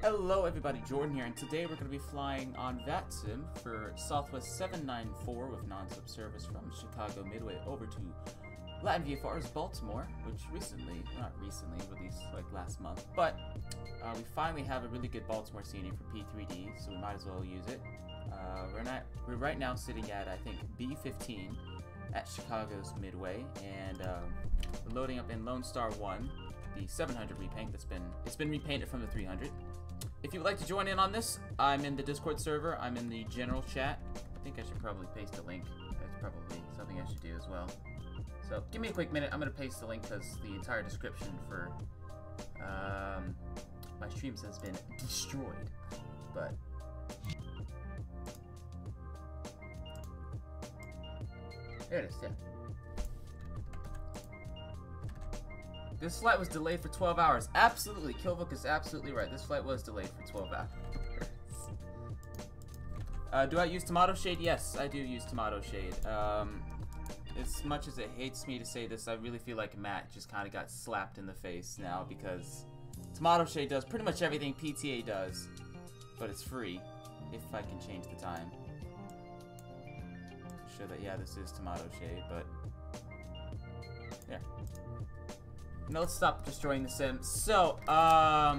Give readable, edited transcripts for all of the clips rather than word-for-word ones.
Hello everybody, Jordan here, and today we're going to be flying on VATSIM for Southwest 794 with non-stop service from Chicago Midway over to Latin VFR's Baltimore, which not recently, released like last month, but we finally have a really good Baltimore scenery for P3D, so we might as well use it. We're right now sitting at, I think, B15 at Chicago's Midway, and we're loading up in Lone Star 1, the 700 repaint it's been repainted from the 300. If you would like to join in on this, I'm in the Discord server. I'm in the general chat. I think I should probably paste a link. That's probably something I should do as well. So give me a quick minute. I'm going to paste the link because the entire description for my streams has been destroyed. But there it is, yeah. This flight was delayed for 12 hours. Absolutely, Kilvuk is absolutely right. This flight was delayed for 12 hours. Do I use Tomato Shade? Yes, I do use Tomato Shade. As much as it hates me to say this, I really feel like Matt just kind of got slapped in the face now because Tomato Shade does pretty much everything PTA does, but it's free if I can change the time. Show that, yeah, this is Tomato Shade, but yeah. Now let's stop destroying the sim. So, yeah,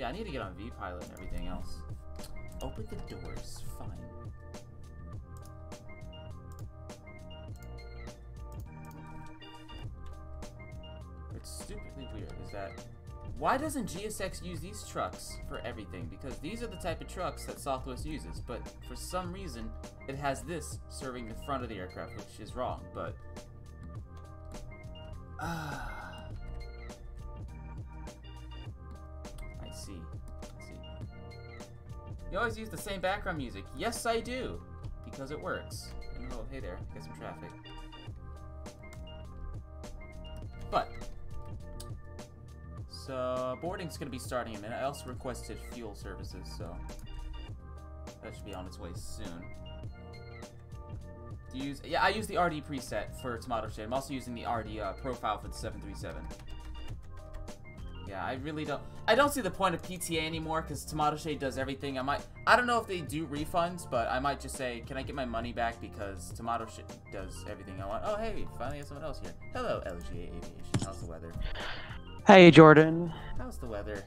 I need to get on VPilot and everything else. Open the doors. Fine. What's stupidly weird is that why doesn't GSX use these trucks for everything? Because these are the type of trucks that Southwest uses, but for some reason it has this serving the front of the aircraft, which is wrong, but I see. You always use the same background music. Yes, I do. Because it works. And oh, hey there. Get some traffic. But so, boarding's going to be starting in a minute. I also requested fuel services, so that should be on its way soon. Yeah, I use the RD preset for Tomato Shade. I'm also using the RD profile for the 737. Yeah, I don't see the point of PTA anymore because Tomato Shade does everything. I don't know if they do refunds, but I might just say, can I get my money back because Tomato Shade does everything I want. Oh, hey, finally have someone else here. Hello, LGA Aviation. How's the weather? Hey, Jordan. How's the weather?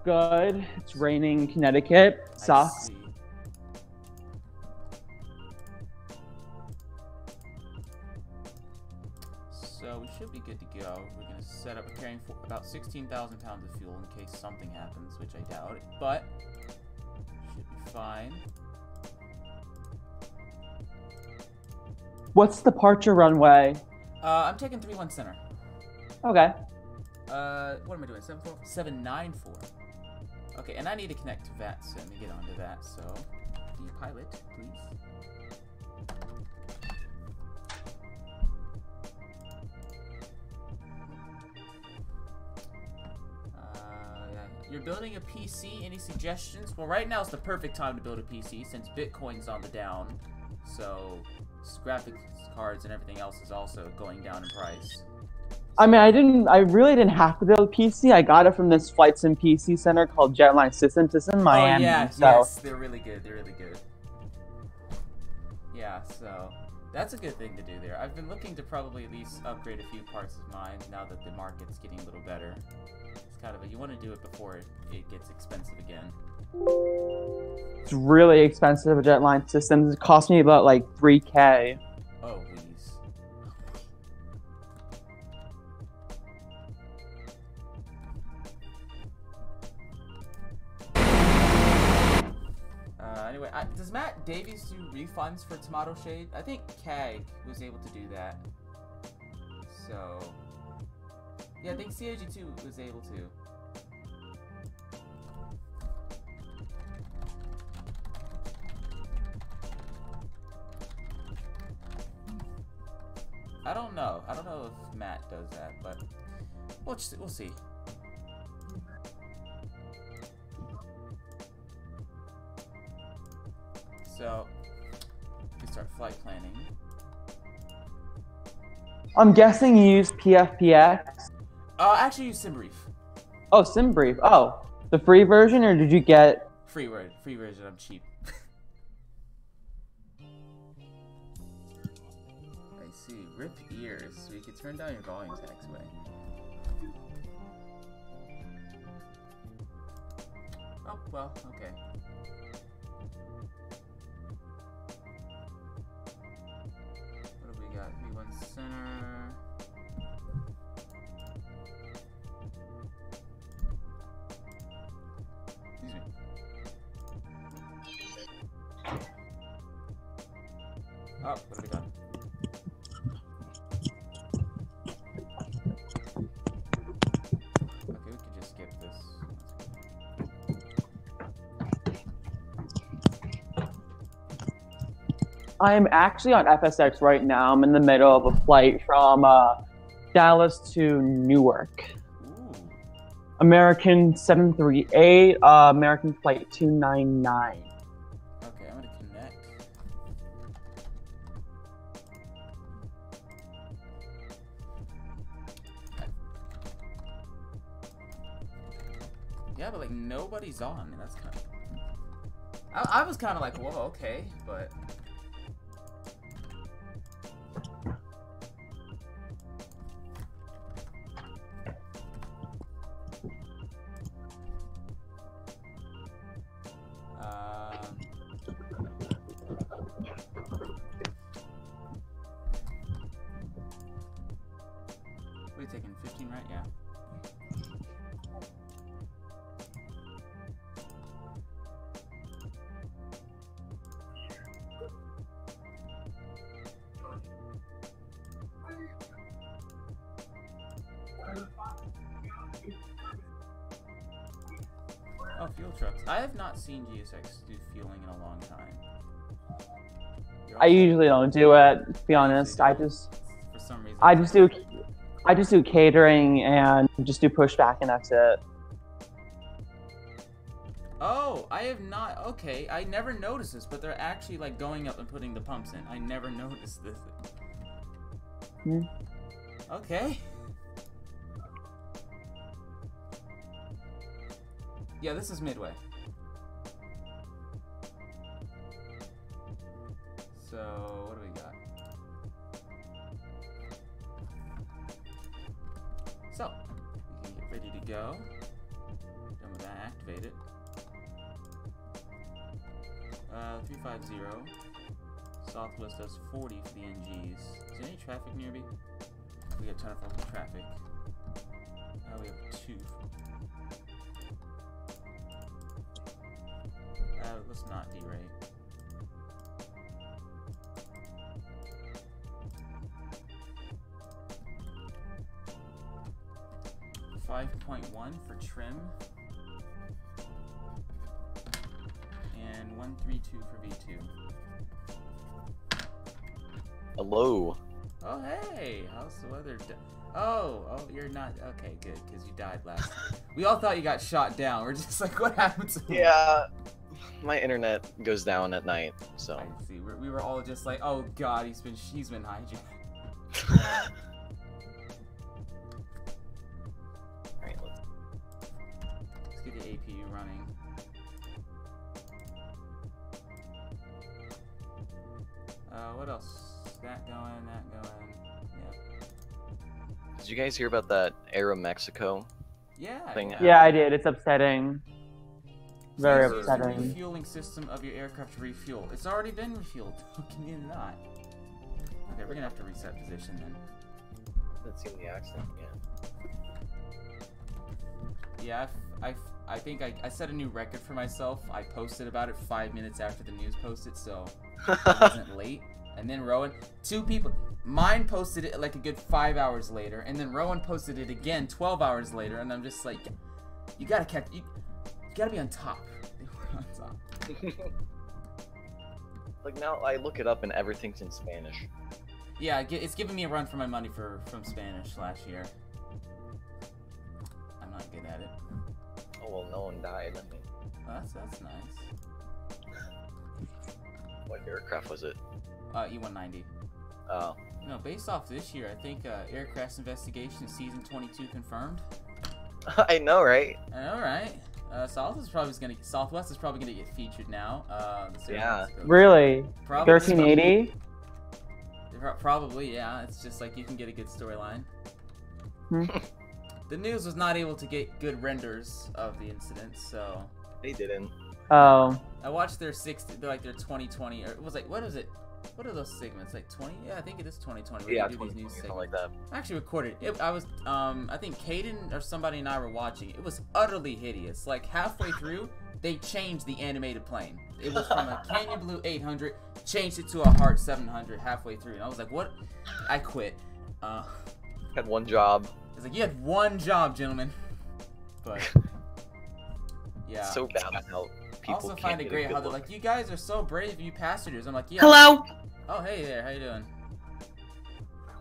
Good. It's raining in Connecticut. Sucks. So we should be good to go. We're going to set up, we're carrying about 16,000 pounds of fuel in case something happens, which I doubt, but should be fine. What's the departure runway? I'm taking 31 center. Okay. What am I doing? 794. Okay, and I need to connect to VATSIM to get onto that, so VPilot, please. You're building a PC, any suggestions? Well, right now is the perfect time to build a PC since Bitcoin's on the down. So, graphics cards and everything else is also going down in price. I mean, I really didn't have to build a PC. I got it from this flight sim PC center called Jetline Systems. It's in Miami. Oh, yeah, so. Yes, they're really good. They're really good. Yeah, so that's a good thing to do there. I've been looking to probably at least upgrade a few parts of mine now that the market's getting a little better. Kind of you want to do it before it gets expensive again. It's really expensive at Jetline Systems. It cost me about like 3K. Oh, please. Anyway, does Matt Davies do refunds for Tomato Shade? I think CAG was able to do that. So yeah, I think CAG2 was able to. I don't know. I don't know if Matt does that, but we'll see. So, we start flight planning. I'm guessing you use PFPX. Actually use SimBrief. Oh, Sim Brief. Oh, the free version, or did you get... Free version, I'm cheap. I see. Rip ears. So you can turn down your volume tax way. Oh, well, okay. What do we got? V1 center. Excuse me. Oh, what have we got? Okay, we could just skip this. I'm actually on FSX right now. I'm in the middle of a flight from Dallas to Newark. Ooh. American 738, American flight 299. Okay, I'm gonna connect. Yeah, but like nobody's on. That's kind of. I was kind of like, whoa, okay, but. What are you taking? 15, right? Yeah. Oh, fuel trucks. I have not seen GSX do fueling in a long time. I usually don't do it, to be honest. I just For some reason. I just do catering and just do pushback, and that's it. Oh, I have not. Okay, I never noticed this, but they're actually like going up and putting the pumps in. I never noticed this. Hmm. Okay. Yeah, this is Midway. So, what do we got? So, we can get ready to go. Done with that, activate it. 350. Southwest does 40 for the NGs. Is there any traffic near me? We got a ton of fucking traffic. We have 2. Let's not derate. .1 for trim. And 132 for V2. Hello. Oh, hey! How's the weather? Oh, you're not. Okay, good, because you died last time. We all thought you got shot down. We're just like, what happened to him? Yeah, my internet goes down at night, so. I see. We were all just like, oh god, he's been hijacked. Alright, let's get the APU running. What else? That going, that going. Yep. Did you guys hear about that Aeromexico Yeah. thing? Yeah, I did. It's upsetting. Very Please use upsetting. the refueling system of your aircraft to refuel. It's already been refueled. How can you not? Okay, we're gonna have to reset position then. Haven't seen the accident yet. Yeah, I think I set a new record for myself. I posted about it 5 minutes after the news posted, so it wasn't late. And then Rowan, 2 people, mine posted it like a good 5 hours later, and then Rowan posted it again 12 hours later, and I'm just like, you gotta catch, you gotta be on top. On top. Like now I look it up and everything's in Spanish. Yeah, it's giving me a run for my money from Spanish last year. I'm not good at it. Oh well, no one died. I mean, Oh, that's nice. what aircraft was it? E190. Oh. No, based off this year, I think Aircraft Investigation Season 22 confirmed. I know, right? All right. Southwest is probably gonna get featured now. Yeah. Really? Probably. 1380? Probably, yeah. It's just like you can get a good storyline. Hmm. The news was not able to get good renders of the incident, so They didn't. Oh. I watched their 2020, or it was like, what is it? What are those segments? Like 20? Yeah, I think it is 2020. Where Yeah, they do these news something segments. like that. I actually recorded it. I think Caden or somebody and I were watching. It was utterly hideous. Like halfway through, they changed the animated plane. It was from a Canyon Blue 800, changed it to a Heart 700 halfway through, and I was like, what? I quit. Had one job. It's like, you had one job, gentlemen. But yeah. It's so bad how people Also can't find it get a great good how they're look. like, you guys are so brave, you passengers. I'm like, yeah. Hello, Oh, hey there, how you doing?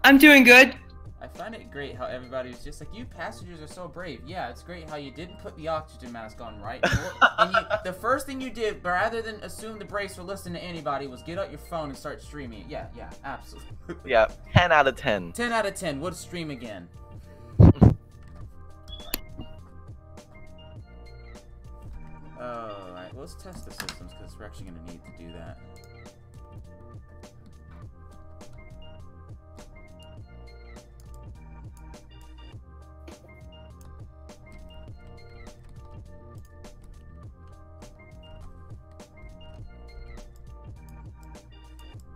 I'm doing good. I find it great how everybody's just like, you passengers are so brave. Yeah, it's great how you didn't put the oxygen mask on, right? And the first thing you did, rather than assume the brace or listen to anybody, was get out your phone and start streaming it. Yeah, absolutely. Yeah, 10 out of 10. 10 out of 10 would stream again. Alright, let's test the systems because we're actually going to need to do that.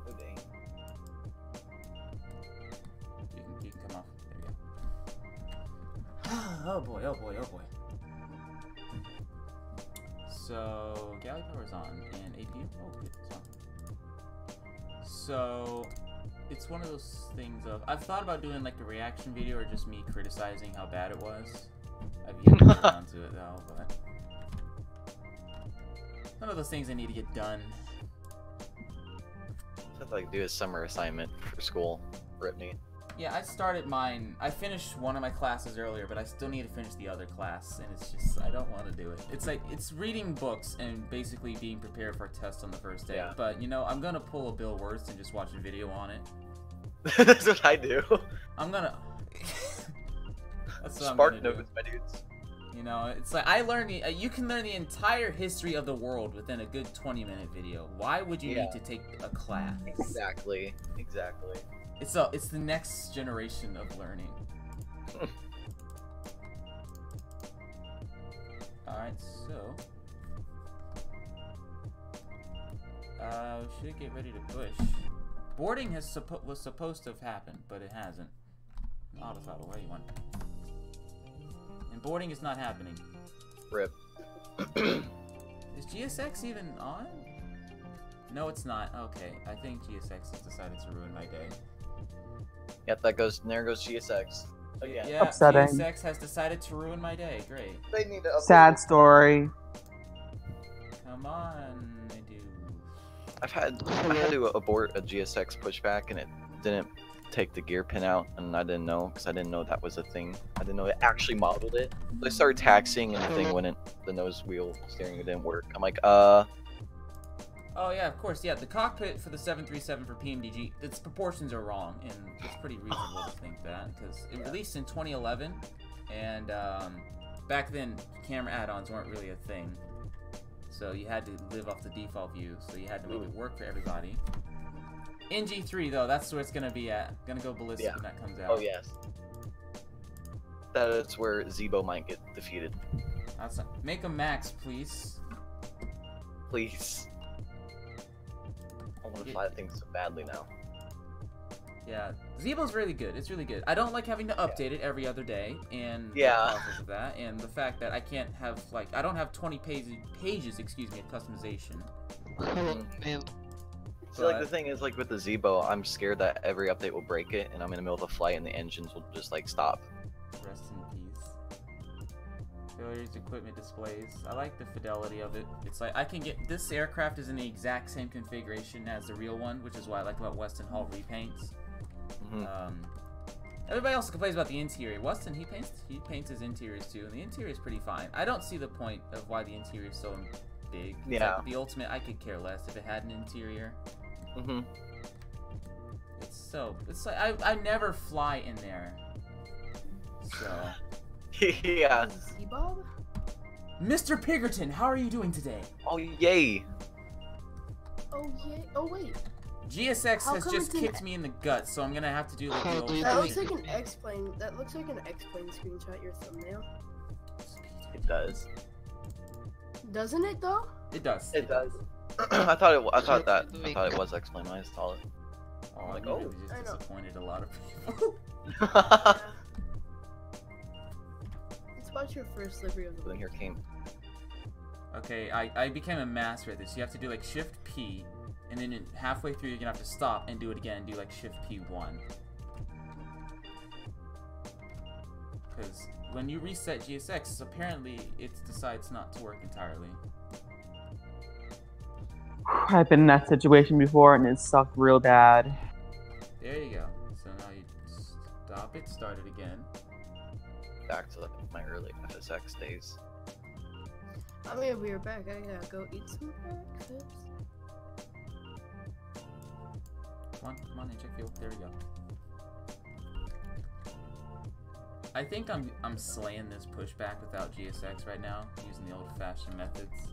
Oh, dang. You can come off. There we go. Oh boy, oh boy, oh boy. So, galley power's on, and APU? Oh, good, it's on. So, it's one of those things of, I've thought about doing like a reaction video or just me criticizing how bad it was. I've yet to get around to it though, but one of those things I need to get done. I'd like to do a summer assignment for school. Rip me. Yeah, I started mine. I finished one of my classes earlier, but I still need to finish the other class, and it's just, I don't want to do it. It's like, it's reading books and basically being prepared for a test on the first day. Yeah. But, you know, I'm gonna pull a Bill Wurst and just watch a video on it. That's what I do. I'm gonna... That's what I'm Spark gonna do. notes, my dudes. You know, it's like, I learned the... you can learn the entire history of the world within a good 20-minute video. Why would you need to take a class? Exactly. Exactly. It's the next generation of learning. Alright, so... should get ready to push. Boarding was supposed to have happened, but it hasn't. Autothrottle, where you want? And boarding is not happening. Rip. Is GSX even on? No, it's not. Okay, I think GSX has decided to ruin my day. Yep, that goes. There goes GSX. Again. Yeah, Upsetting. GSX has decided to ruin my day. Great. They need to upload. Sad story. Come on, dude. I had to abort a GSX pushback and it didn't take the gear pin out, and I didn't know because I didn't know that was a thing. I didn't know it actually modeled it. So I started taxiing and the thing wouldn't. The nose wheel steering didn't work. I'm like, Oh yeah, of course, yeah. The cockpit for the 737 for PMDG, its proportions are wrong, and it's pretty reasonable to think that, because it released in 2011, and back then, camera add-ons weren't really a thing. So you had to live off the default view, so you had to make it work for everybody. NG3, though, that's where it's going to be at. Gonna go ballistic when that comes out. Oh yes. That is where Zebo might get defeated. That's not... Make a max, please. Please. I want to fly that thing so badly now. Yeah, Zebo's really good. It's really good. I don't like having to update it every other day, and the Yeah. process of that, and the fact that I can't have like I don't have 20 pages, excuse me, of customization. Man. So like the thing is, like with the Zebo, I'm scared that every update will break it, and I'm in the middle of a flight, and the engines will just like stop. Rest in peace. Failures, equipment displays. I like the fidelity of it. It's like I can get this aircraft is in the exact same configuration as the real one, which is what I like about Weston Hall repaints. Everybody else complains about the interior. Weston, he paints his interiors too, and the interior is pretty fine. I don't see the point of why the interior is so big. It's Yeah. like the ultimate, I could care less if it had an interior. It's like I never fly in there. So Yeah. Bob? Mr. Pigerton, how are you doing today? Oh yay. Oh yeah. Oh wait. GSX How has come just it's an kicked me in the gut, so I'm gonna have to do like the How old do you That do looks it? like an X-Plane. That looks like an X-Plane screenshot. Your thumbnail. It does. Doesn't it though? It does. It does. I thought it was explained when I saw it. Oh, Like, you oh. really I just know. disappointed a lot of people. Yeah. Let's watch your first livery of the Then week. here came. Okay, I became a master at this. You have to do like Shift P, and then halfway through you're gonna have to stop and do it again and do like Shift P1. Because when you reset GSX, apparently it decides not to work entirely. I've been in that situation before and it sucked real bad. There you go. So now you stop it, start it again. Back to my early FSX days. I'm gonna be right back. I gotta go eat some breakfast. Come on, inject fuel. There we go. I think I'm slaying this pushback without GSX right now, using the old-fashioned methods.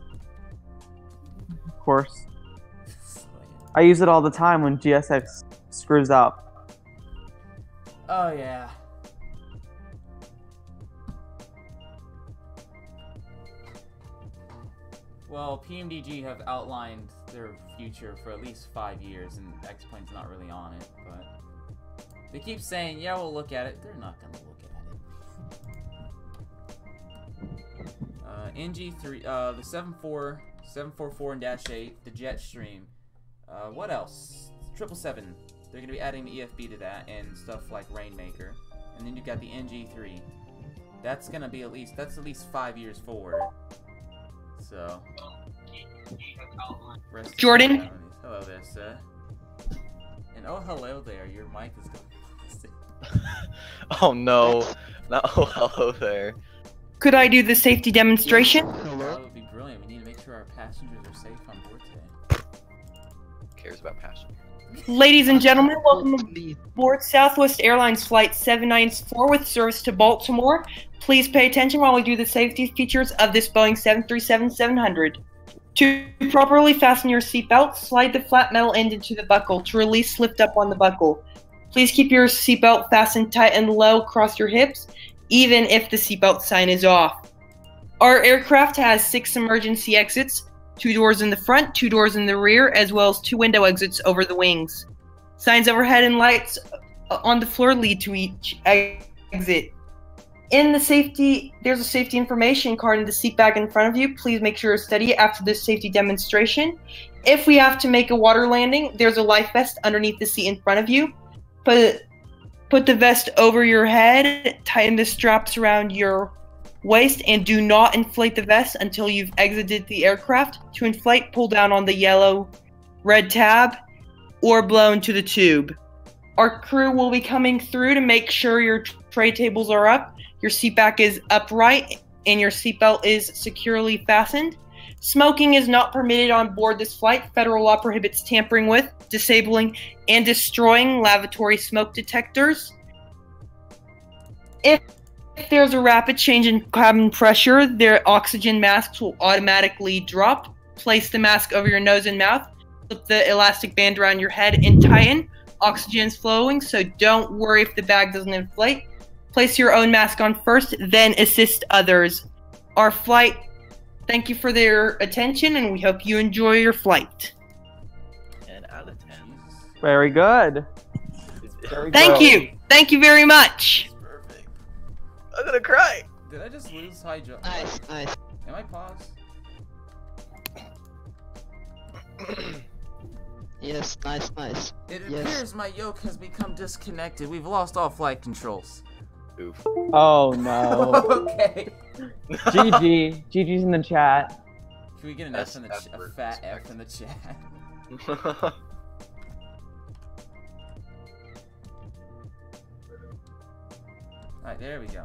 Of course. Slaying. I use it all the time when GSX screws up. Oh yeah. Well, PMDG have outlined their future for at least 5 years, and X-Plane's not really on it, but they keep saying, yeah, we'll look at it. They're not gonna look at it. NG3, the 744-8, the Jetstream. What else? 777. They're gonna be adding the EFB to that, and stuff like Rainmaker. And then you got the NG3. That's gonna be at least 5 years forward. So, Jordan? Hello there, sir. And oh, hello there. Your mic is going. Oh no. Not oh hello there. Could I do the safety demonstration? That would be brilliant. We need to make sure our passengers are safe on board today. Who cares about passion? Ladies and gentlemen, welcome aboard Southwest Airlines Flight 794 with service to Baltimore. Please pay attention while we do the safety features of this Boeing 737-700. To properly fasten your seatbelt, slide the flat metal end into the buckle. To release, lift up on the buckle. Please keep your seatbelt fastened tight and low across your hips, even if the seatbelt sign is off. Our aircraft has 6 emergency exits, 2 doors in the front, 2 doors in the rear, as well as 2 window exits over the wings. Signs overhead and lights on the floor lead to each exit. There's a safety information card in the seat bag in front of you. Please make sure to study it after this safety demonstration. If we have to make a water landing, there's a life vest underneath the seat in front of you. Put the vest over your head, tighten the straps around your waist, and do not inflate the vest until you've exited the aircraft. To inflate, pull down on the yellow-red tab or blow into the tube. Our crew will be coming through to make sure your tray tables are up, your seat back is upright, and your seatbelt is securely fastened. Smoking is not permitted on board this flight. Federal law prohibits tampering with, disabling, and destroying lavatory smoke detectors. If there's a rapid change in cabin pressure, their oxygen masks will automatically drop. Place the mask over your nose and mouth. Flip the elastic band around your head and tighten. Oxygen is flowing, so don't worry if the bag doesn't inflate. Place your own mask on first, then assist others. Our flight, thank you for their attention, and we hope you enjoy your flight. 10 out of 10. Very good. Very Thank good. you. Thank you very much. Perfect. I'm gonna cry. Did I just lose high jump? Nice, nice. Am I paused? Yes, nice, nice. It Yes. appears my yoke has become disconnected. We've lost all flight controls. Oof. Oh no. Okay. GG. GG's in the chat. Can we get an F in the F a word, fat respect. F in the chat? Alright, there we go.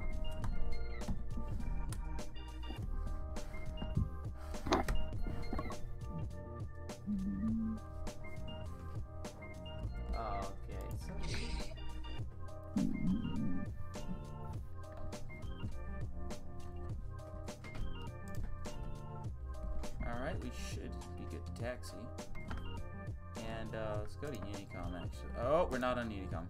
Okay, so we should be good to taxi. And let's go to Unicom actually. Oh, we're not on Unicom.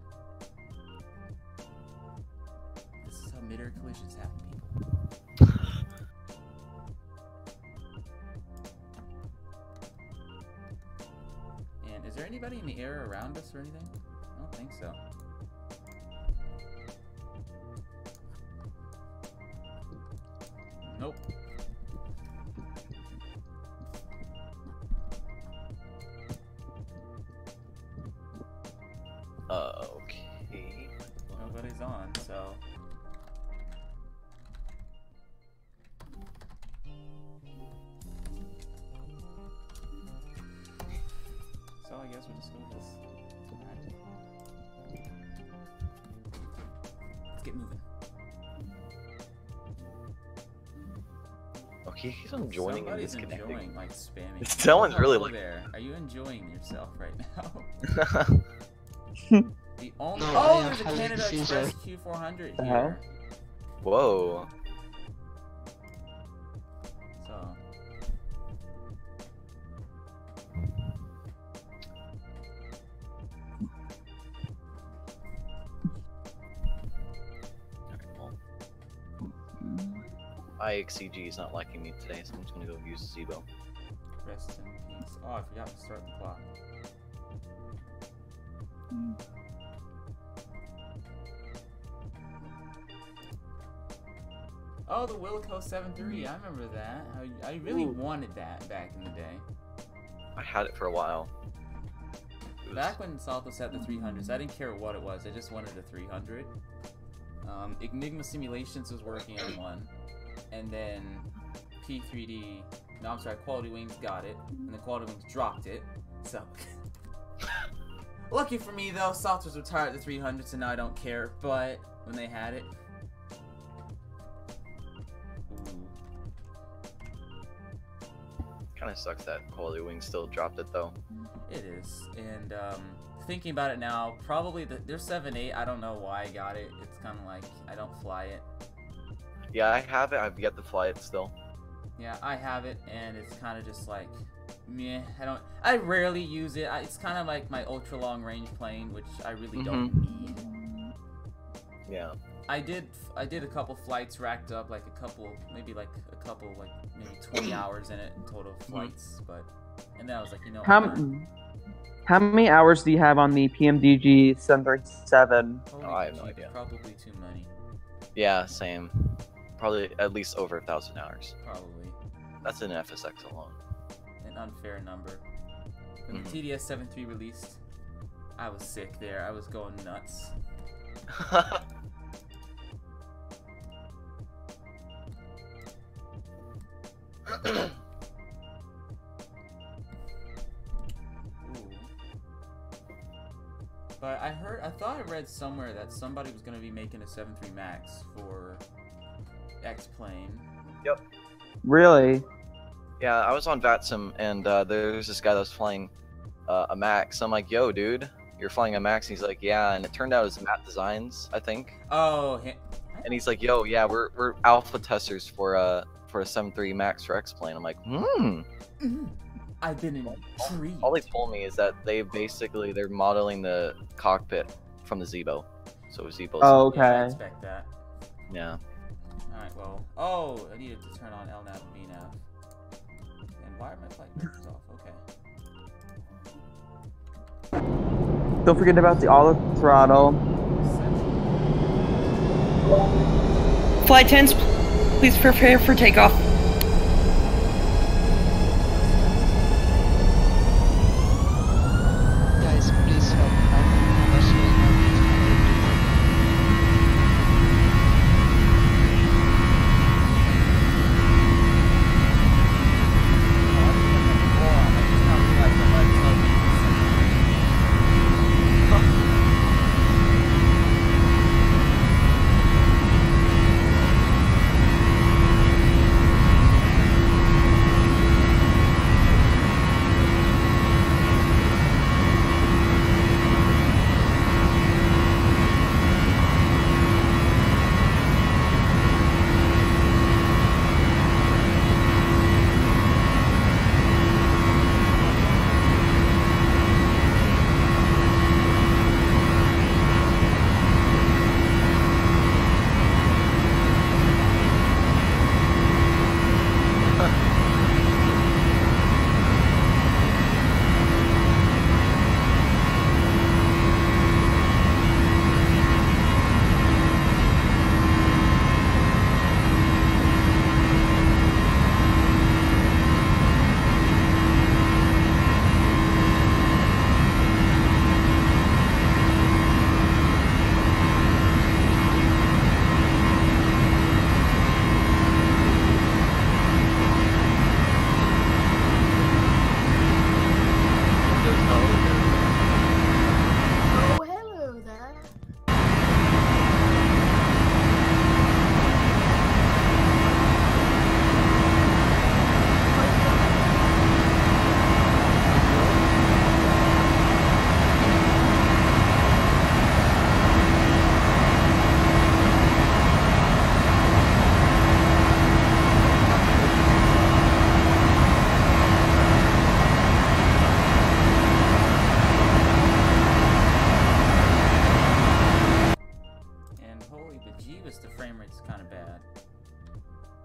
This is how mid-air collisions happen, people. And is there anybody in the air around us or anything? I don't think so. Nope. Okay. Nobody's on, so. So I guess we'll just go with this. Alright. Let's get moving. Okay, he's on joining and Somebody's disconnecting. enjoying, like, spamming. Someone's really Hello like. there. Are you enjoying yourself right now? The only No, oh, I there's a have Canada seen Express that. Q400 Uh-huh. here. Whoa. So IXCG is not liking me today, so I'm just gonna go use Zebo. rest in peace. Oh, I forgot to start the clock. Oh, the Wilco 7.3. I remember that. I really wanted that back in the day. I had it for a while. It was- Back when Southwest had the 300s, I didn't care what it was. I just wanted a 300. Enigma Simulations was working on one, and then P3D. No, I'm sorry. Quality Wings got it, and then Quality Wings dropped it. So lucky for me though, Southwest retired the 300s, and now I don't care. But when they had it. Kind of sucks that Quality Wing still dropped it though. It is, and thinking about it now, probably their 7.8. I don't know why I got it. It's kind of like I don't fly it. Yeah, I have it. I've yet to fly it still. Yeah, I have it, and it's kind of just like, meh. I rarely use it. It's kind of like my ultra long range plane, which I really don't need. Yeah. I did a couple flights racked up, like maybe 20 hours in it in total flights, and then I was like, you know, How many hours do you have on the PMDG 737? holy Oh, I have no jeep, idea. Probably too many. Yeah, same. Probably at least over 1,000 hours. Probably That's an FSX alone. an unfair number. When the TDS 7.3 released, I was sick there. I was going nuts. Ooh. But I thought I read somewhere that somebody was going to be making a 7.3 Max for X-Plane. Yep. Really? Yeah, I was on VATSIM, and there was this guy that was flying a Max. I'm like, yo, dude, you're flying a Max? And he's like, yeah, and it turned out it was Matt Designs, I think. Oh, And he's like, yo, yeah, we're alpha testers for a 7.3 Max for X-Plane. I'm like, I've been intrigued. All they told me is that they're modeling the cockpit from the Zebo. So Zebo's. Oh, okay. Yeah, I expect that. Yeah. Alright, well. Oh, I needed to turn on LNAV and VNAV. And why are my flight breakers off? Okay. Don't forget about the auto throttle. Flight 10s, please prepare for takeoff. Guys, please help. I'm rushing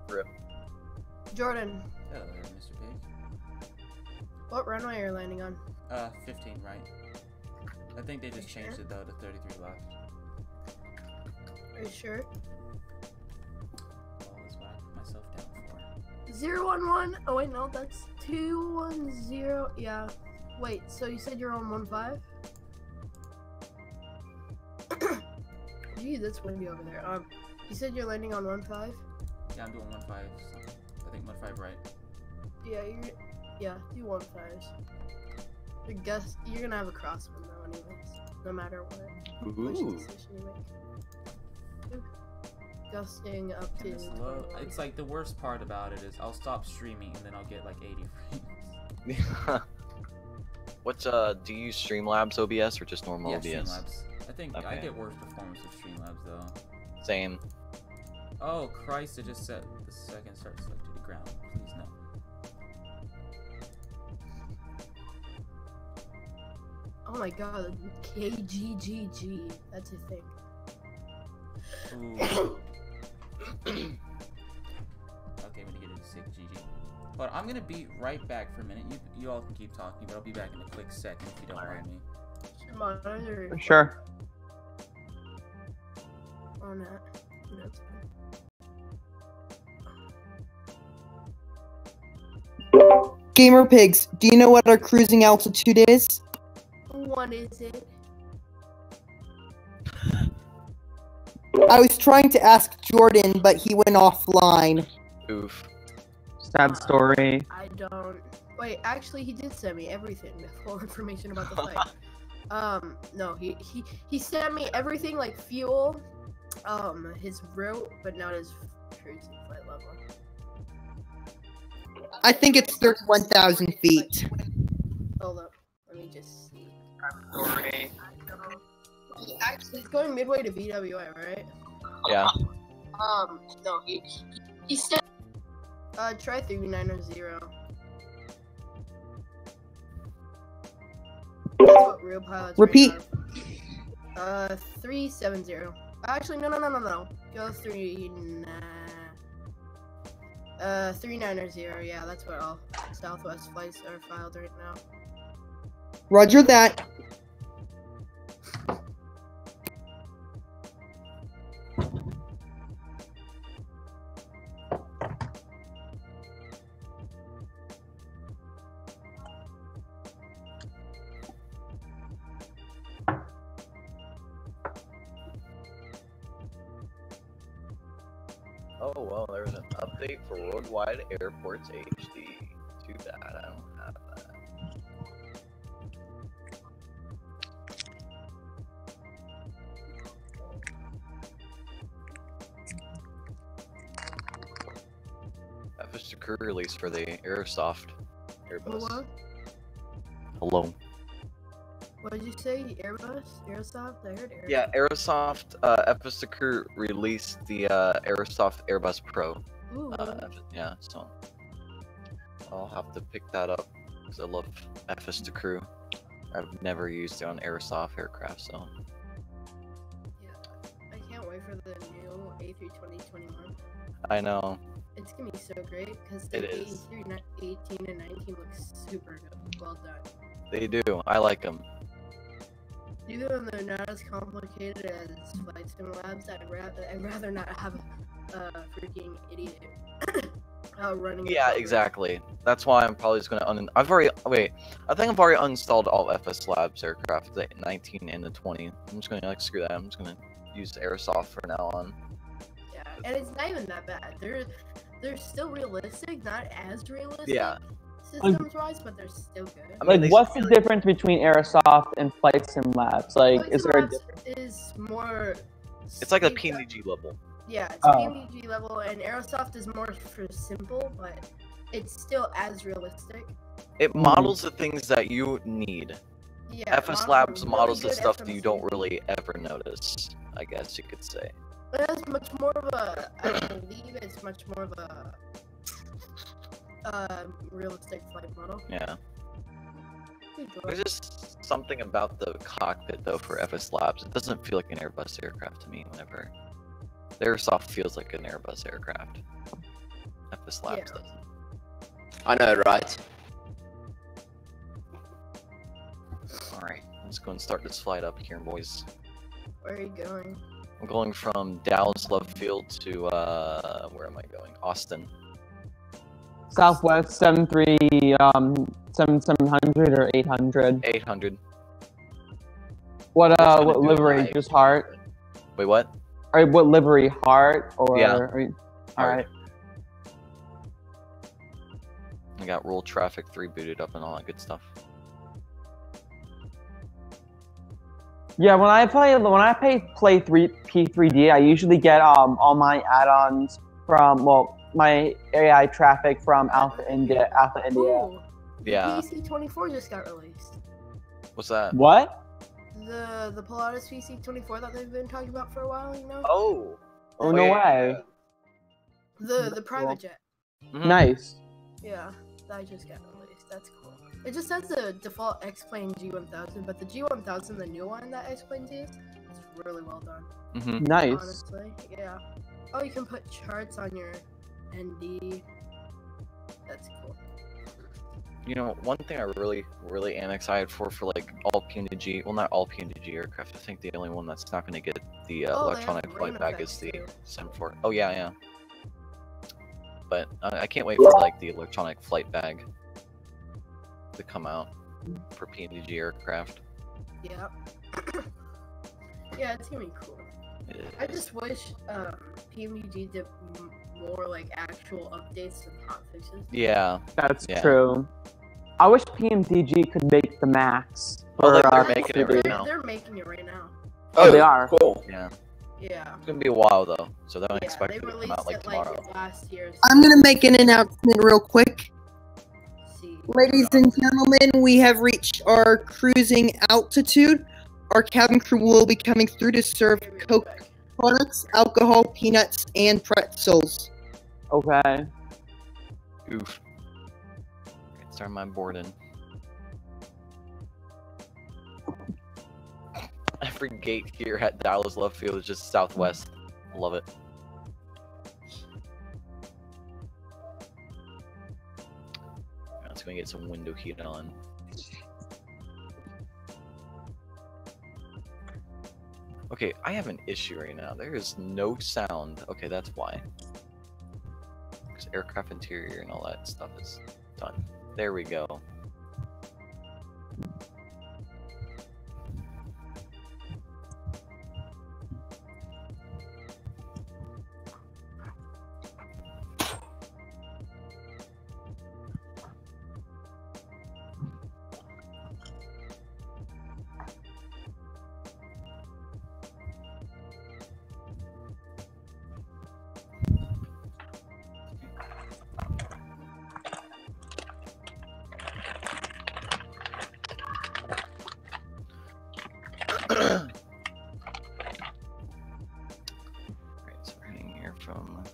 Rip. Jordan, Hello there, Mr. Pig. What runway are you landing on? 15 right. I think they just You changed sure? it though to 33 left. Are you sure? Well, that's what I put myself down for. 011. Oh wait, no, that's 210. Yeah. Wait, so you said you're on 15? Gee, that's windy over there. You said you're landing on 15? Yeah, I'm doing 1-5. So I think 1-5 right. Yeah, do 15s. You're gonna have a crosswind though, anyways. No matter what. Which Ooh. decision you make. Gusting up to And it's low. 21. It's like the worst part about it is I'll stop streaming and then I'll get like 80 frames. What's do you use Streamlabs OBS or just normal Yeah, OBS? Streamlabs. I think I Okay. get worse performance with Streamlabs though. Same. Oh Christ! It just said the second starts stuck to the ground. Please no. Oh my god, KGGG. That's a thing. Ooh. Okay, I'm gonna get into sick GG. But I'm gonna be right back for a minute. You all can keep talking, but I'll be back in a quick second if you don't mind me. Monitor For sure. on that. That's fine. Gamer Pigs, do you know what our cruising altitude is? What is it? I was trying to ask Jordan, but he went offline. Oof. Sad story. I don't. Wait, actually, he did send me everything, the full information about the flight. No, he sent me everything like fuel, his route, but not his cruising flight level. I think it's 31,000 feet. Hold up, let me just see. Actually, he's going midway to BWI, right? Yeah. No, he said. Try 390. That's what real pilots. Repeat. Are. 370. Actually, no. Go 390. Yeah, that's what all Southwest flights are filed right now. Roger that. Oh well, there's an update for Worldwide Airports HD. Too bad I don't have that. That the crew release for the Airsoft Airbus. What? Hello. What did you say? Airbus? Airsoft? I heard Airbus. Yeah, Airsoft. Episode crew released the Airsoft Airbus Pro. Ooh. Yeah, so I'll have to pick that up because I love FS the crew. I've never used it on Airsoft aircraft, so Yeah. I can't wait for the new A32021. I know. It's gonna be so great because the It is. A3 18 and 19 looks super good. Well done. They do. I like them. Even though they're not as complicated as flight sim labs, I'd rather not have a freaking idiot running. Yeah, it. exactly. That's why I'm probably just gonna I think I've already uninstalled all FS Labs aircraft, the 19 and the 20. I'm just gonna screw that. I'm just gonna use Airsoft from now on. Yeah, and it's not even that bad. They're still realistic, not as realistic. Yeah. Systems-wise, but they're still good. I mean, they What's the feel difference between Airsoft and Flight Sim Labs? Like, Flight is sim there a labs difference? is more. It's like a speed- PNG level. Yeah, it's Oh. PNG level, and Airsoft is more for simple, but it's still as realistic. It models the things that you need. Yeah, FS models Labs are models really the good stuff that you don't FMC. really ever notice, I guess you could say. It has much more of a. I believe it's much more of a. Realistic flight model. Yeah. Good job. There's just something about the cockpit, though, for FS Labs. It doesn't feel like an Airbus aircraft to me whenever. The Airsoft feels like an Airbus aircraft. FS Labs Yeah. doesn't. I know, right? Alright, let's go and start this flight up here, boys. Where are you going? I'm going from Dallas Love Field to, where am I going? Austin. Southwest 700 or 800. 800. What Gonna what do livery? live. Just Heart? Wait, what? Or what livery? Heart or? Yeah. All Heart. right. I got Roll Traffic 3 booted up and all that good stuff. Yeah, when I play P3D, I usually get all my add-ons from my AI traffic from Alpha India. Ooh, Yeah. PC24 just got released. What's that? What? The Pilatus PC24 that they've been talking about for a while, you know? Oh! Oh, no way. The private jet. Mhm. Nice. Yeah, that just got released. That's cool. It just has the default X-Plane G1000, but the G1000, the new one that X-Plane uses, it's really well done. Mhm. Nice. Honestly, yeah. Oh, you can put charts on your ND. That's cool. You know, one thing I really am excited for like all PNG, well not all PNG aircraft, I think the only one that's not going to get the Oh, they have electronic rain flight bag is effects, the too. 74. Oh yeah. But I can't wait for like the electronic flight bag to come out for PNG aircraft. Yeah. Yeah, it's gonna be cool. It is. I just wish PMG did more like actual updates than hotfixes. Yeah. That's Yeah. true. I wish PMDG could make the Max. Oh, for, they're uh, making it right They're, now. they're making it right now. Oh, they are. Cool. Yeah. Yeah. It's gonna be a while though, so don't Yeah, expect they it to come released out like it tomorrow. like last year's. I'm gonna make an announcement real quick. See. Ladies and gentlemen, we have reached our cruising altitude. Our cabin crew will be coming through to serve Coke products, alcohol, peanuts, and pretzels. Okay. Oof. Start my boarding. Every gate here at Dallas Love Field is just southwest. Love it. Let's go and get some window heat on. Okay, I have an issue right now. There is no sound. Okay, that's why. Because aircraft interior and all that stuff is done. There we go. Alright, so we're heading here from...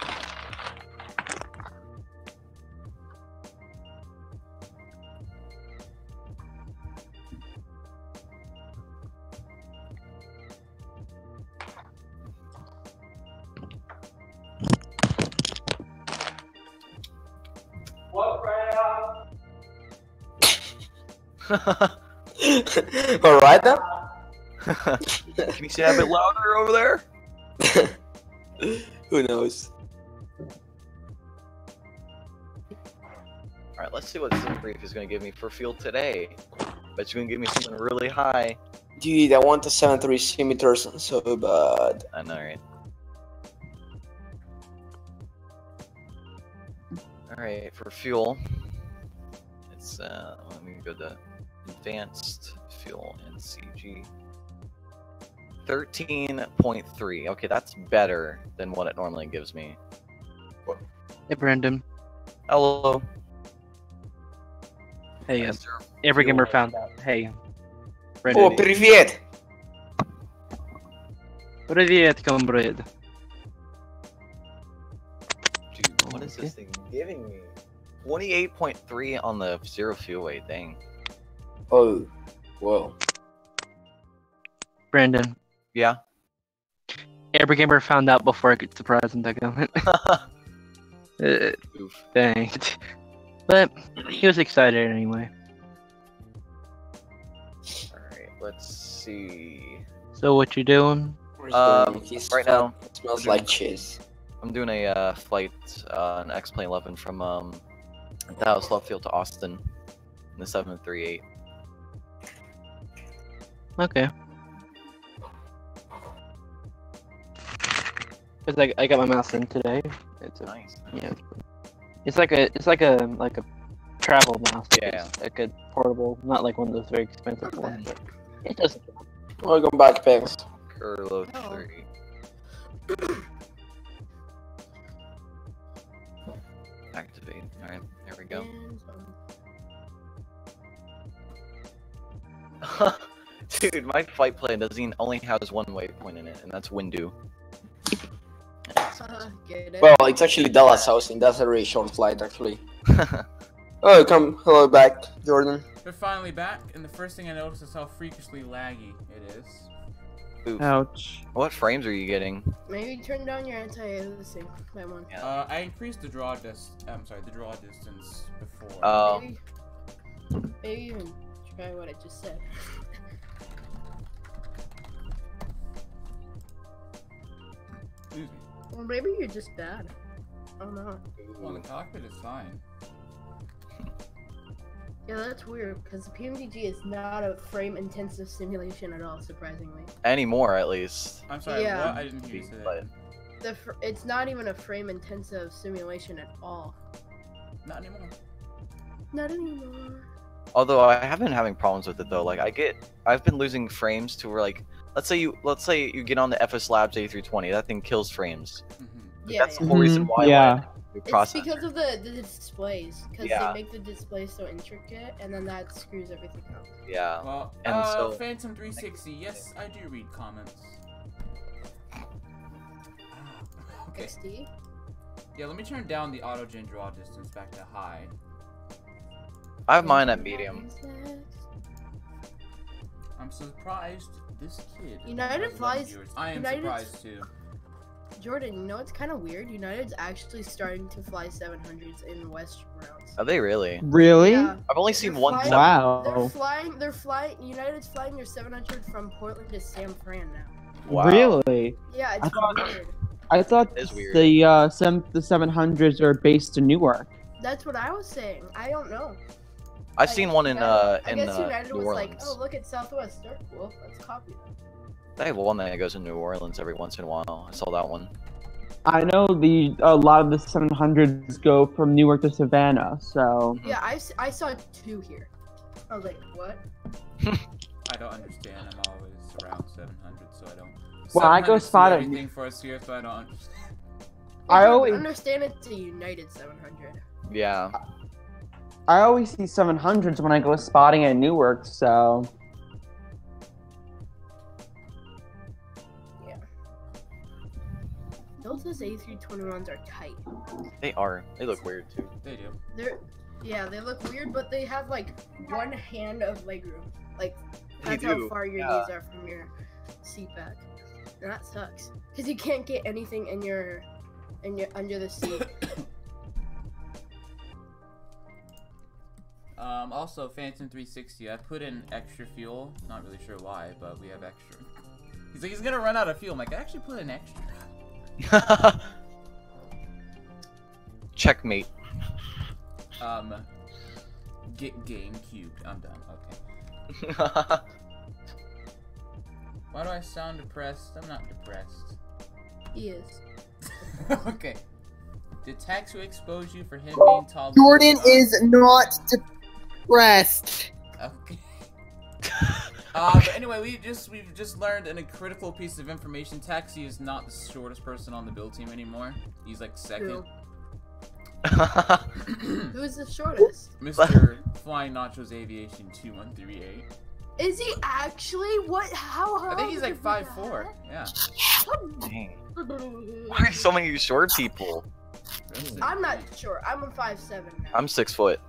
Alright then? Can you say that a bit louder over there? Who knows? Alright, let's see what this brief is going to give me for field today. Bet you're going to give me something really high. Dude, I want a 73 centimeters so bad. I know, right? Alright, for fuel, it's, let me go to advanced fuel and CG. 13.3. Okay, that's better than what it normally gives me. Hey, Brandon. Hello. Hey, Is there every fuel? gamer found out. Hey, Oh, Brandon. привет! Привет, комрade. Dude, what is this thing giving me? 28.3 on the zero fuel weight thing. Oh, well. Brandon. Yeah. Every gamer found out before I could surprise him. Oof. Dang. But he was excited anyway. Alright, let's see. So what you doing? Right now, It smells like cheese. I'm doing a flight, an X-Plane 11 from Dallas Love Field to Austin in the 738. Okay. Cause I got my mouse in today. It's a, Nice. yeah. It's like a travel mouse. Yeah. It's like a portable, not like one of those very expensive ones. But it doesn't. Welcome back, Pigs. Curlo Oh. 3. Activate. Alright, there we go. Dude, my flight plan only has one waypoint in it, and that's Windu. Get it? Well, it's actually Dallas Housing. That's a really short flight, actually. Oh, hello back, Jordan. We're finally back, and the first thing I noticed is how freakishly laggy it is. Oof. Ouch. What frames are you getting? Maybe turn down your anti-aliasing by one. I increased the draw distance before. Oh. Maybe even try what I just said. Excuse me. Or maybe you're just bad. I don't know. Well, the cockpit is fine. Yeah, that's weird, because the PMDG is not a frame-intensive simulation at all, surprisingly. Anymore, at least. I'm sorry, Yeah. what? I didn't hear you say that. It's not even a frame-intensive simulation at all. Not anymore. Not anymore. Although I have been having problems with it though. Like I've been losing frames to where like, let's say you get on the FS Labs A320, that thing kills frames. Like, Yeah, that's yeah. the whole reason why. Yeah. The It's processor. because of the displays, because Yeah. they make the display so intricate, and then that screws everything up. Yeah. Well, And so- Phantom 360, yes, I do read comments. Okay. XD? Yeah, let me turn down the auto-gen draw distance back to high. I have mine at medium. I'm surprised this kid. United has 11 flies- viewers. I am United's- surprised too. Jordan, you know what's kind of weird? United's actually starting to fly 700s in West routes. Are they really? Really? Yeah. I've only seen They're one. flying- Wow. They're flying, United's flying their 700 from Portland to San Fran now. Wow. Really? Yeah, I it's thought- weird. I thought It is weird. the 700s are based in Newark. That's what I was saying. I don't know. I've Like, seen one in I guess United New was Orleans. like, oh, look at Southwest. They're cool. Let's copy them. They have one that goes in New Orleans every once in a while. I saw that one. I know a lot of the 700s go from Newark to Savannah, so Yeah, I saw two here. I was like, what? I don't understand. I'm always around 700, so I don't. Well, I go 700 spot it. everything for us here, so I don't understand. I don't always- understand it's a United 700. Yeah. I always see 700s when I go spotting at Newark, so Yeah. Delta's A321s are tight. They are. They look weird too. They do. They look weird, but they have like one hand of legroom. Like They that's how do, far your yeah. knees are from your seat back. And that sucks. Because you can't get anything in your under the seat. Also, Phantom 360, I put in extra fuel. Not really sure why, but we have extra. He's like, he's gonna run out of fuel. I'm like, I actually put in extra. Checkmate. Get game cubed. I'm done. Okay. Why do I sound depressed? I'm not depressed. He is. Okay. Did Taxu expose you for him being tall? Jordan is not depressed. Okay. But anyway, we've just learned a critical piece of information. Taxi is not the shortest person on the build team anymore. He's like second. Who's the shortest? Mr. Flying Nachos Aviation 2138. Is he actually? What? How? I think he's like hard 5'4". Yeah. Dang. is Why are so many short people? I'm not sure. I'm a 5'7" now. I'm 6 foot.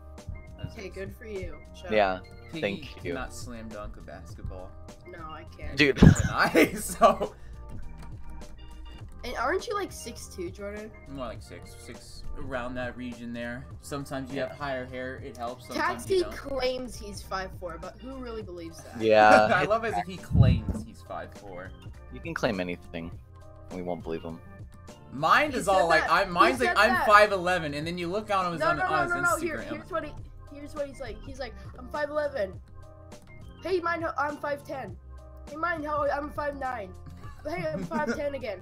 Okay, good for you. Shut up. Yeah. Piggy Thank you. cannot slam dunk a basketball. No, I can't. Dude. Nice. So. And aren't you like 6'2", Jordan? More like 6 around that region there. Sometimes you have higher hair, it helps. Sometimes Taxi you don't. claims he's 5'4", but who really believes that? Yeah. I love it as if he claims he's 5'4". You can claim anything. We won't believe him. Mine He is said all like that. mine's He like said I'm that. 5'11", and then you look on his No. Instagram. Here's what he's like. He's like, I'm 5'11". Hey, mind how I'm 5'10". Hey, mind how I'm 5'9". Hey, I'm 5'10" again.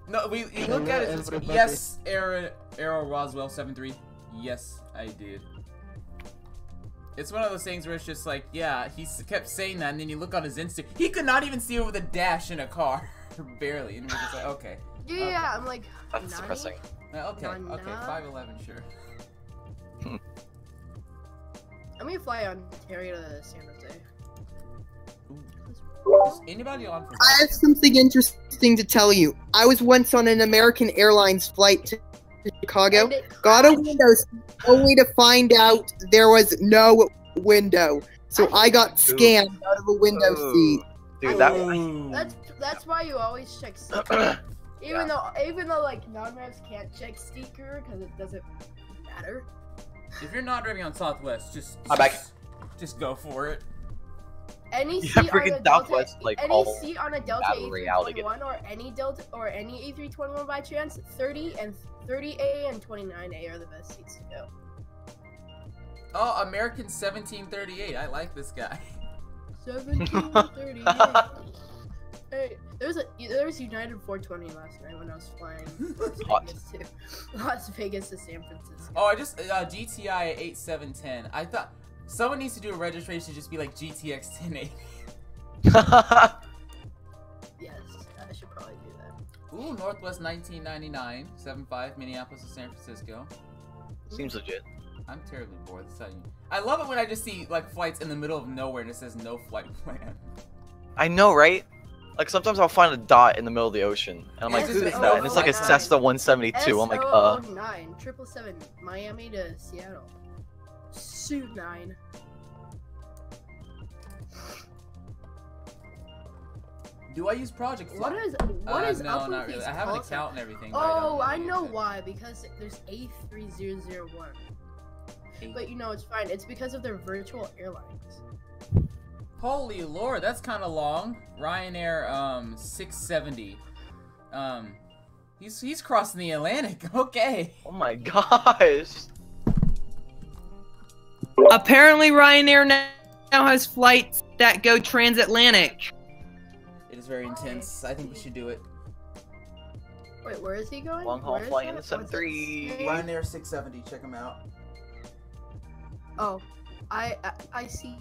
No, you look at it. It's, yes, Arrow Roswell 73. Yes, I did. It's one of those things where it's just like, yeah, he kept saying that, and then you look on his Insta. He could not even see over the dash in a car, barely, and we're just like, okay. Yeah, I'm like. That's Nani? depressing. Okay, Nah. 5'11", sure. I'm gonna fly Ontario to San Jose. Is anybody on for I have something interesting to tell you. I was once on an American Airlines flight to Chicago. And it Got a crashed. window seat only to find out there was no window. So I got scammed out of a window seat. Dude, that Ooh. That's why you always check sticker. Even though like non-revs can't check sticker because it doesn't matter. If you're not driving on Southwest, I'm back. just go for it. Any Yeah, seat on freaking a Delta, Southwest, like, any all seat on a Delta battle royale to get A321 or any Delta or any A321 by chance, 30A and 29A are the best seats to go. Oh, American 1738. I like this guy. 1738. Hey, there was United 420 last night when I was flying Las Vegas to San Francisco. Oh, I just GTI 8710. I thought someone needs to do a registration, just be like GTX 1080. Yes, I should probably do that. Ooh, Northwest 1999, 75 Minneapolis to San Francisco. seems legit. I'm terribly bored. That's how you... I love it when I just see like flights in the middle of nowhere and it says no flight plan. I know, right? Like sometimes I'll find a dot in the middle of the ocean, and I'm like, Yes, who is it's that? And it's like a SWA794. Cessna 172. I'm like, 9 777 Miami to Seattle. Suit 9. Do I use Project Fly? What is no, up not with really. these I have an calls? account and everything. But Oh, I don't know use it. why. Because there's A3001. Eight. But you know, it's fine. It's because of their virtual airlines. Holy lord, that's kind of long. Ryanair 670. He's crossing the Atlantic. Okay. oh my gosh. Apparently, Ryanair now has flights that go transatlantic. It is very intense. I think we should do it. Wait, where is he going? Long haul Where is flight in that? the What's it 73. say? Ryanair 670. Check them out. Oh, I see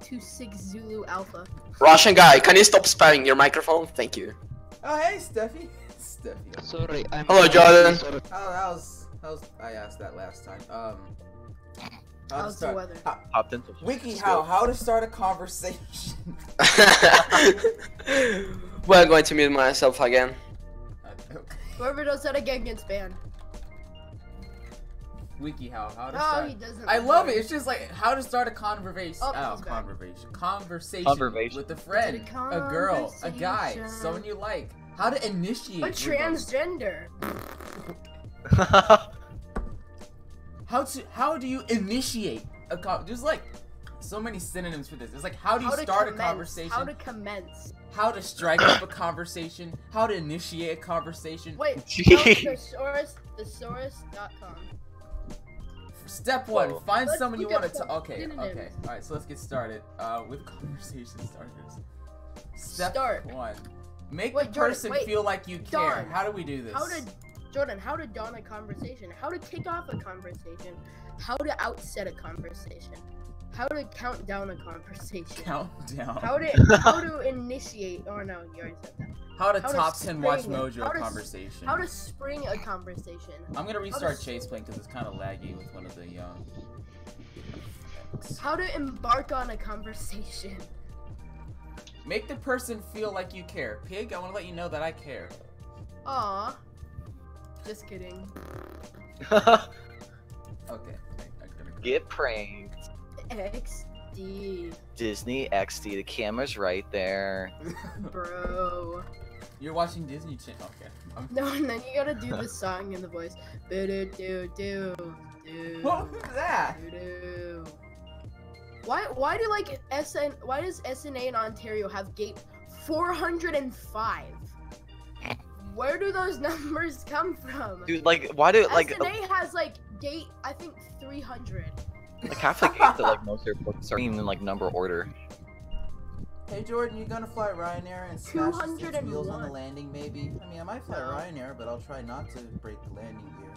26 Zulu Alpha. Russian guy, can you stop spamming your microphone? Thank you. Oh hey, Steffi. Steffi. Sorry, I'm. Hello, Jordan. Sorry. How's I asked that last time. How to How's the start? weather? Popped into How to start a conversation? Well, I'm going to mute myself again. Okay. Whoever does that again gets banned. WikiHow, how to No, start. he doesn't. I love it. It's just like how to start a conversation. Oh, he's back. Conversation with a friend, a girl, a guy, Conversation. someone you like. How to initiate. A with transgender. them. How do you initiate a There's like so many synonyms for this. It's like how do you How to start a commence, conversation? How to commence. How to strike up a conversation? How to initiate a conversation? Wait, no, Jeez. thesaurus.com. Step one, Whoa. find Let's someone you look want up to some okay, synonyms. alright, so let's get started with conversation starters. Step Start. 1. Make Wait, the Jordan, person wait. feel like you care. Dawn. How do we do this? How to dawn a conversation, how to kick off a conversation, how to outset a conversation, how to count down a conversation, Countdown. how to initiate. Oh no, you already said that. How to how to top 10 watch spring- mojo how to- conversation. How to spring a conversation. I'm gonna restart to- Chase playing because it's kind of laggy with one of the How to embark on a conversation. Make the person feel like you care. Pig, I want to let you know that I care. Aw. Just kidding. Okay. Get pranked. XD. Disney XD. The camera's right there. Bro. You're watching Disney Channel. Okay. No, and then you gotta do the song in the voice. Do. What was that? Do. Why do like why does SNA in Ontario have gate 405? Where do those numbers come from? Dude, like, why do like SNA has like gate I think 300. the Catholic gates that like most airports are in like number order? Hey Jordan, you gonna fly Ryanair and smash the 201. wheels on the landing maybe? I mean, I might fly Ryanair, but I'll try not to break the landing gear.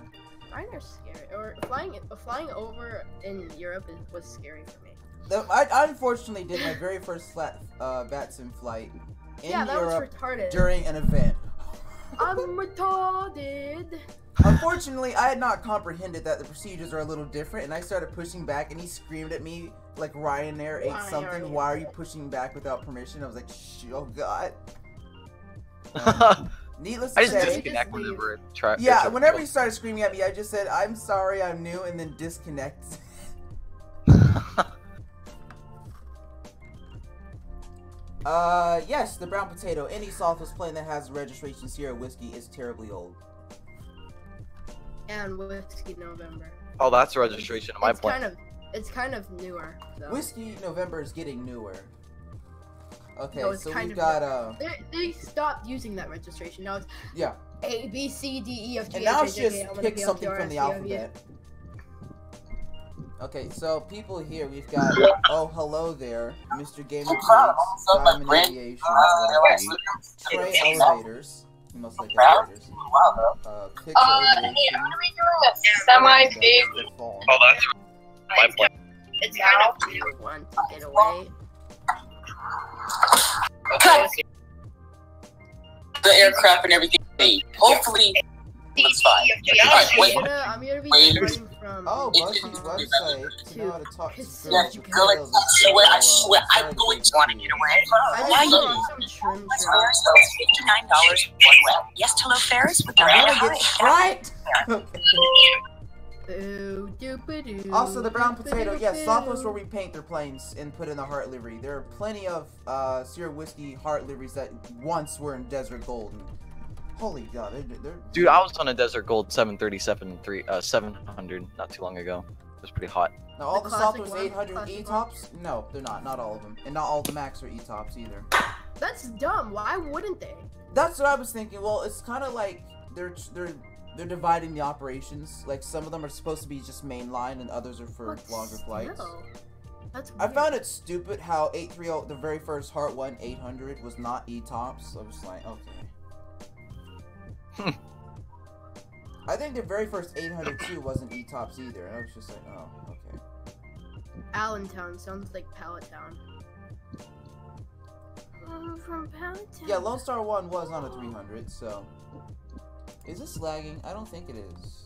Ryanair's scary. Or flying over in Europe was scary for me. I unfortunately did my very first VATSIM flight in Yeah, that Europe was retarded. during an event. I'm retarded. Unfortunately, I had not comprehended that the procedures are a little different, and I started pushing back, and he screamed at me like Ryanair ate Why something. are you- Why are you pushing back without permission? I was like, oh god. Needless I to just say, disconnect leave. whenever it try. yeah, whenever he started screaming at me, I just said, I'm sorry, I'm new, and then disconnect. Yes, the brown potato. Any Southwest plane that has registration Sierra Whiskey is terribly old. And Whiskey November. Oh, that's a registration of my It's plane. it's kind of newer. Though. Whiskey November is getting newer. Okay, No, it's so kind we've of got They stopped using that registration. Now it's yeah, A B C D E F G and H now I it's J just K L M N O pick P Q something R from S the T U V. alphabet. Okay, so people here, we've got, oh, hello there, Mr. Gamer Pigs, Diamond Aviation, Trey Elevators, he must like elevators, Pixel Aviation, Semi-big. Oh, that's my plane. It's kind of You want to get away? The aircraft and everything. Hopefully, it's fine. Alright, wait. I'm gonna be Wait. departing from. oh, BuzzFeed's website to know how to talk to girls Yeah, who can girl, like, fail I swear, I'm going to want to get away. I Why just you? want some trim. Fares though is $59 one way. Yes to low fares with the I'm rate gonna get right! Boo, doop-a-doo, Also, the brown potato, yes, doop-a-doo. Southwest will repaint their planes and put in the heart livery. There are plenty of Sierra Whiskey heart liveries that once were in Desert Gold. And holy god, they're Dude, I was on a Desert Gold 700 not too long ago. It was pretty hot. Now, all The the classic Southwest one? 800 Classic E-tops? No, they're not. Not all of them. And not all the Max are E-tops either. That's dumb. Why wouldn't they? That's what I was thinking. Well, it's kind of like they're dividing the operations. Like, some of them are supposed to be just mainline and others are for But longer flights. still, That's I weird. found it stupid how 830, the very first Heart 1 800 was not E-tops. I was like, okay. I think the very first 800 too wasn't E-tops either. And I was just like, oh, okay. Allentown sounds like Palatown. I'm from Palatown. Yeah, Lone Star 1 was on a 300, so... Is this lagging? I don't think it is.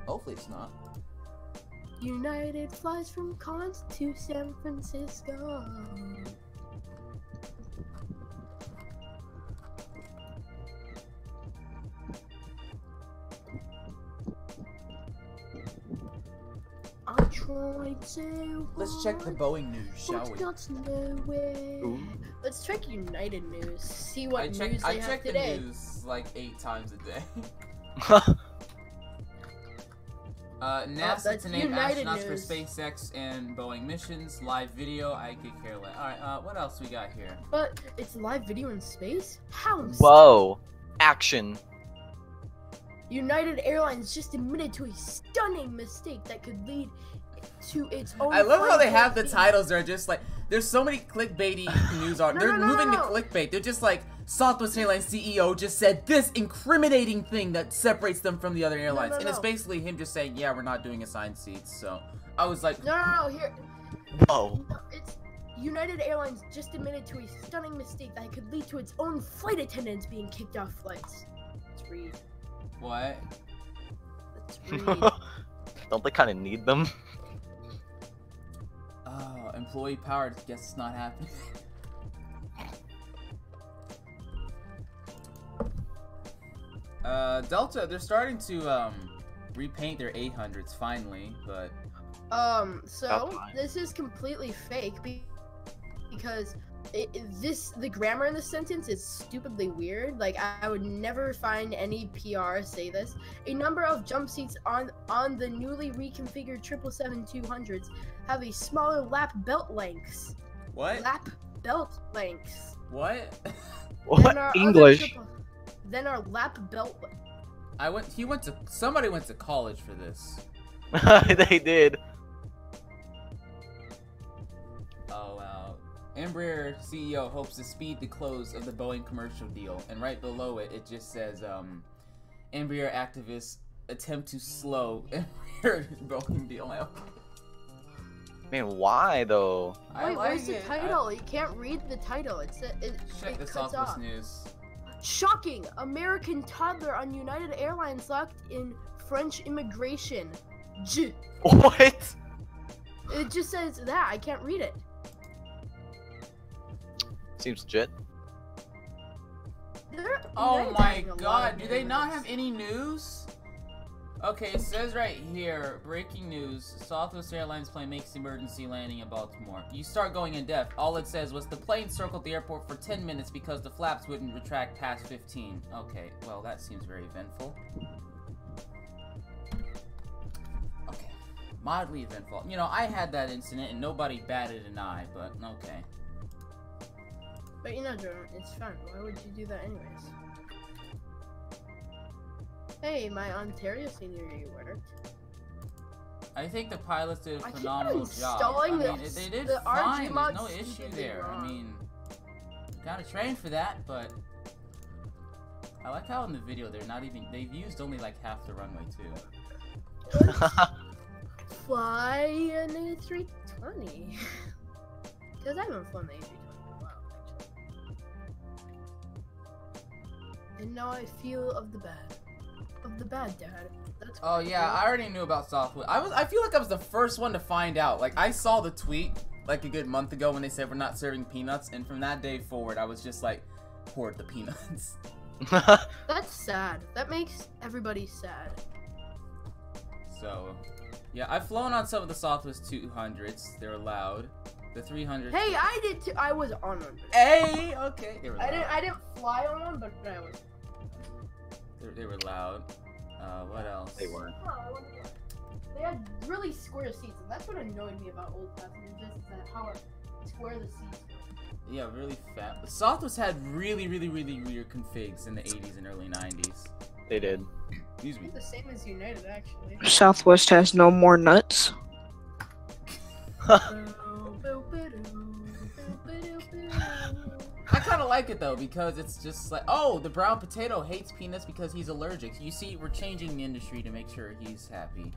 Hopefully it's not. United flies from Cons to San Francisco. I tried to. Let's check the Boeing news, shall we? Got nowhere. Ooh. Let's check United News. See what I news check they have the today. news like 8 times a day. NASA that's to name United astronauts News. for SpaceX and Boeing missions. Live video. I could care less. Alright, what else we got here? But it's live video in space? How? Whoa. Action. United Airlines just admitted to a stunning mistake that could lead to its own. I love how they flight have the being- titles. They're just like, there's so many clickbaity news art. They're moving to no. clickbait. They're just like, Southwest Airlines CEO just said this incriminating thing that separates them from the other airlines. no, And it's no. basically him just saying, yeah, we're not doing assigned seats. So I was like, No, here. Oh. No, it's United Airlines just admitted to a stunning mistake that could lead to its own flight attendants being kicked off flights. Let's read. what? Let's read. Don't they kind of need them? Oh, employee powered. Guess it's not happening. Delta, they're starting to repaint their 800s finally, but So time. this is completely fake because the grammar in this sentence is stupidly weird. Like I would never find any PR say this. A number of jump seats on the newly reconfigured 777-200s have a smaller lap belt lengths. What? Lap belt lengths. What? Than our English? Then our lap belt. Somebody went to college for this. They did. Oh wow. Embraer CEO hopes to speed the close of the Boeing commercial deal, and right below it, it just says, Embraer activists attempt to slow Embraer Boeing deal. Man, why though? Wait, where's the title? You can't read the title. It Check the cuts Southwest off. News. Shocking! American toddler on United Airlines locked in French immigration. What? It just says that. I can't read it. Seems legit. Oh United's my having a lot god, of do they not news. have any news? Okay, it says right here, breaking news, Southwest Airlines plane makes emergency landing in Baltimore. You start going in depth. All it says was the plane circled the airport for 10 minutes because the flaps wouldn't retract past 15. Okay, well that seems very eventful. Okay, mildly eventful. You know, I had that incident and nobody batted an eye, but okay. But you know, Jordan, it's fun. Why would you do that anyways? Hey, my Ontario seniority worked. I think the pilots did a I keep phenomenal job. installing I mean, the- they did the fine. RG There's no mod's issue stupidly there. I wrong. mean, you gotta train for that, but I like how in the video they've used only like half the runway too. Fly an A320. Because I haven't flown the A320 in a while, actually. And now I feel of the bad. Of the bad, Dad. That's Oh what yeah, I I already knew about Southwest. I feel like I was the first one to find out. Like I saw the tweet like a good month ago when they said we're not serving peanuts, and from that day forward, I was just like, hoard the peanuts. That's sad. That makes everybody sad. So, yeah, I've flown on some of the Southwest 200s. They're allowed. The 300s. Hey, I did too. I was on one. Hey, okay. They were loud. I didn't fly on one, but I was. They were loud. What else? They weren't. They had really square seats, and that's what annoyed me about old passengers. Is that how square the seats were. Yeah, really fat. But Southwest had really weird configs in the 80s and early 90s. They did. Excuse me. The same as United, actually. Southwest has no more nuts. I kind of like it though because it's just like, oh, the brown potato hates peanuts because he's allergic. You see, we're changing the industry to make sure he's happy.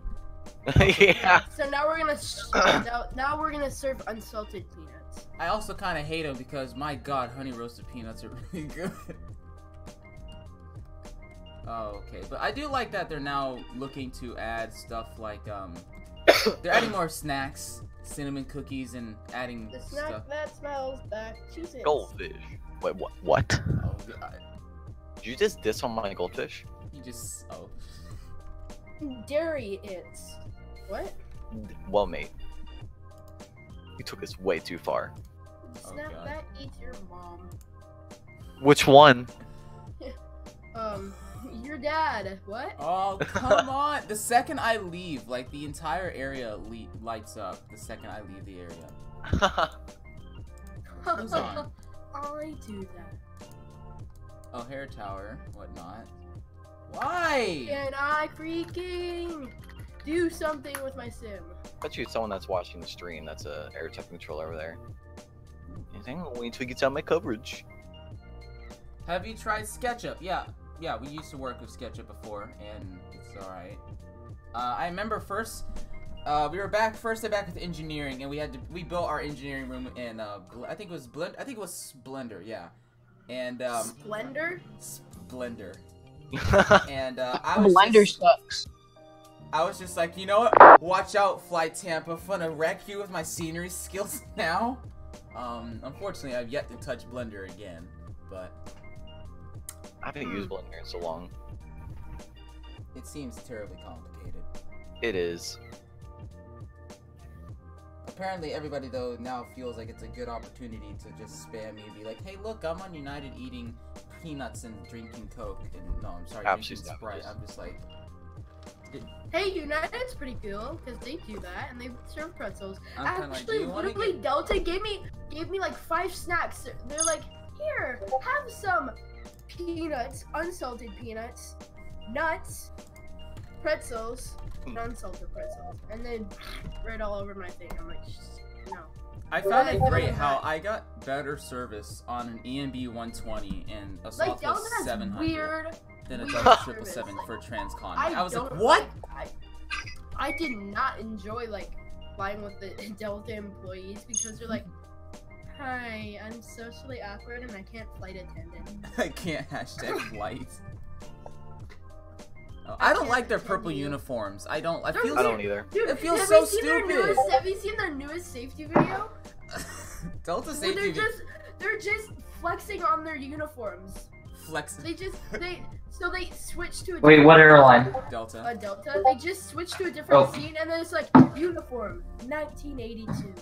Yeah. So now we're gonna now we're gonna serve unsalted peanuts. I also kind of hate him because my god, honey roasted peanuts are really good. Oh, okay, but I do like that they're now looking to add stuff like they're adding more snacks, cinnamon cookies, and adding The snack stuff. that smells back cheeses. Goldfish. Wait, what? Oh, God. Did you just diss on my goldfish? You just Dairy it's. What? Well, mate. You took this way too far. Oh, Snack God. that eats your mom. Which one? Your dad. What? Oh, come on! The second I leave, like the entire area lights up. The second I leave the area. Who's on? I do that. Oh, hair tower, whatnot. Why? Can I freaking do something with my sim? Bet you it's someone that's watching the stream. That's a air traffic control over there. Hang on, wait until he gets out my coverage. Have you tried SketchUp? Yeah, we used to work with SketchUp before, and it's alright. I remember first, we were first day back with engineering, and we built our engineering room in, I think it was Blender, yeah. And, Splendor? Blender. And, Blender sucks. I was just like, you know what? Watch out, Flight Tampa. I'm gonna wreck you with my scenery skills now. Unfortunately, I've yet to touch Blender again, but I haven't used Blender in so long. it seems terribly complicated. It is. Apparently, everybody though now feels like it's a good opportunity to just spam me and be like, "Hey, look, I'm on United eating peanuts and drinking Coke." And no, I'm sorry, drinking Sprite. I'm just like, hey, United's pretty cool because they do that and they serve pretzels. I'm Actually, like, literally, Delta gave me like 5 snacks. They're like, here, have some peanuts, unsalted peanuts, nuts, pretzels, and unsalted pretzels, and then right all over my thing. I'm like, no. I found it great how I got better service on an EMB 120 and a Southwest 700 than a Delta 777 for transcon. I was like, what? I did not enjoy like flying with the Delta employees because they're like, hi, I'm socially awkward and I can't flight attendant. I can't hashtag flight. Oh, I don't like their purple uniforms. I don't either. Dude, it feels so stupid. Have you seen their newest safety video? Delta safety. They're just flexing on their uniforms. Flexing. They switch to a Wait, what airline? Delta. Delta. They just switch to a different scene, and then it's like uniform 1982.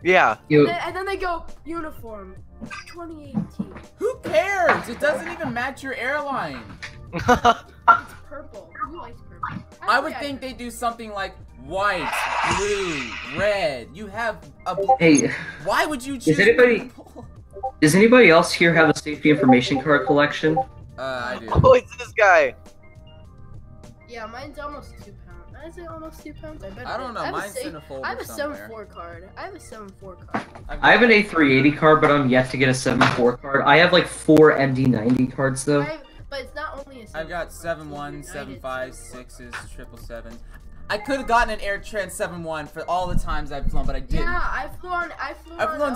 Yeah. And then they go uniform 2018. Who cares? It doesn't even match your airline. It's purple. Who likes purple? I would think they do something like white, blue, red. You have a. Hey. Why would you choose? Does anybody else here have a safety information card collection? I do. Oh, it's this guy. Yeah, mine's almost 2 pounds. Is it almost 2 pounds? I don't know. Mine's in a folder I have a somewhere. 7.4 card. I have a 7.4 card. I have an A380 card, but I'm yet to get a 7.4 card. I have like 4 MD90 cards though. But it's not only a 7. I've got 7.1, 7.5, 6s, 777s. I could have gotten an Air Trans 7.1 for all the times I've flown, but I didn't. Yeah, I flew on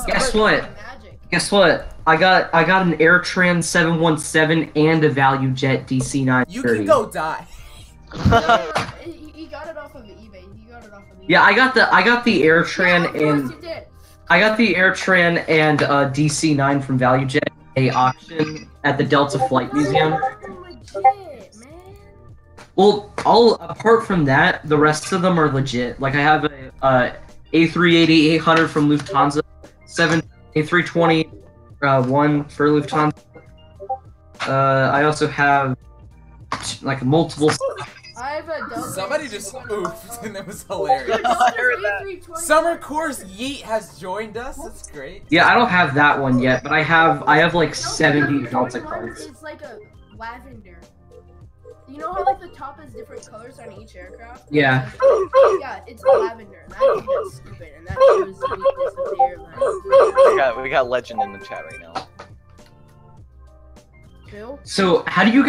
Guess what? Magic. Guess what? I got an AirTran 717 and a Value Jet DC-930. You can go die. He got it off of eBay. Yeah, I got the AirTran and DC-9 from Value Jet a auction at the Delta Flight Museum. Legit, man. Well, apart from that, the rest of them are legit. Like I have a A380 800 from Lufthansa, A320 one for Lufthansa. I also have like multiple. I have a Delta. Somebody just oofed, and it was hilarious. Summer Course Yeet has joined us. That's great. Yeah, I don't have that one yet, but I have like 70 Delta cards. It's like a lavender. You know how like the top is different colors on each aircraft? Yeah. Yeah, it's lavender. And that's stupid, and that shows the weakness of the airline. We got legend in the chat right now. Bill? So how do you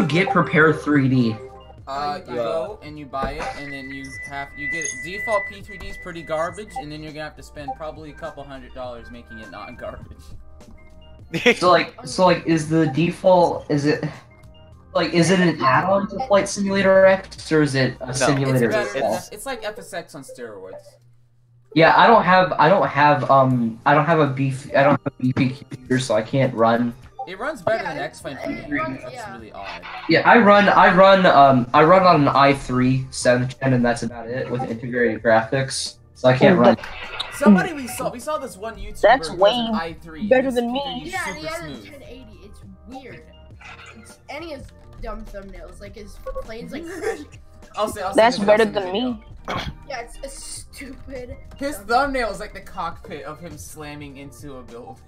get Prepare 3D? You go and you buy it, and then you get it. Default P3D is pretty garbage, and then you're gonna have to spend probably a couple $100 making it not garbage. So like is the default is it an add-on to Flight Simulator X, or is it a simulator itself? It's like FSX on steroids. Yeah, I don't have a beefy computer, so I can't run. It runs better than X-Plane P3. That's really odd. Yeah, I run on an i3 7th gen, and that's about it with integrated graphics. So I can't run. Somebody we saw this one YouTuber. That's way i3. better than me. Yeah, and he has a 1080. It's weird. And he has dumb thumbnails. Like his plane's like crashing. That's better than me. Yeah, it's a stupid. His thumbnail is like the cockpit of him slamming into a building.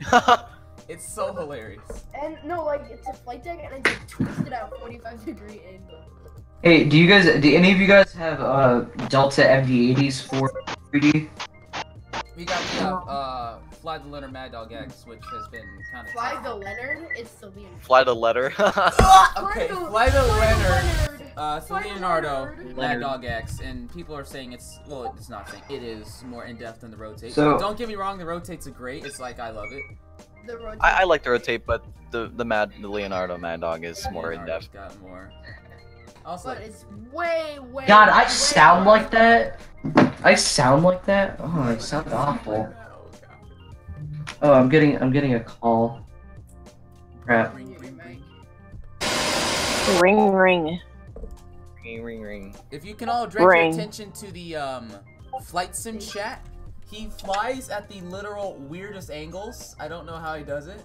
It's so hilarious. And no, like it's a flight deck and it's like twisted out 45-degree angle. Hey, do any of you guys have Delta MD-80s for 3D? We got Fly the Leonard Mad Dog X, which has been kind of. Fly the Leonard? It's the Leonard. Fly the letter. Okay, Fly the Leonard. It's the Leonardo Mad Dog X, and people are saying it's not saying it is more in depth than the Rotate. So don't get me wrong, the Rotates are great. It's like I love it. I like the Rotate, but the Leonardo Mad Dog is more in depth. Got more. Also, but it's way. God, I sound like that. I sound like that. Oh, I sound awful. Oh, I'm getting a call. Crap. Ring ring. Ring ring ring. If you can all direct your attention to the flight sim chat, He flies at the literal weirdest angles. I don't know how he does it.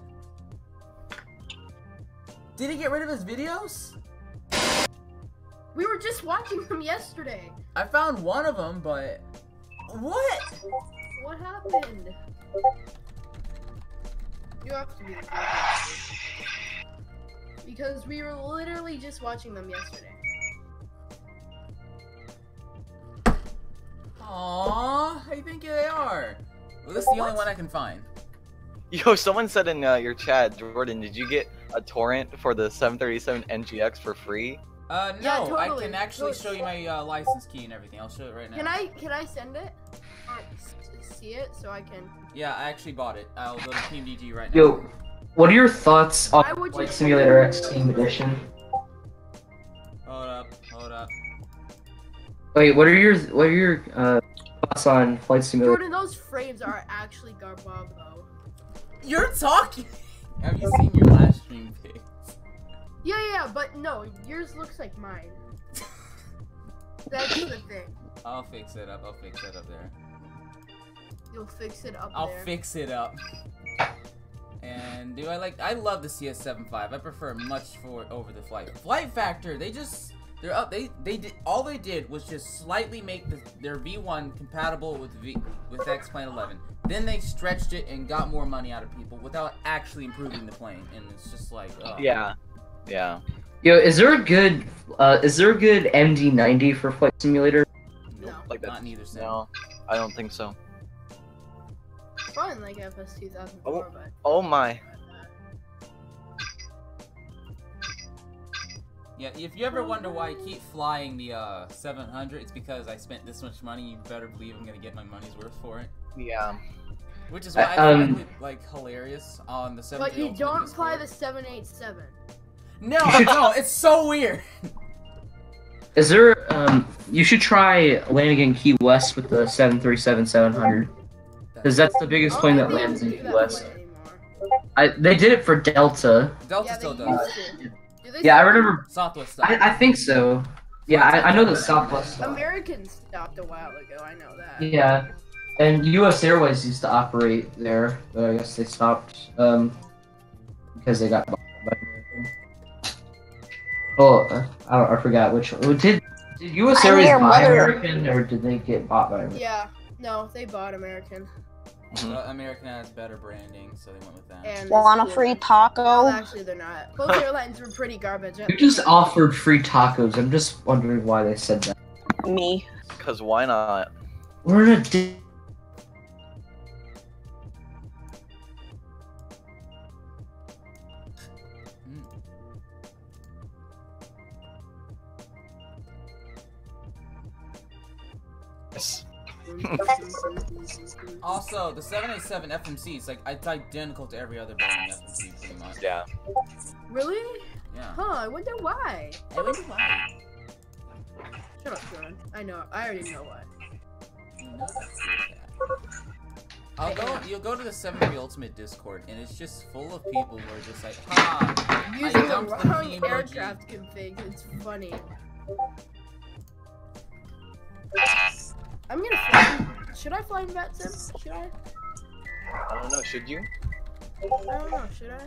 Did he get rid of his videos? We were just watching them yesterday. I found one of them, but... What? What happened? You have to be the podcast. Because we were literally just watching them yesterday. Aww, how do you think they are? Well, this is the only one I can find. Yo, someone said in your chat, Jordan, did you get a torrent for the 737 NGX for free? No, Yeah, totally. I can actually show you my license key and everything. I'll show it right now. Can I send it? Or see it so I can... Yeah, I actually bought it. I'll go to PMDG right now. Yo, what are your thoughts on Why would Flight you- Simulator X Team Edition? Hold up. Wait, what are your thoughts on Flight Simulator? Jordan, those frames are actually Garbabo. You're talking! Have you seen your last stream pics? Yeah, but no, yours looks like mine. That's the thing. I'll fix it up there. You'll fix it up I'll there. fix it up. And I love the CS75. I prefer it much over the Flight Factor. They're up. They did all they did was just slightly make their V1 compatible with X-Plane 11. Then they stretched it and got more money out of people without actually improving the plane. And it's just like, ugh. Yeah. Yo, is there a good MD90 for Flight Simulator? No. Like that? Not neither sim. No, I don't think so. Fun like FS 2004, but... Oh my. Yeah, if you ever wonder why I keep flying the 700, it's because I spent this much money. You better believe I'm gonna get my money's worth for it. Yeah. Which is why I find it hilarious on the 7. But you don't fly the 787. No, no, it's so weird. Is there you should try landing in Key West with the 737-700. Because that's the biggest plane that lands in Key West. They did it for Delta. Delta still does. Yeah, I remember. Southwest. I think so. Yeah, I know the Southwest. Americans stopped a while ago. I know that. Yeah, and U.S. Airways used to operate there, but I guess they stopped because they got bought by American. Oh, I forgot which one. Did U.S. Airways buy American, or did they get bought by American? Yeah, no, they bought American. American has better branding, so they went with that. And Want a free taco? Well, actually, they're not. Both airlines were pretty garbage. You just offered free tacos. I'm just wondering why they said that. Me. Because why not? We're in a Also, the 787 FMC is it's identical to every other Boeing FMC, pretty much. Yeah. Really? Yeah. Huh, I wonder why. I wonder why. Shut up, Jordan. I know. I already know why. You'll go to the 7-3 Ultimate Discord, and it's just full of people who are just like, ha! Using the dumped wrong PMG. aircraft config. It's funny. I'm gonna fly. Should I fly in VATSIM? Should I? I don't know. Should you? I don't know. Should I?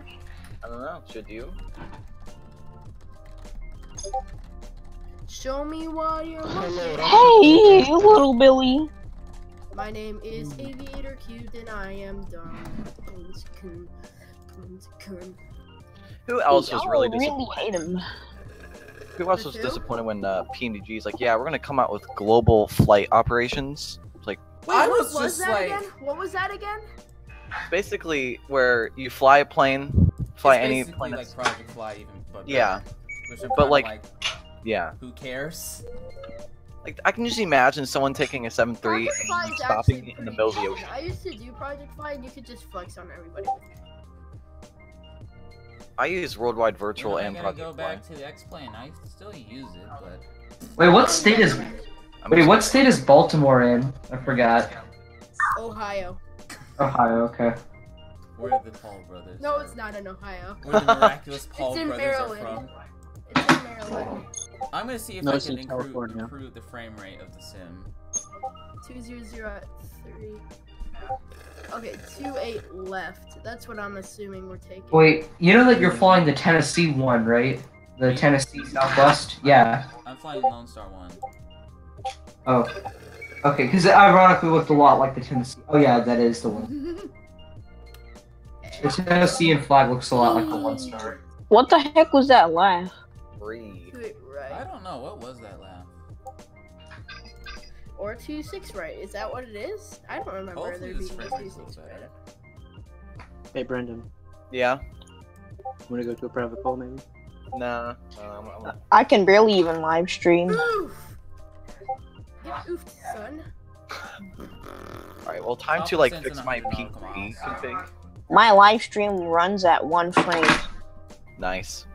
I don't know. Should you? Show me what you're looking at. Hey, little Billy. My name is Aviator Cute and I am dumb. Who else was really Y'all disappointed? hate him. Who else was disappointed when PMDG is like, yeah, we're gonna come out with global flight operations? It's like, Wait, I what was was just that like- again? What was that again? basically where you fly a plane, fly It's any basically plane. like Project Fly, even, but Yeah. Which I'm But, kinda like- Yeah. who cares? Like I can just imagine someone taking a 7-3 Project Fly and is stopping actually it in the pretty middle of the fun. ocean. I used to do Project Fly and you could just flex on everybody with it. I use Worldwide Virtual You know, and I gotta Project go Fly. back to the X-Plane. I still use it, but Wait, what state is Baltimore in? I forgot. Ohio. Ohio. Okay. where the Paul brothers? No, are- it's not in Ohio. Where the miraculous Paul It's in brothers are Maryland. from. It's in Maryland. I'm gonna see if No, I it's can in California. improve the frame rate of the sim. 200 at 3. Okay, 28 left. That's what I'm assuming we're taking. Wait, you know that you're flying the Tennessee one, right? The Tennessee Southwest? Yeah. I'm flying Lone Star 1. Oh. Okay, because it ironically looked a lot like the Tennessee. Oh yeah, that is the one. The Tennessean flag looks a lot like the 1 star. What the heck was that laugh? 3. I don't know. What was that laugh? Or 26 right. Is that what it is? I don't remember Hopefully there this being a French is 26 right. better. Hey, Brendan. Yeah. Want to go to a private call, maybe? Nah. I can barely even live stream. Oof! Get oofed, son. Alright, well, time to like fix my P3 config. My live stream runs at 1 frame. Nice.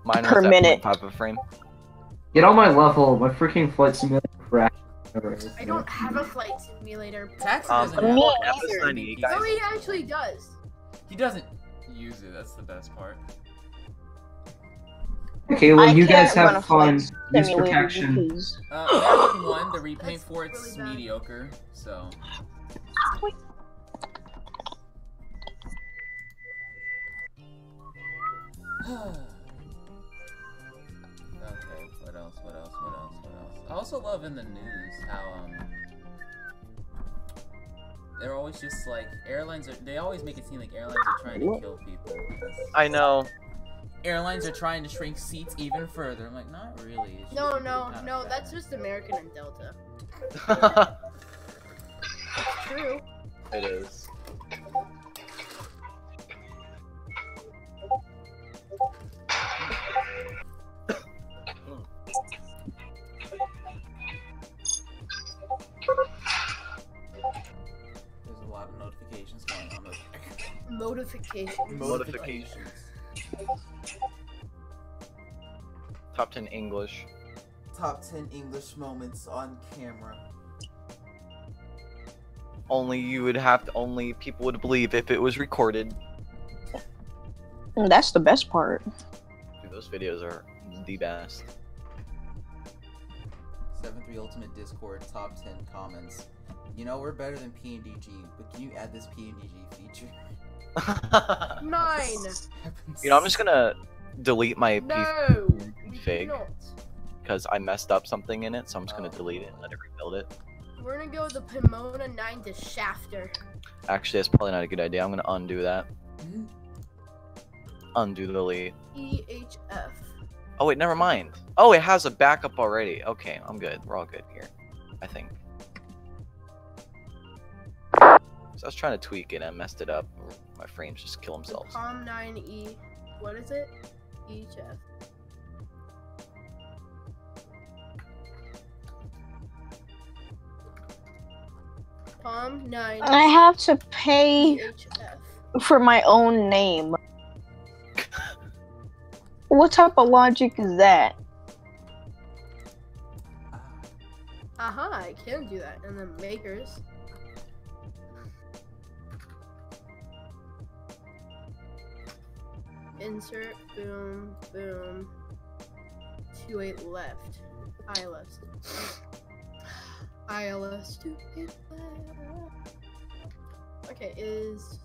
Mine Per was at minute. 0.5 a frame. Get on my level. My freaking flight simulator crashed. I don't have a flight simulator. Taxi Um, doesn't Me have either. FS98, guys. No, he actually does. He doesn't use it. That's the best part. Okay, well, I you guys can't run a have fun. flight Use simulator protection. because- American 1, the repaint That's for it's really bad. mediocre, so. Okay, what else? I also love in the news how, they're always just like, they always make it seem like airlines are trying to kill people. I know. Airlines are trying to shrink seats even further. I'm like, not really. It's No, just no, kinda no. bad. That's just American and Delta. True. It is. There's a lot of notifications going on over there. Notifications. Notifications. Top 10 English. Top 10 English moments on camera. Only people would believe if it was recorded. That's the best part. Dude, those videos are the best. 7-3 Ultimate Discord, top 10 comments. You know, we're better than PNDG, but can you add this PNDG feature? 9. You know, I'm just gonna delete my No. config No. because I messed up something in it, so I'm just gonna delete it and let it rebuild it. We're gonna go the Pomona 9 to Shafter. Actually, that's probably not a good idea. I'm gonna undo that. Undo the delete. EHF. Oh wait, never mind. Oh, it has a backup already. Okay, I'm good. We're all good here, I think. So I was trying to tweak it and I messed it up. My frames just kill themselves. Palm 9E. What is it? EHF. Palm 9. I have to pay EHF. for my own name. What type of logic is that? Aha, I can do that. And then makers. Insert, boom, boom. 28 left. ILS. ILS 28 left. Okay, is...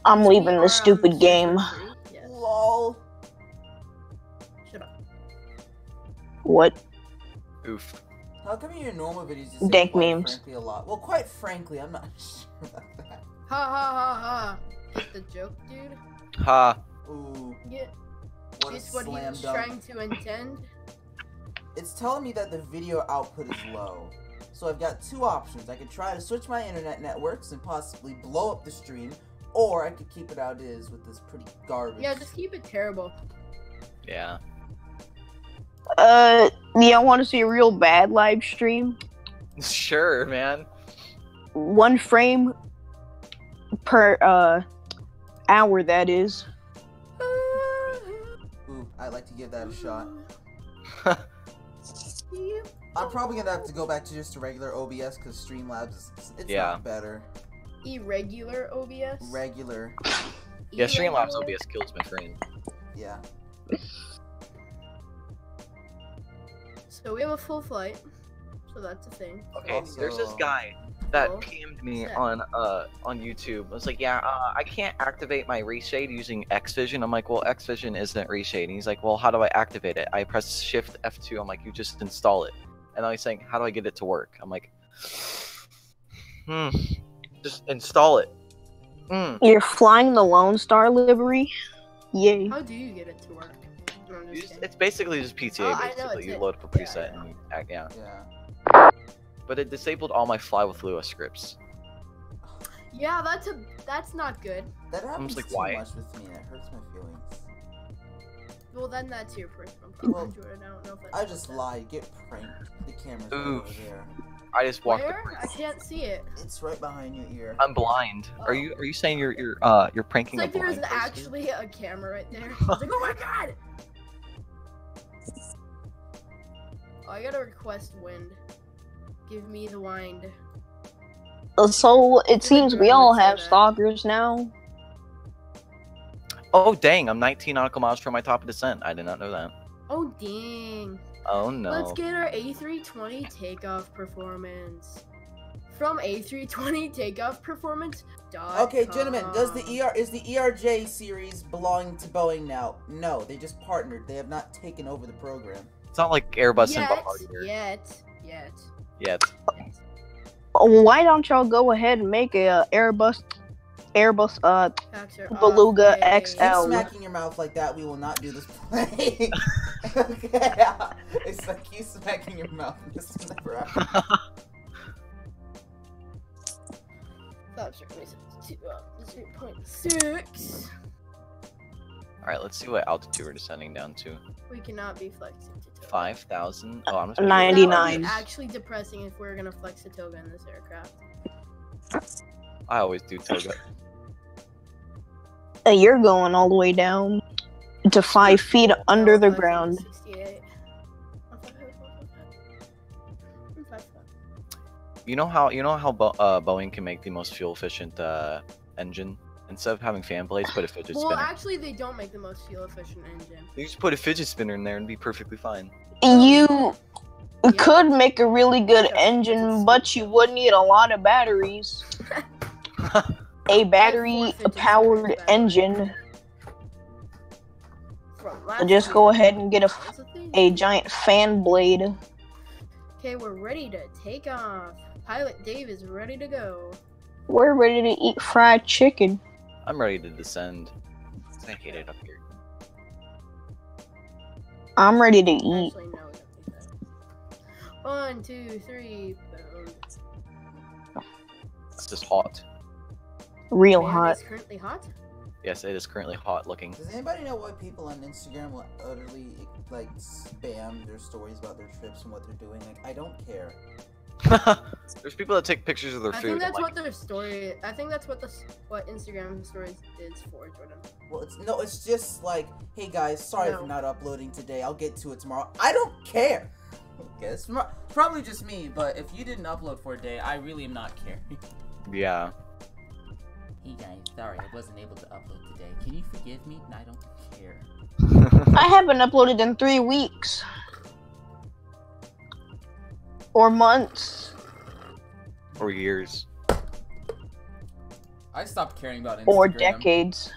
I'm leaving this stupid game. Yes. LOL. Shut up. What? Oof. How come in your normal videos you say Dank quite memes. frankly a lot? Well, quite frankly, I'm not sure about that. Ha ha ha ha. Get the joke, dude? Ha. Ooh. Get What a Guess what he slam was dunk. trying to intend? It's telling me that the video output is low. So I've got two options. I could try to switch my internet networks and possibly blow up the stream, or I could keep it out is with this pretty garbage. Yeah, just keep it terrible. Yeah. Y'all want to see a real bad live stream? Sure, man. 1 frame per hour, that is. Ooh, I'd like to give that a shot. I'm probably gonna have to go back to just a regular OBS because Streamlabs it's not better. Irregular OBS? Regular. Yeah, Streamlabs OBS kills my frame. Yeah. So we have a full flight. So that's a thing. Okay, Also- there's this guy that Oh, PM'd me what's on YouTube. I was like, yeah, I can't activate my reshade using X-Vision. I'm like, well, X-Vision isn't reshade. And he's like, well, how do I activate it? I press Shift F2. I'm like, you just install it. And now he's saying, how do I get it to work? I'm like, just install it. You're flying the Lone Star livery? Yay. How do you get it to work? No, I'm just kidding. It's basically just PTA. Oh, I know basically, it's you it. load up a Yeah, preset yeah. and yeah. Yeah. But it disabled all my Fly with Lua scripts. Yeah, that's not good. That happens like, too why? much with me. It hurts my feelings. Well, then that's your personal problem, Well, Jordan. I don't know if that's I just lied. Get pranked. The camera's right Oof. over there. I just walked. Where? I can't see it. It's right behind your ear. I'm blind. Oh. Are you saying you're It's pranking like a there's blind person? actually a camera right there. I was like, oh my god! Oh, I gotta request wind. Give me the wind. So it seems we all have stalkers now. Oh dang! I'm 19 nautical miles from my top of descent. I did not know that. Oh dang. Oh no. Let's get our A320 takeoff performance. From A320 takeoff performance. Okay, gentlemen, is the ERJ series belonging to Boeing now? No, they just partnered. They have not taken over the program. It's not like Airbus and Yet. Bombardier. Yet. Why don't y'all go ahead and make a Airbus Factor Beluga off. Keep XL? smacking your mouth like that, we will not do this play. Okay, it's like keep smacking your mouth. This will never happen. Factor 0.6. All right, let's see what altitude we're descending down to. We cannot be flexing to toga. 5,000. Oh, I'm just 99. That would be actually depressing if we were gonna flex to toga in this aircraft. I always do toga. You're going all the way down to 5 feet under the ground. 68. You know how Boeing can make the most fuel efficient engine? Instead of having fan blades, put a fidget Well, spinner. actually, they don't make the most fuel efficient engine. You just put a fidget spinner in there and be perfectly fine. You could make a really good engine, but you would need a lot of batteries. A battery-powered engine. Just go ahead and get a giant fan blade. Okay, we're ready to take off. Pilot Dave is ready to go. We're ready to eat fried chicken. I'm ready to descend. I hate it up here. I'm ready to eat. Actually, no, we don't do that. 1, 2, 3, boom. It's just hot. Real Man, hot. It's currently hot? Yes, it is currently hot looking. Does anybody know why people on Instagram will utterly like spam their stories about their trips and what they're doing? Like, I don't care. There's people that take pictures of their I food. think that's and, what their story. I think that's what what Instagram stories is for, Jordan. Well, it's just like, hey guys, sorry No. for not uploading today. I'll get to it tomorrow. I don't care. Okay, it's probably just me, but if you didn't upload for a day, I really am not caring. Yeah. Hey guys, sorry I wasn't able to upload today. Can you forgive me? No, I don't care. I haven't uploaded in 3 weeks. Or months. Or years. I stopped caring about Instagram. Or decades.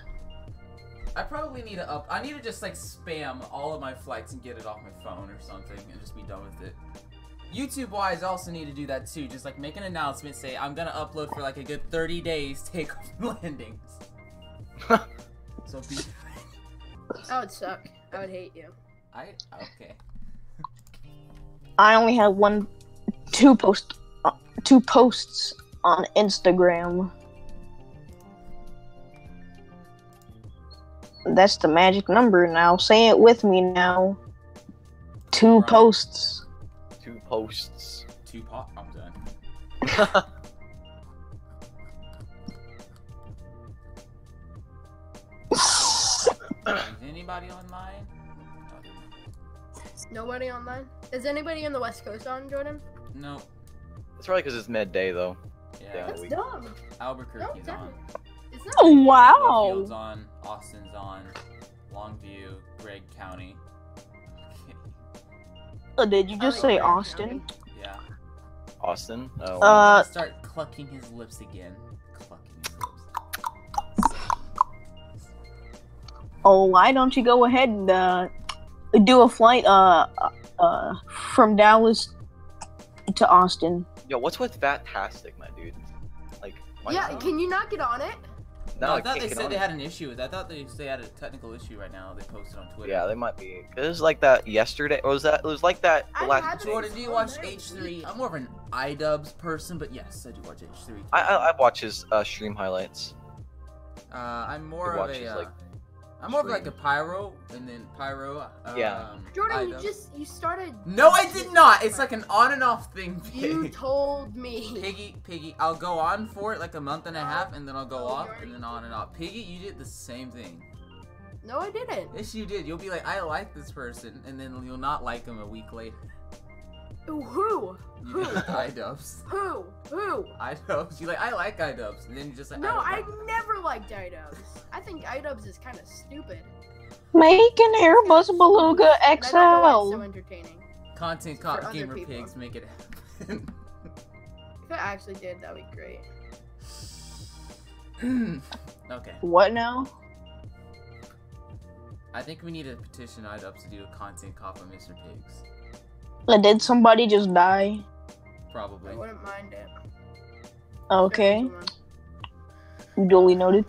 I probably need to I need to just like spam all of my flights and get it off my phone or something and just be done with it. YouTube wise, I also need to do that too. Just like make an announcement, say I'm gonna upload for like a good 30 days, takeoff and landings. So be. That would suck. I would hate you. Okay. I only have two posts on Instagram. That's the magic number now. Say it with me now. 2 Right. posts. 2 posts. 2 pop. I'm done. Is anybody online? Nobody online? Is anybody in the West Coast on, Jordan? No. It's probably because it's midday though. Yeah. That's dumb. Albuquerque's on. It's not. Oh, wow. Field's on. Austin's on. Longview, Gregg County. Did you just say Austin? Yeah. Austin? Oh. Start clucking his lips again. Clucking his lips. Oh, why don't you go ahead and do a flight from Dallas to Austin? Yo, what's with Vatastic, my dude? Like, why Yeah, not? can you not get on it? No, I thought can't they get said on they it. had an issue with that. I thought they had a technical issue right now. They posted on Twitter. Yeah, they might be. It was like that yesterday. Or was that? It was like that the I last. haven't- Jordan, do you watch H3? I'm more of an iDubbbz person, but yes, I do watch H3. I watch his stream highlights. I'm more He of watches, a like, I'm more of like a Pyro, and then Pyro. Yeah. Jordan, iDubbbz. you started. No, I did not. It's like an on and off thing. You Pig. told me. Piggy, I'll go on for it like a month and a half, and then I'll go Oh, off, you already and then on and off. Piggy, you did the same thing. No, I didn't. Yes, you did. You'll be like, I like this person, and then you'll not like him a week later. Who? You Who? did with iDubbbz. Who? iDubbbz. You like, I like iDubbbz, and then you just like, No, I I don't like never liked iDubbbz. I think iDubbbz is kind of stupid. Make an Airbus Beluga And I don't know why it's so XL. entertaining. content For other gamer people. pigs make it happen. If I actually did, that'd be great. Okay. What now? I think we need to petition iDubbbz to do a content cop on Mr. Pigs. Did somebody just die? Probably. I wouldn't mind it. Okay. Duly noted.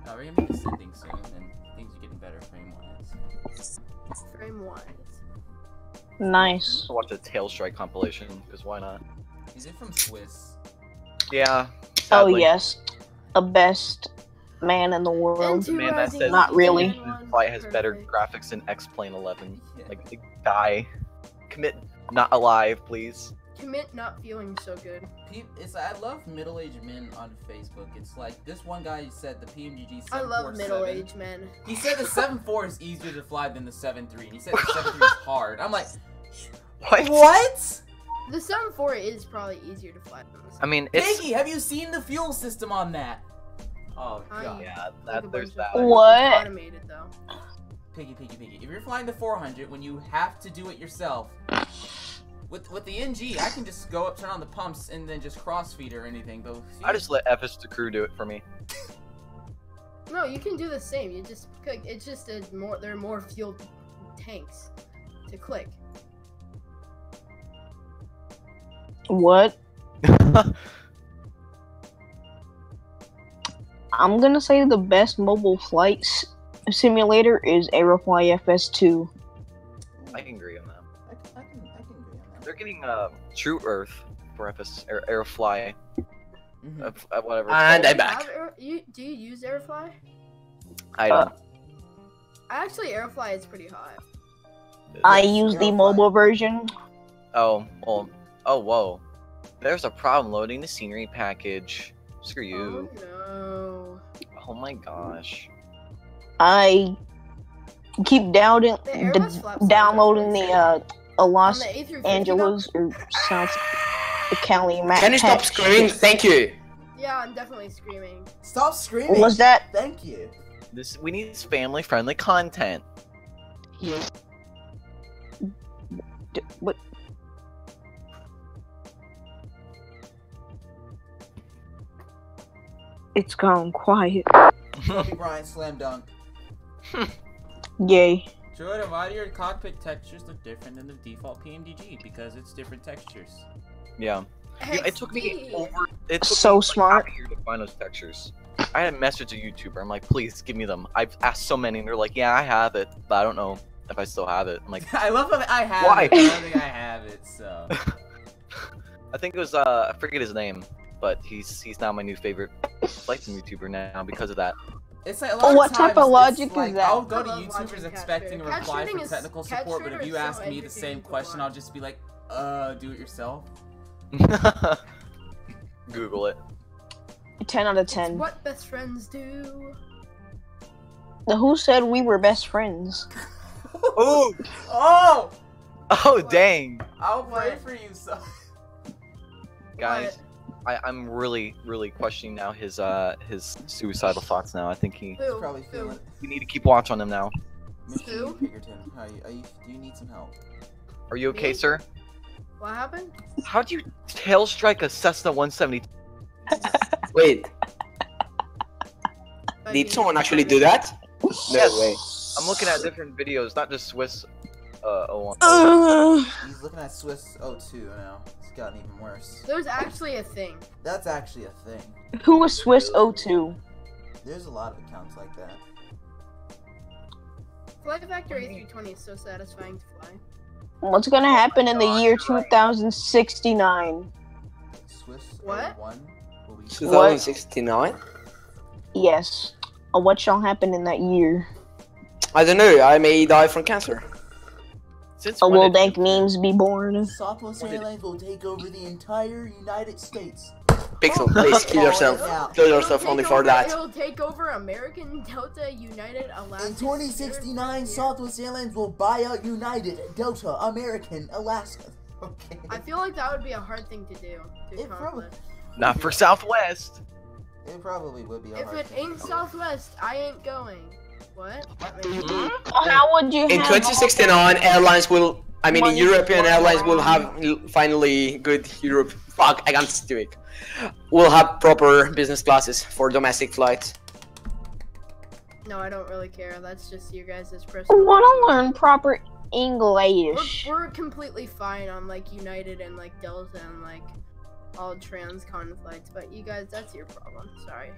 We're gonna be descending soon, and things are getting better frame-wise. Frame-wise. Nice. Watch the Tail Strike compilation, because why not? Is it from Swiss? Yeah. Oh sadly. yes, the best man in the world. The man that says Not really. Flight has better graphics than X-Plane 11. Like, die. Commit not alive, please. Commit not feeling so good. I love middle-aged men on Facebook. It's like this one guy said the PMGG 747. I love middle-aged men. He said the 7.4 is easier to fly than the 7.3, and he said the 7.3 is hard. I'm like, what? The 7.4 is probably easier to fly than the 7.3. I mean, it's... Piggy, have you seen the fuel system on that? Oh god. Yeah, there's that. What? Automated though. Piggy. If you're flying the 400 when you have to do it yourself, with the NG, I can just go up, turn on the pumps, and then just crossfeed or anything. But I just let FS the crew do it for me. No, you can do the same. You just it's just there are more fuel tanks to click. What? I'm gonna say the best mobile flight simulator is Aerofly FS2. I can agree on that. I can agree on that. They're getting True Earth for FS Airfly. Whatever. it's And called. I'm back. Do you use Airfly? I don't. Actually, Airfly is pretty hot. I use the mobile version. Oh, well. Oh, whoa. There's a problem loading the scenery package. Screw you. Oh no. Oh my gosh. I keep downloading the Los On the A350 Angeles or South Cali map. Can you stop patch. screaming? Thank you. Yeah, I'm definitely screaming. Stop screaming. Was that? Thank you. We need family-friendly content. What? It's gone quiet. Kobe Bryant slam dunk. Yay. Jordan, why do your cockpit textures look different than the default PMDG? Because it's different textures. Yeah. It took me over. It took So me smart. Like half a year to find those textures. I had a message a YouTuber. I'm like, please give me them. I've asked so many, and they're like, yeah, I have it, but I don't know if I still have it. I'm like, I love how I have why? it. I don't think I have it, so. I think it was I forget his name, but he's now my new favorite flight sim YouTuber now because of that. It's like a lot What of type times of logic it's like, is that? I'll go to I love watching YouTubers Cat expecting a Trader. Cat reply Trading for is- technical Cat support, but Trader if you is so ask me the same entertaining to question, I'll watch. just be like, do it yourself. Google it. 10 out of It's 10. what best friends do. Who said we were best friends? Oh! Oh! Oh, dang! I'll pray for you, so. Guys, I'm really questioning now his suicidal thoughts now. I think Who? Probably Who? feeling. we need to keep watch on him now. Who? Pinkerton, do you need some help? Are you okay, Me? sir? What happened? How do you tail strike a Cessna 172? Wait. Did someone actually do that? No Yes. way. I'm looking at different videos, not just Swiss 01. He's looking at Swiss 02 now. It's gotten even worse. There's actually a thing. That's actually a thing. Who is Swiss 02? There's a lot of accounts like that. Flight Factor A320 is so satisfying to fly. What's gonna happen in the year 2069? Swiss What? 01 will be 2069? Yes. What shall happen in that year? I don't know. I may die from cancer. Since Will dank memes be born? Southwest Airlines will take over the entire United States. Pixel, please kill yourself. Kill yourself only for that. It'll take over American, Delta, United, Alaska. In 2069, Southwest Airlines will buy out United, Delta, American, Alaska. Okay. I feel like that would be a hard thing to do. To accomplish. Not for Southwest. It probably would be a If hard it thing. ain't Southwest, I ain't going. What? How would you In have 2069, airlines will. I mean, European airlines will have finally good Europe. Fuck, I can't do it. We'll have proper business classes for domestic flights. No, I don't really care. That's just you guys' I personal. want to learn proper English. We're completely fine on like United and like Delta and like all transcon flights, but you guys, that's your problem. Sorry.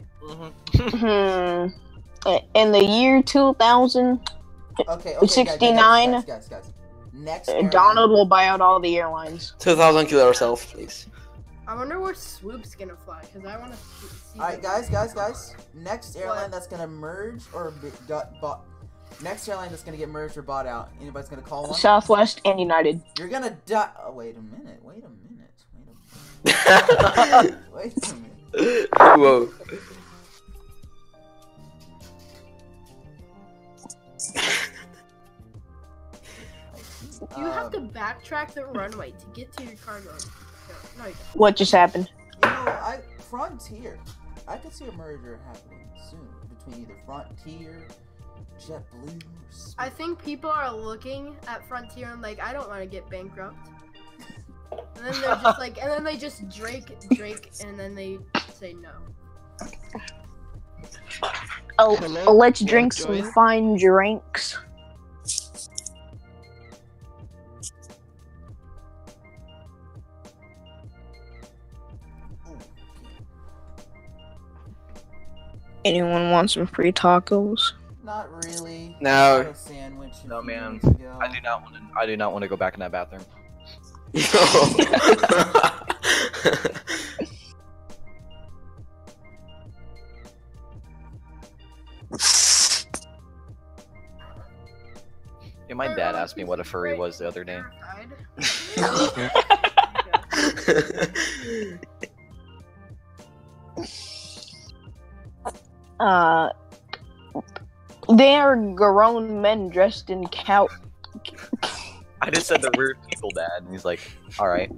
In the year 2069, guys. Next Donald will buy out all the airlines. 2000, kill yourself, please. I wonder where Swoop's gonna fly, because I want to see. Alright, guys. Next airline that's gonna merge or got bought. Next airline that's gonna get merged or bought out. Anybody's gonna call one? Southwest and United. You're gonna die. Oh, wait a minute. Wait a minute. Whoa. You have to backtrack the runway to get to your cargo. No, you don't. What just happened? You know, Frontier. I could see a merger happening soon between either Frontier, JetBlue, or Spirit. I think people are looking at Frontier and like, I don't want to get bankrupt. And then they're just like, and then they just Drake, and then they say no. Oh, let's drink some fine drinks. Anyone want some free tacos? Not really. No. Sandwich. No, man. I do not want to go back in that bathroom. Yeah, my dad asked me what a furry was the other day. They are grown men dressed in cow. I just said the weird people, Dad, and he's like, "All right."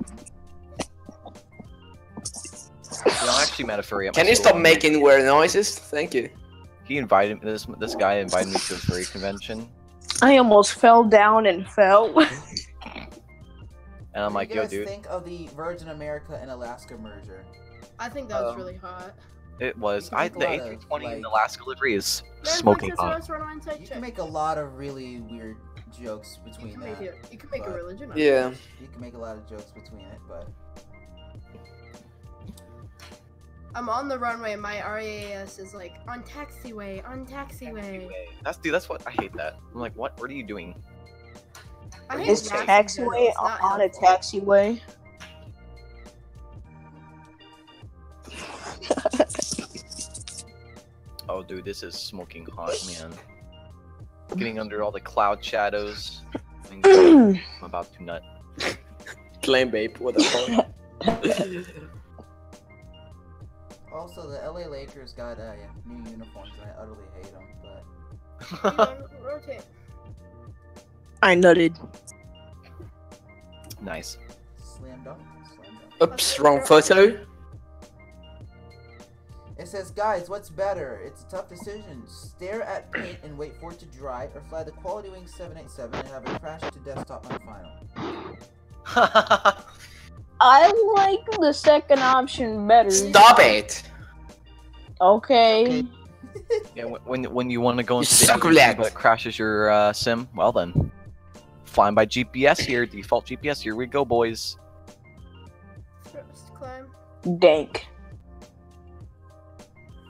I'm actually met a furry. Can you stop making weird noises? Thank you. He invited this guy invited me to a furry convention. I almost fell down and fell. And I'm like, "Yo, dude." What do you dude. guys think of the Virgin America and Alaska merger? I think that was really hot. It was. The A320 in Alaska livery is There's smoking Princess hot. Restaurant on site You check. can make a lot of really weird jokes between that. You can make a religion out of Yeah. it. You can make a lot of jokes between it, but I'm on the runway and my RAAS is like, on taxiway. That's what I hate. That I'm like, what? What are you doing? I hate Is taxis in general, taxiway it's not on a helpful. taxiway? Oh, dude, this is smoking hot, man. Getting under all the cloud shadows. I'm about to nut. Claim babe, what the fuck? also the LA Lakers got new uniforms and I utterly hate them. But Rotate. I nutted. Nice. Slam dunk. Oops, wrong photo. It says, guys, what's better? It's a tough decision. Stare at paint and wait for it to dry, or fly the Quality Wing 787 and have it crash to desktop on final. I like the second option better. Stop it! Okay. Yeah, when you want to go You into suck the with engine, that. but it crashes your sim, well then. Flying by GPS here, default GPS, here we go, boys. First climb. Dank.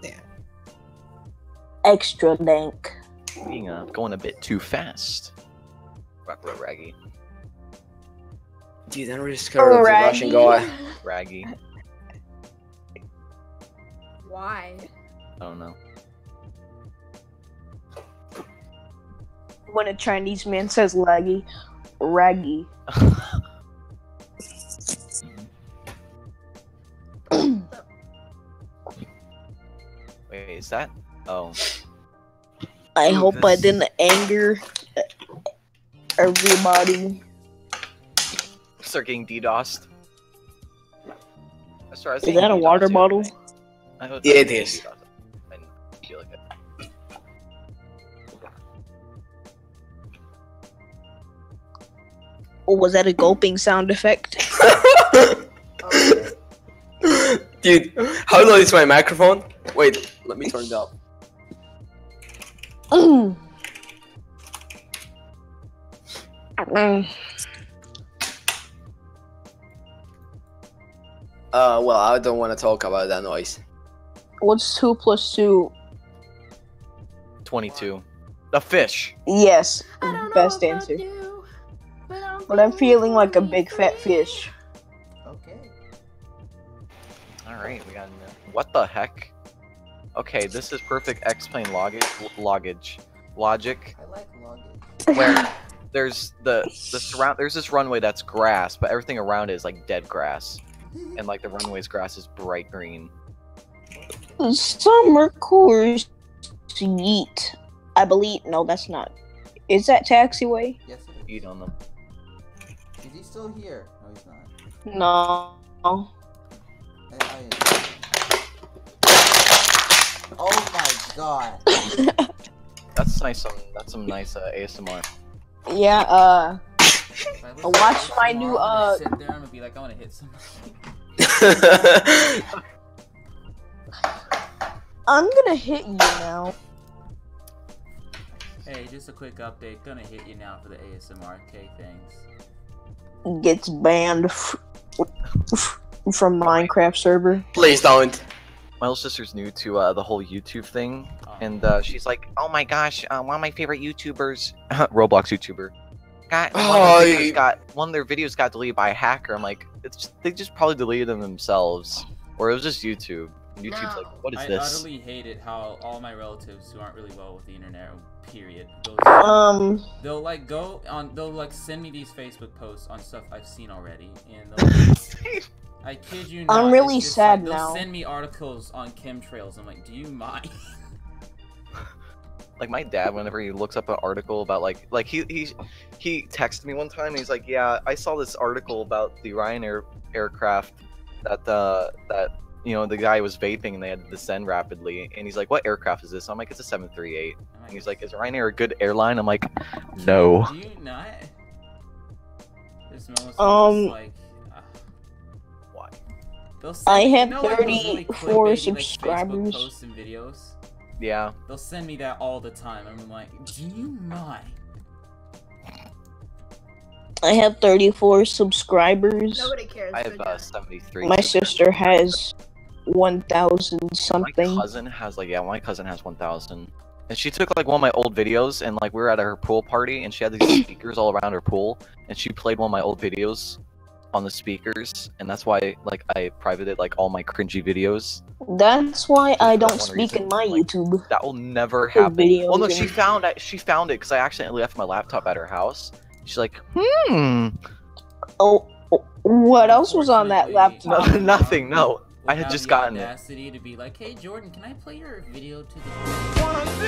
Damn. Extra dank. Being going a bit too fast. Raggy. Dude, I'm really scared of the Russian guy. Raggy. Why? I don't know. When a Chinese man says laggy, raggy. Wait, is that? Oh. I Ooh, hope I this- didn't anger everybody. Start getting DDoSed. I started Is seeing that a DDoS water the other bottle? day. I hope Yeah, that's it is. DDoS. I feel like it. Or was that a gulping sound effect? Dude, how low is my microphone? Wait, let me turn it up. Well, I don't want to talk about that noise. What's 2 plus 2? 22. The fish. Yes, I don't know best about answer. you, But I'm feeling like a big fat fish. Okay. Alright, we got what the heck? Okay, this is perfect X-plane logic. Logic. I like luggage. Where there's the surround there's this runway that's grass, but everything around it is like dead grass. And like the runway's grass is bright green. Summer course yeet. I believe no, that's not. Is that taxiway? Yes, it is. Eat on them. Is he still here? No, he's not. No. Oh my god. That's nice. That's some nice ASMR. Yeah, If I listen to watch ASMR, my new, I'm gonna sit there, I'm gonna be like, I wanna hit somebody. I'm gonna hit you now. Hey, just a quick update. Gonna hit you now for the ASMR. Okay, thanks. Gets banned from Minecraft server. Please don't. My little sister's new to the whole YouTube thing, and she's like, "Oh my gosh, one of my favorite YouTubers, Roblox YouTuber, one of their videos got deleted by a hacker." I'm like, they just probably deleted them themselves, or it was just YouTube. YouTube's like, what is I this? utterly hated how all my relatives who aren't really well with the internet, period, they'll like go on, they'll like send me these Facebook posts on stuff I've seen already, and I kid you not. I'm really it's just sad like, now. They'll send me articles on chemtrails. I'm like, do you mind? Like my dad, whenever he looks up an article about like he texted me one time and he's like, yeah, I saw this article about the Ryanair aircraft that you know, the guy was vaping and they had to descend rapidly, and he's like, what aircraft is this? I'm like, it's a 738. And he's like, is Ryanair a good airline? I'm like, no. Do you not? There's moments like, why? I have you know, like, those really 34 clickbaity, like, Facebook subscribers. posts and videos? Yeah. They'll send me that all the time. I'm like, do you mind? I have 34 subscribers. Nobody cares. I have 73. My sister has 1,000 something. My cousin has like, yeah, my cousin has 1,000. And she took like one of my old videos, and like we were at her pool party, and she had these speakers all around her pool, and she played one of my old videos on the speakers, and that's why like I privated like all my cringy videos. That's why I don't one speak reason, in my like, YouTube. That will never happen. videos Well, no, and- she found it because I accidentally left my laptop at her house. She's like, Oh, what else was on that laptop? No, nothing. No, I had Have just the gotten it. audacity to be like, hey Jordan, can I play your video to the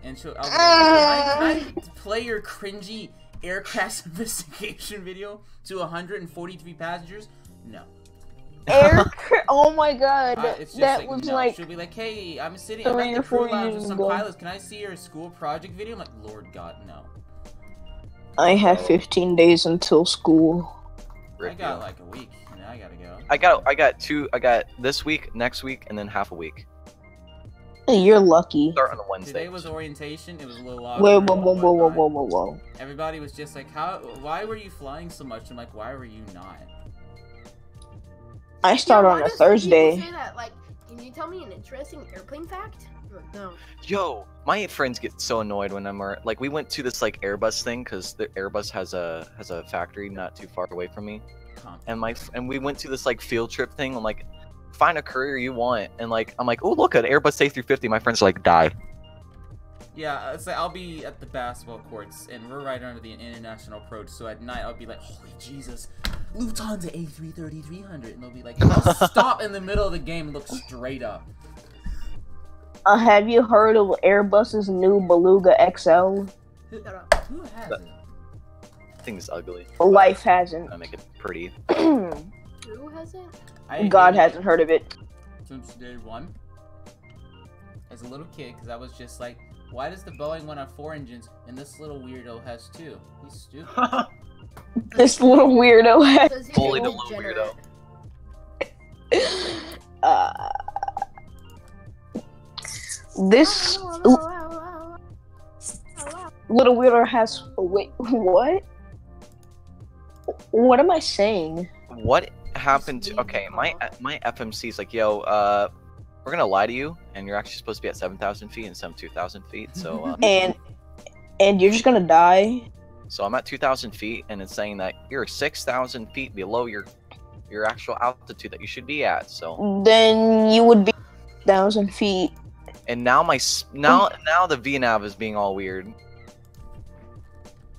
and so I'll be like, can I play your cringy aircraft investigation video to 143 passengers? No. Oh my god, It's just that like, was no. like She'll be like, hey, I'm sitting 3 at the or crew 4 lounge with years some ago. pilots. Can I see your school project video? I'm like, Lord God, no. I have 15 days until school. I got like a week. And I gotta go. I got 2. I got this week, next week, and then half a week. You're lucky. Start on a Wednesday. Today was orientation. It was a little Whoa, awkward. whoa, whoa, and whoa, whoa, whatnot. whoa, whoa, whoa. Everybody was just like, why were you flying so much? I'm like, why were you not? I start on a Thursday. Say that, like, can you tell me an interesting airplane fact? No. Yo, my friends get so annoyed when I'm like, we went to this like Airbus thing because the Airbus has a factory not too far away from me, and we went to this like field trip thing. I'm like, find a career you want, and like I'm like, oh look, an Airbus A350. My friends are like, die. Yeah, it's like I'll be at the basketball courts, and we're right under the international approach. So at night, I'll be like, holy Jesus, Lufthansa A330-300, and they'll be like, I'll stop in the middle of the game and look straight up. Have you heard of Airbus's new Beluga XL? Who has it? Thing's ugly. Life hasn't. I make it pretty. Who has it? God hasn't heard of it. Since day one. As a little kid, because I was just like, why does the Boeing one have 4 engines and this little weirdo has 2? He's stupid. This little weirdo has Fully the little weirdo. This little weirdo has. Wait, what? What am I saying? What happened to? Okay, my FMC is like, yo, we're gonna lie to you, and you're actually supposed to be at 7,000 feet instead of 2,000 feet. So and you're just gonna die. So I'm at 2,000 feet, and it's saying that you're 6,000 feet below your actual altitude that you should be at. So then you would be 1,000 feet. And now now the VNav is being all weird.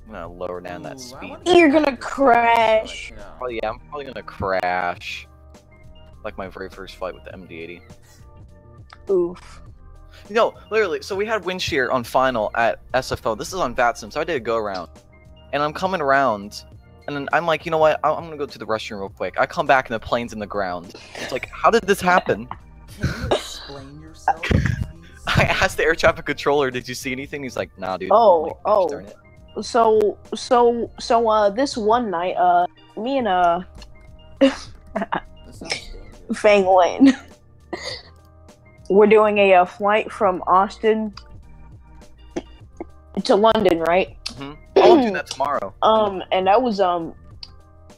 I'm gonna lower down that speed. You're gonna crash. Oh yeah, I'm probably gonna crash. Like my very first flight with the MD-80. Oof. No, literally. So we had wind shear on final at SFO. This is on VATSIM, so I did a go around, and I'm coming around, and then I'm like, you know what? I'm gonna go to the restroom real quick. I come back and the plane's in the ground. It's like, how did this happen? Can you explain yourself? I asked the air traffic controller, did you see anything? He's like, nah, dude. Oh. So, this one night, me and, Fang Lane, we're doing a flight from Austin to London, right? Mm-hmm. I'll do that tomorrow. And I was,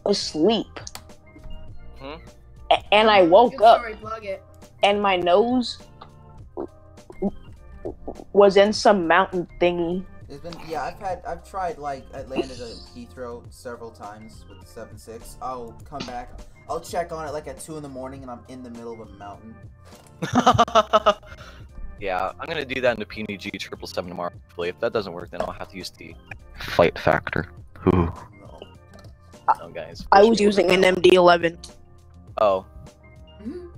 asleep. Mm-hmm. And I woke up, Plug it. and my nose was in some mountain thingy. There's been, yeah, I've tried, like, I landed at Heathrow several times with the 7.6. I'll come back, I'll check on it like at 2 in the morning and I'm in the middle of a mountain. Yeah, I'm gonna do that in the PNG 777 tomorrow. Hopefully, if that doesn't work, then I'll have to use the flight factor. Ooh. No, guys. I was using an MD-11. Oh. I'm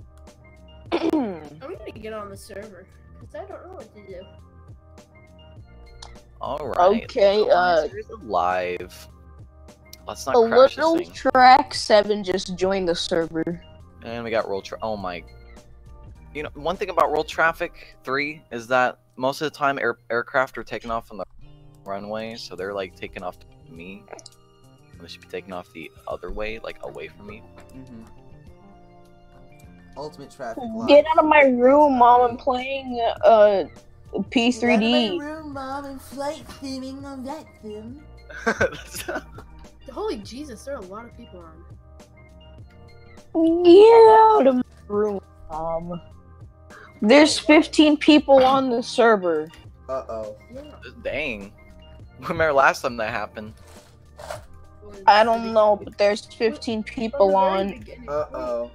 gonna get on the server because I don't know what to do. Alright. Okay, live. Let's not a crash little this thing. track 7 just joined the server. And we got roll oh my. You know, one thing about roll traffic 3 is that most of the time aircraft are taking off on the runway, so they're like taking off to me. They should be taking off the other way, like away from me. Mm-hmm. Ultimate traffic live. Get out of my room, Mom. I'm playing P3D. Get out of my room, Mom. I'm flight filming on VATSIM. Holy Jesus, there are a lot of people on. Get out of my room, Mom. There's 15 people on the server. Uh-oh. Dang. Remember last time that happened? I don't know, but there's 15 people on. Uh-oh.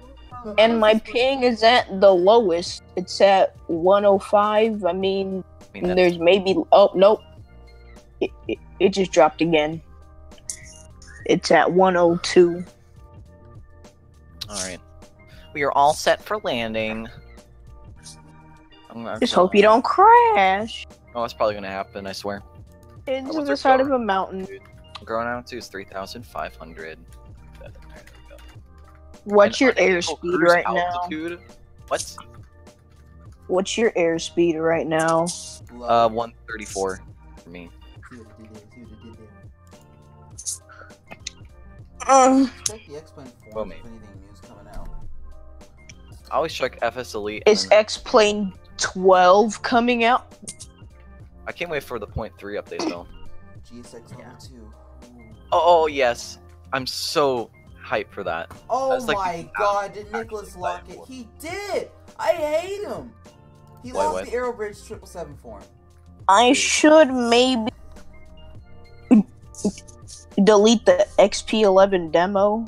And my ping is at the lowest. It's at 105. I mean there's maybe... Oh, nope. It just dropped again. It's at 102. Alright. We are all set for landing. Just hope you don't crash. Oh, that's probably gonna happen, I swear. Into the side of a mountain. Growing out to is 3,500. What's your unequal airspeed cruise right now? altitude? What? What's your airspeed right now? 134 for me. Check the X-Plane Well, forums maybe. if anything new's coming out. I always check FS Elite. Is and then- X-Plane 12 coming out? I can't wait for the .3 update though. GSX level 2. Oh yes, I'm so hyped for that. Oh That's like my the god, did Nicholas lock it? He did! I hate him! He lost what? the Aero Bridge 777 form. I should maybe delete the XP11 demo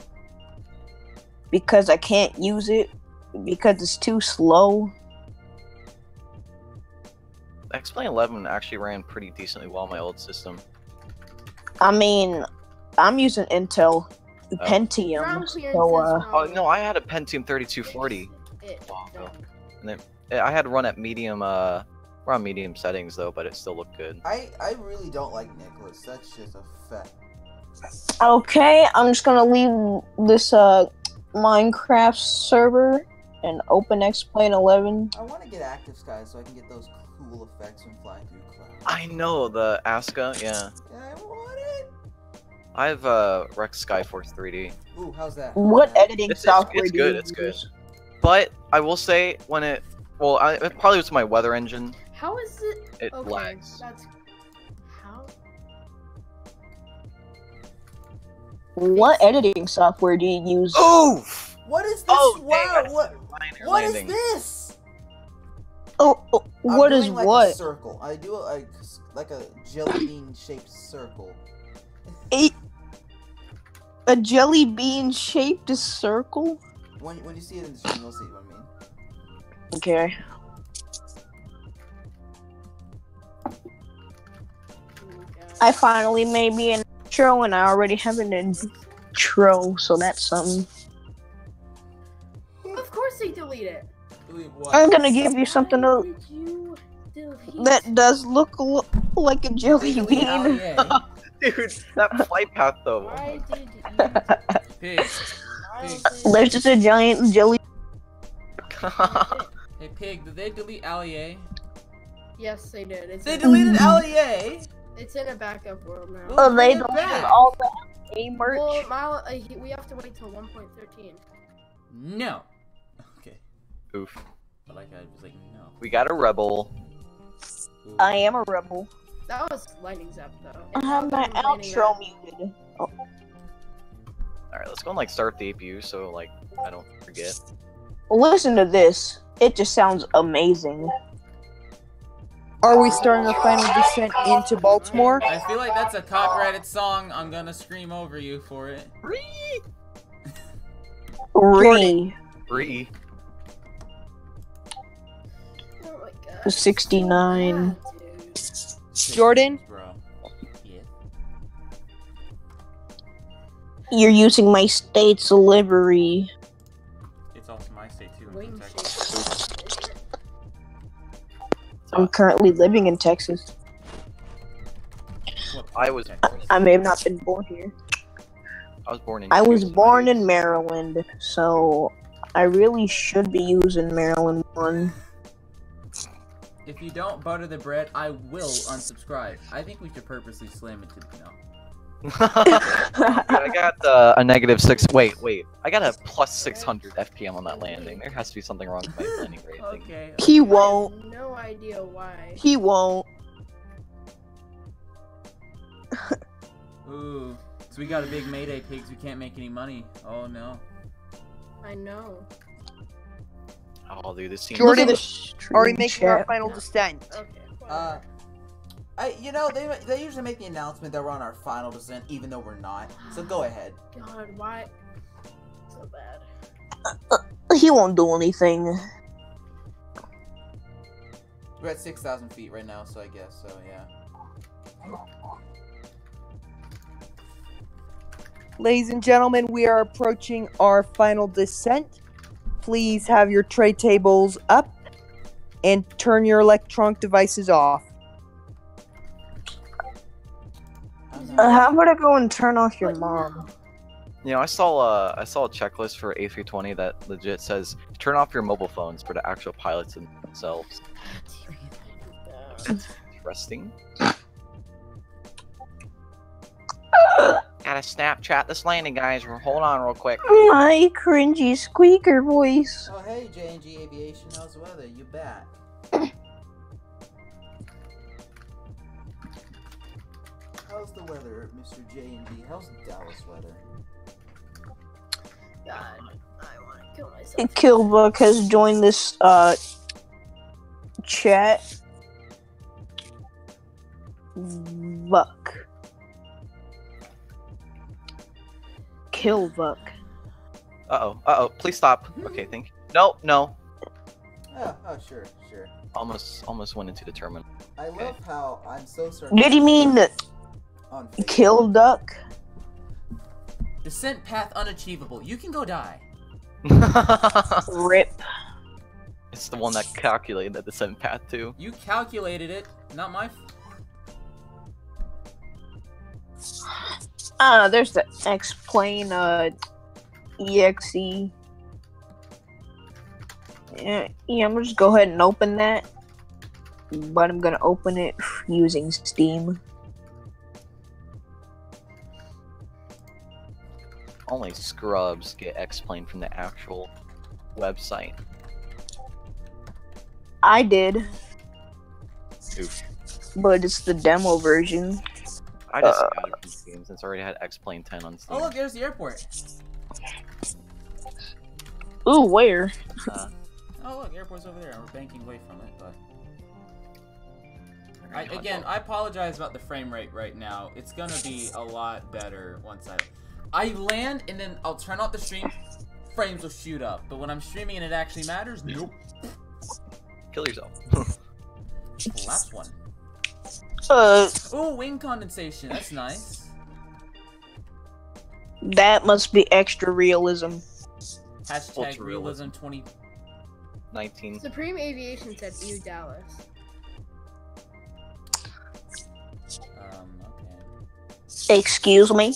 because I can't use it because it's too slow. X-Plane 11 actually ran pretty decently well on my old system. I mean, I'm using Intel Pentium, Ground clearance so is Oh no, I had a Pentium 3240. And then I had to run at medium. We're on medium settings though, but it still looked good. I really don't like Nicholas. That's just a fact. okay, I'm just gonna leave this Minecraft server and open X-Plane 11. I want to get Active Sky so I can get those cool effects when flying through clouds. I know the Aska, yeah. I want it. I have Rex Skyforce 3D. Ooh, how's that? What editing software It's do you good. It's good. use? But I will say when it probably was my weather engine. How is it? It okay, lags. that's how. What editing software do you use? Oh! What is this? Oh, wow, dang, what is landing. this? Oh, I'm what is doing like what? A circle. I do like a jelly bean shaped circle. A jelly bean shaped circle? When you see it in the stream, you'll see what I mean. Okay. I finally made me an intro and I already have an intro, so that's something. Of course they delete it. Delete what? I'm gonna give you something Why did you delete that does look like a jelly Delete bean. LEA. Dude, that flight path though. Why did you? Pig. Why Pig. did There's just a giant jelly. Hey, Pig, did they delete LEA? Yes, they did. It's They in, deleted LEA. it's in a backup world now. Oh, they Bring it deleted back. all the A merch. Well, we have to wait till 1.13. No. Okay. Oof. But like I was like, no. We got a rebel. I am a rebel. That was lightning zap though. I have my outro muted. Oh. Alright, let's go and like start the APU so like I don't forget. Listen to this. It just sounds amazing. Are we starting our final descent into Baltimore? I feel like that's a copyrighted song. I'm gonna scream over you for it. Re. Free. Oh my god. 69. Jordan? Bro. Yeah. You're using my state's livery. It's also my state too. Wing I'm currently living in Texas. I was I may have not been born here. I was born in I was Houston. born in Maryland, so I really should be using Maryland one. If you don't butter the bread, I will unsubscribe. I think we should purposely slam it to no. I got a -6. Wait. I got a +600 FPM on that landing. There has to be something wrong with my landing rate. Okay. He won't. No idea why. He won't. Ooh. So we got a big Mayday, Pigs. We can't make any money. Oh no. I know. Oh, dude, this seems. Jordan, the are we making our chat. final descent? Okay. You know, they usually make the announcement that we're on our final descent, even though we're not. So go ahead. God, why? So bad. He won't do anything. We're at 6,000 feet right now, so I guess so. Yeah. Ladies and gentlemen, we are approaching our final descent. Please have your tray tables up and turn your electronic devices off. How about I go and turn off your mom? You know, I saw a checklist for A320 that legit says turn off your mobile phones for the actual pilots themselves. Interesting. Gotta Snapchat this landing, guys. Hold on real quick. My cringy squeaker voice. Oh hey, J&G Aviation, how's the weather? You back? How's the weather, Mr. J&D? How's the Dallas weather? God, I want to kill myself. Killbuck has joined this chat. Buck. Killbuck. Uh-oh. Please stop. Okay, thank you. No. Oh, sure. Almost went into the terminal. I love how I'm so sorry. Did he mean kill duck? Descent path unachievable. You can go die. Rip. It's the one that calculated the descent path too. You calculated it, not my. There's the X-Plane, EXE. Yeah, I'm gonna just go ahead and open that. But I'm gonna open it using Steam. Only scrubs get X-Plane from the actual website. I did. Oof. But it's the demo version. I just got it from Steam since I already had X-Plane 10 on Steam. Oh look, there's the airport. Ooh, where? Oh look, airport's over there. We're banking away from it, but... I apologize about the frame rate right now. It's gonna be a lot better once I land and then I'll turn off the stream. Frames will shoot up, but when I'm streaming and it actually matters, nope. Kill yourself. Last one. Oh, wing condensation. That's nice. That must be extra realism. Hashtag realism 2019. Supreme Aviation said EU Dallas. Okay. Excuse me?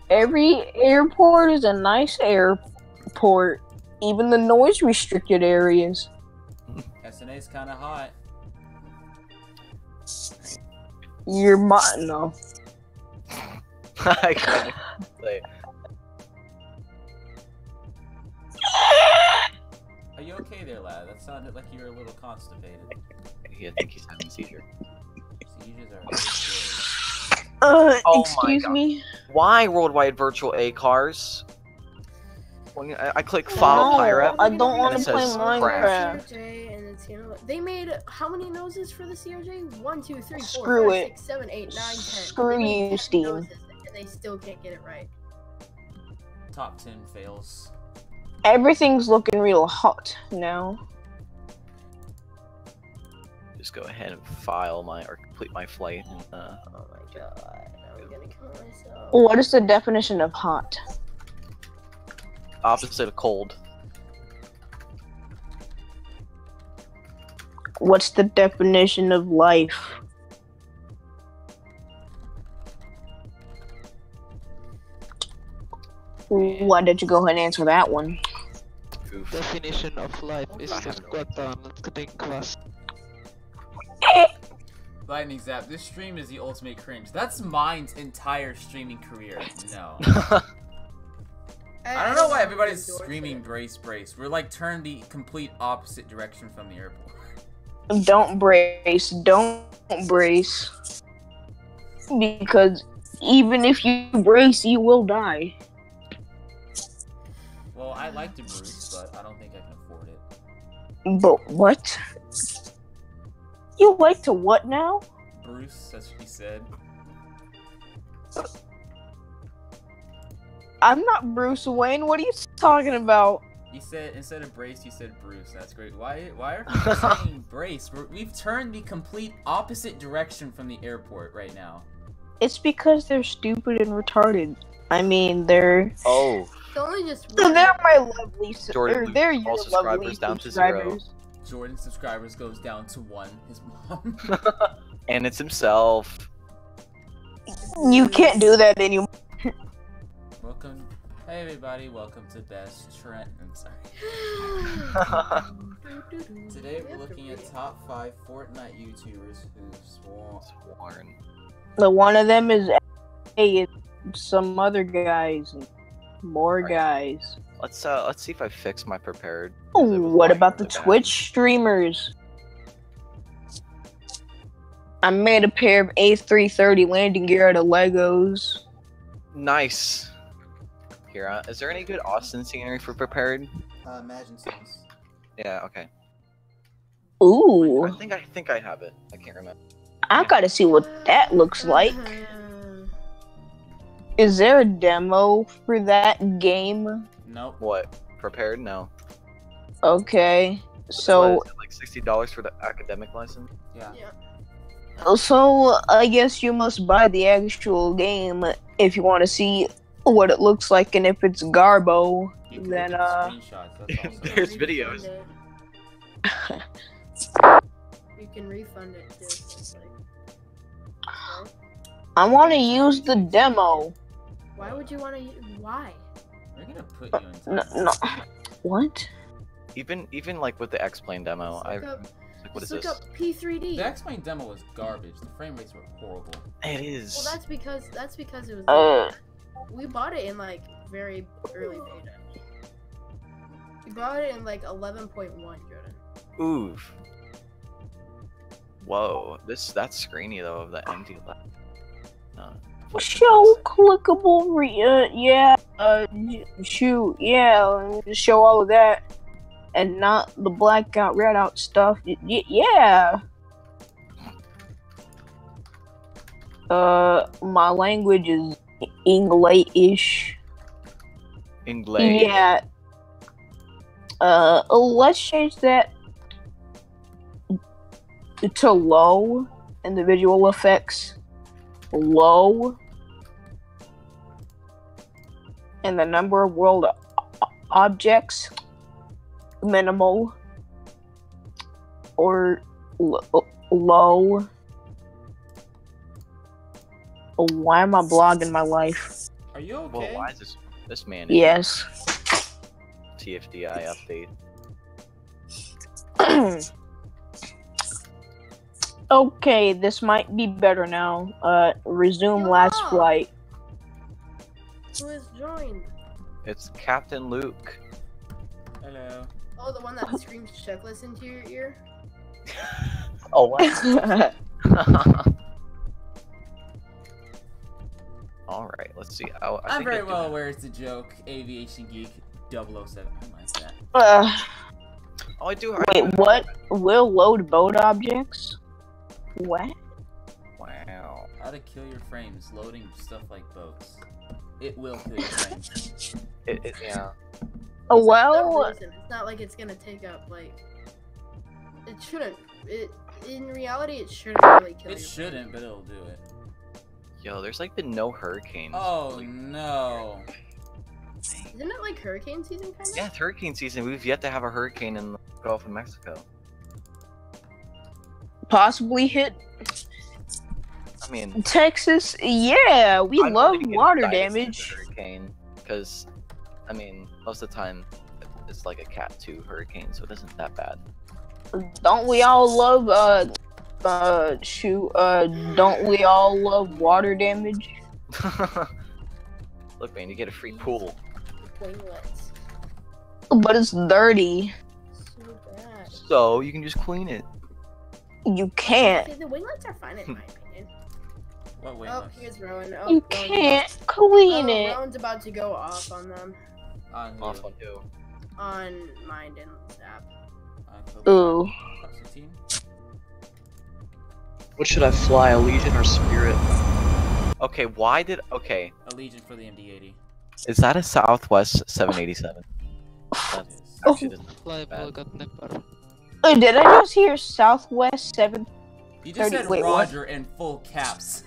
Every airport is a nice airport. Even the noise restricted areas. SNA's kind of hot. Your mind, no. I can't say. Are you okay there, lad? That sounded like you were a little constipated. I think he's having a seizure. Seizures are very Oh excuse me? Why worldwide virtual A cars? When I click file pirate, I don't want and to it play says Minecraft. CRJ and it's, they made how many noses for the CRJ? 1, 2, 3, 4, Screw 5, it. 6, 7, 8, 9, 10. Screw They made you, 10 Steam. noses, and they still can't get it right. Top 10 fails. Everything's looking real hot now. just go ahead and file my or complete my flight. And, oh my god, I'm gonna kill myself. What is the definition of hot? opposite of cold. What's the definition of life? Why did you go ahead and answer that one? Definition of life is to squat down and cutting class. Lightning Zap, this stream is the ultimate cringe. That's mine's entire streaming career. No. I don't know why everybody's screaming brace brace. We're like turned the complete opposite direction from the airport. Don't brace. Don't brace. Because even if you brace, you will die. Well, I like to Bruce, but I don't think I can afford it. But what? You like to what now? Bruce, that's what he said. I'm not Bruce Wayne. What are you talking about? You said, instead of brace, you said Bruce. That's great. Why are you saying brace? We've turned the complete opposite direction from the airport right now. It's because they're stupid and retarded. I mean, they're... Oh. It's only just they're my lovely... Jordan, they're all your subscribers lovely down to subscribers. 0. Jordan subscribers goes down to 1. His mom. And it's himself. You can't do that anymore. Welcome. Hey everybody, welcome to Best Trent. I'm sorry. Today we're looking at top 5 Fortnite YouTubers who've sworn. The one of them is A, some other guys, and more guys. Let's see if I fix my prepared. Oh, what about the Twitch streamers? I made a pair of A330 landing gear out of Legos. Nice. Here, is there any good Austin scenery for prepared? Imagine Scenes. Yeah. Okay. Ooh. I think I have it. I can't remember. I gotta see what that looks like. Is there a demo for that game? Nope. What? Prepared? No. Okay. So. What, is it like $60 for the academic license? Yeah. So I guess you must buy the actual game if you want to see what it looks like, and if it's Garbo, then There's videos. You can refund it too. I want to use the demo. Why would you want to? Why? We're gonna put you in. No. What? Even like with the X-Plane demo, what is Look this? up P3D. The X-Plane demo was garbage. The frame rates were horrible. It is. Well, that's because it was. We bought it in like very early beta. We bought it in like 11.1, Jordan. Oof. That's screeny though of the empty left. Show clickable shoot, show all of that, and not the black out, red out stuff. Yeah. My language is English. English. Yeah. Let's change that to low in the visual effects. Low. And the number of world objects minimal. Or low. Why am I blogging my life? Are you okay? Well, why is this man? Yes. TFDI update. Okay, this might be better now. Resume last flight. Who has joined? It's Captain Luke. Hello. Oh, the one that screams checklist into your ear? Oh, wow. Alright, let's see. I'm very well aware it's a joke. Aviation Geek 007. I like that. Oh, I do. Wait, what? Will load boat objects? What? Wow. How to kill your frames loading stuff like boats. It will kill your frames. Yeah. Oh, well. It's not like it's gonna take up, like. It shouldn't. In reality, it shouldn't really kill It shouldn't, but it'll do it. Yo, there's like been no hurricanes. Oh, no. Isn't it like hurricane season kind of? Yeah, it's hurricane season. We've yet to have a hurricane in the Gulf of Mexico. Possibly hit I mean, Texas. Yeah, we love water damage. Hurricane, because I mean, most of the time it's like a Cat 2 hurricane, so it isn't that bad. Don't we all love don't we all love water damage? Look, man, you get a free pool. Winglets. But it's dirty. So bad. So you can just clean it. You can't. Okay, the winglets are fine in my opinion. What Oh, winglets? here's Rowan. Oh, You can't clean it. Rowan's about to go off on them. On who? Off on who? On Mind and Zap. Ooh. What should I fly, a Legion or Spirit? Okay, okay. A Legion for the MD-80. Is that a Southwest 787? Fly Volga Nepal. Did I just hear Southwest 7? You just said Wait, Roger in full caps.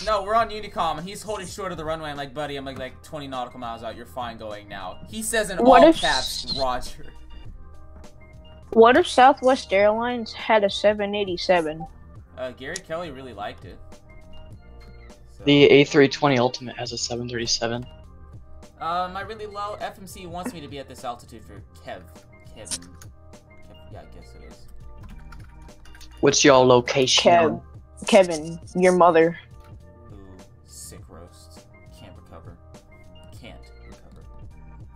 No, we're on Unicom and he's holding short of the runway. I'm like, buddy, I'm like 20 nautical miles out. You're fine going now. He says in all caps, Roger. What if Southwest Airlines had a 787? Gary Kelly really liked it. So. The A320 Ultimate has a 737. My really low FMC wants me to be at this altitude for Kevin. Yeah, I guess it is. What's your location? Kevin, your mother. Ooh, sick roast. Can't recover.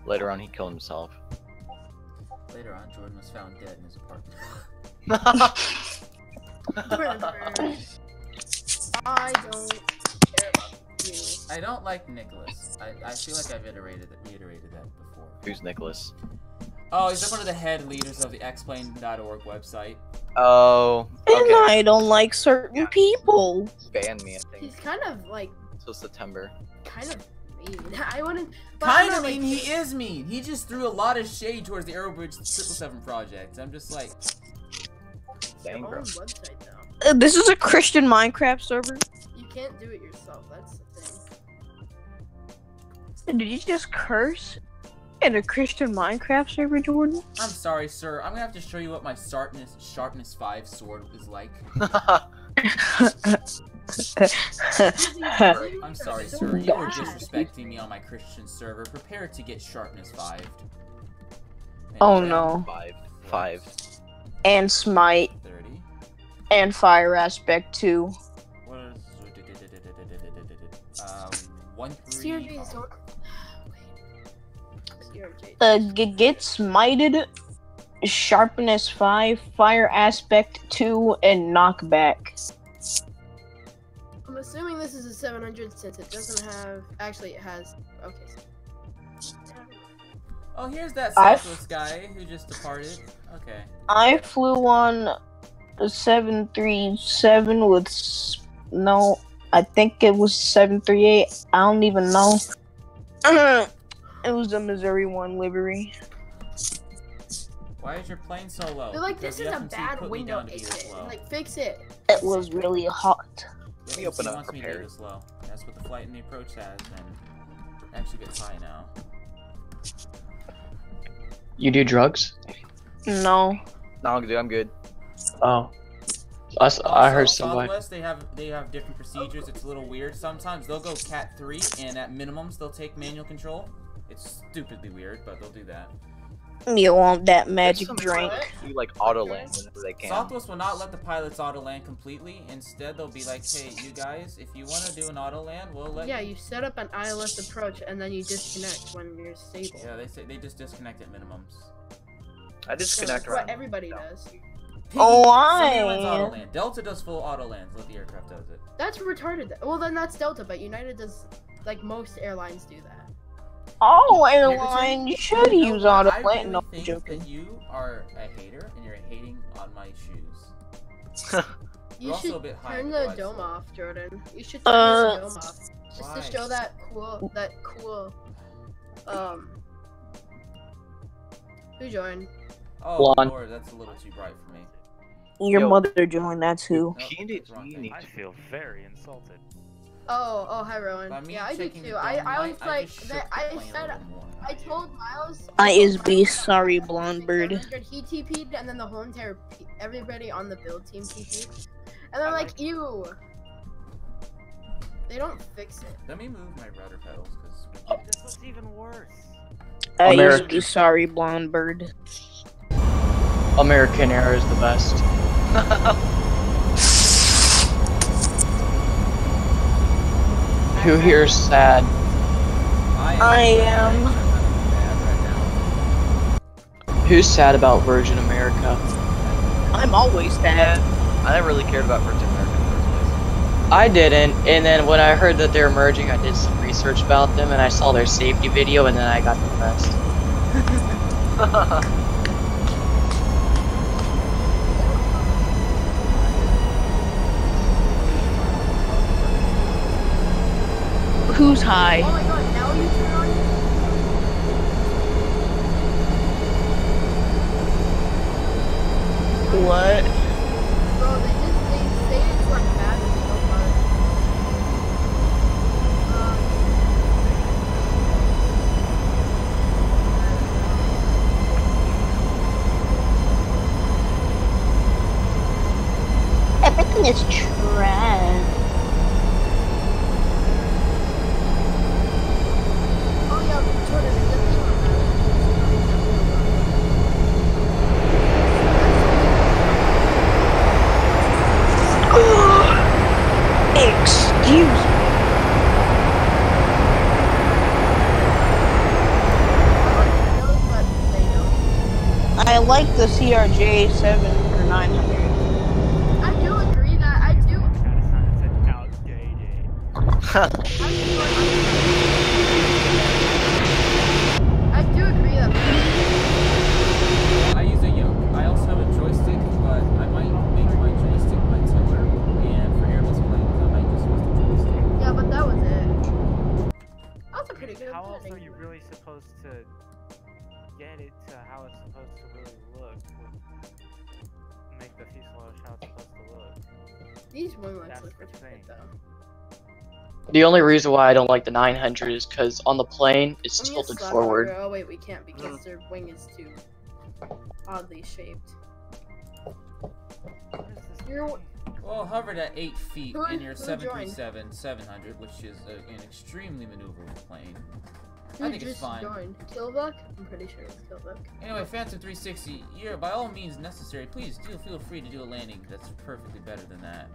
Later on, he killed himself. Later on, Jordan was found dead in his apartment. I don't care about you. I don't like Nicholas. I feel like I've reiterated that before. Who's Nicholas? Oh, he's like one of the head leaders of the xplain.org website. Oh, okay. And I don't like certain people. Ban me, I think. He's kind of like. Till September. Kind of mean. I wouldn't. Kind of mean. He is mean. He just threw a lot of shade towards the Aerobridge 777 project. I'm just like. Dang, bro. Website now. This is a Christian Minecraft server. You can't do it yourself. That's the thing. Did you just curse? In a Christian Minecraft server, Jordan? I'm sorry, sir. I'm gonna have to show you what my sharpness 5 sword is like. I'm sorry, sir. You were disrespecting me on my Christian server. Prepare to get sharpness 5'd. Oh no. 5. And smite. 30. And fire aspect 2. What is 1 3. Get smited, sharpness 5, fire aspect 2, and knockback. I'm assuming this is a 700 since it doesn't have. Actually, it has. Okay. Oh, here's that Southwest guy who just departed. Okay. I flew on a 737 with no. I think it was 738. I don't even know. It was the Missouri 1 livery. Why is your plane so low? They're like, this is a bad window. Like, fix it. It was really hot. Let me open up prepared. That's what the flight and the approach has, and it actually gets high now. You do drugs? No. No, dude, I'm good. Oh. I heard somebody. Southwest, they have different procedures. It's a little weird. Sometimes they'll go Cat 3, and at minimums they'll take manual control. It's stupidly weird, but they'll do that. You want that magic drink? Do like auto land whenever they can. Southwest will not let the pilots auto land completely. Instead, they'll be like, "Hey, you guys, if you want to do an auto land, we'll let." Yeah, you set up an ILS approach and then you disconnect when you're stable. Yeah, they just disconnect at minimums. I disconnect so around. What everybody does. Oh, auto land. Delta does full auto lands. Let the aircraft does it. That's retarded. Well, then that's Delta, but United does. Like most airlines do that. All airlines should use auto land. I really No, think joking. that you are a hater and you're hating on my shoes. You should also a bit high turn in the blood, dome so. off, Jordan. You should turn the dome off. Just Why? to show that cool, Who joined? Oh Blonde. Lord, that's a little too bright for me. Your mother joined. That's who. I feel very insulted. Oh, hi Rowan. By me Yeah, I do checking the too. dome I light, was like, just shook that, the I plane a said, little more. I told Miles. I is be sorry, blonde bird. He TP'd, and then the whole entire everybody on the build team TP'd, and they're like, ew. They don't fix it. Let me move my rudder pedals because This looks even worse. I is American. be sorry, blonde bird. American Air is the best. Who here is sad? I am. Who's sad about Virgin America? I'm always sad. I never really cared about Virgin America in the first place. I didn't, and then when I heard that they're merging, I did some research about them, and I saw their safety video, and then I got depressed. Who's high? Oh my god, now you turn on. What? Bro, they say it's like bad and so much. Everything plane is trash. Oh yeah, Jordan, the thing Excuse me. I like the CRJ 7 or 900. I do agree that I do. I do agree that. I use a yoke. I also have a joystick, but I might make my joystick my tiller, and for airless planes, I might just use the joystick. Yeah, but that was it. That was a pretty good. How else are you really supposed to get it to how it's supposed to really look? Make the fuselage how it's supposed to look. These wing lights That's look the pretty thing. good though. The only reason why I don't like the 900 is because on the plane it's I'm gonna tilted slap forward. over. Oh wait, we can't because their wing is too oddly shaped. You're Well, hovered at 8 feet Who- in your who joined? 737-700, which is an extremely maneuverable plane. I who think it's just fine. joined? Killbuck? I'm pretty sure it's Killbuck. Anyway, Phantom 360, you're by all means necessary. Please do feel free to do a landing that's perfectly better than that.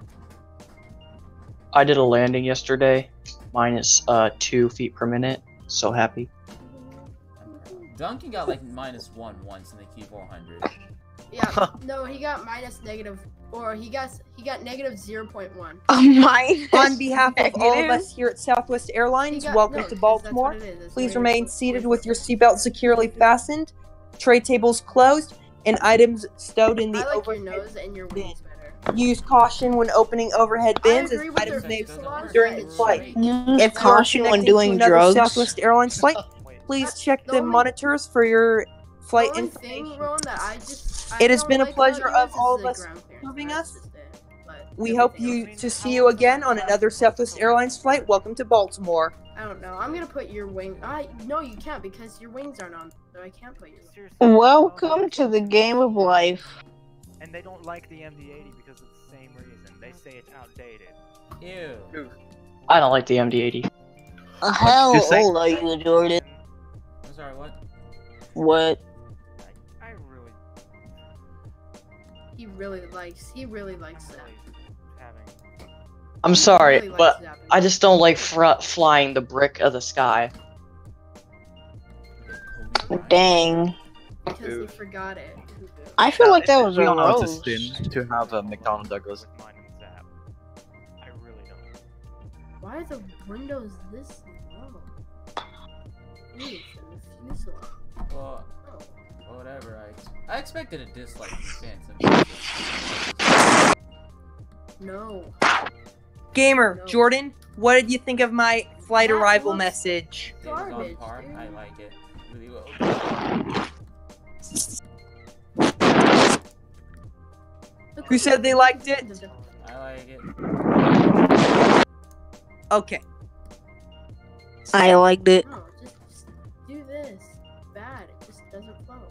I did a landing yesterday, minus 2 feet per minute. So happy. Duncan got like -1 once in the Key 400. Yeah, no, he got -negative, or he got -0.1. Oh my! On behalf of all of us here at Southwest Airlines, welcome no, to 'cause Baltimore. that's what it is. It's Please way- remain seated with your seatbelt securely fastened, tray tables closed, and items stowed in the I like your overhead nose and your bin. wings better. Use caution when opening overhead bins as agree with items their may fuselage, during that the it's flight. straight. Use If you are caution when connecting to doing another drugs. Southwest Airlines flight, please check the monitors for your flight The only information. thing, Ron, that I It has don't been a like pleasure about of yours all is of the us ground clearance. serving That's us. just it, but We hope to see you again on another Southwest Airlines flight. Welcome to Baltimore. I don't know. I'm gonna put your wing. No, you can't because your wings aren't on. So I can't put your. Welcome to the game of life. And they don't like the MD-80 because of the same reason. They say it's outdated. Ew. I don't like the MD-80. How you say? old are you, Jordan? I'm sorry, what? What? I really He really likes that. I'm sorry, really likes but zapping. I just don't like flying the brick of the sky. Dang. Because he forgot it. I feel like that was a we don't know it's a roast. spin to have a McDonnell Douglas. I really don't. Why are the windows this low? Ooh, for the fuselage. Well, whatever. I expected a dislike from Phantom. No. Gamer, No. Jordan, what did you think of my flight That arrival looks message? It was on Garbage, par. dude. I like it. Really well. Who said they liked it? I like it. Okay. I liked it. No, just do this. Bad. It just doesn't flow.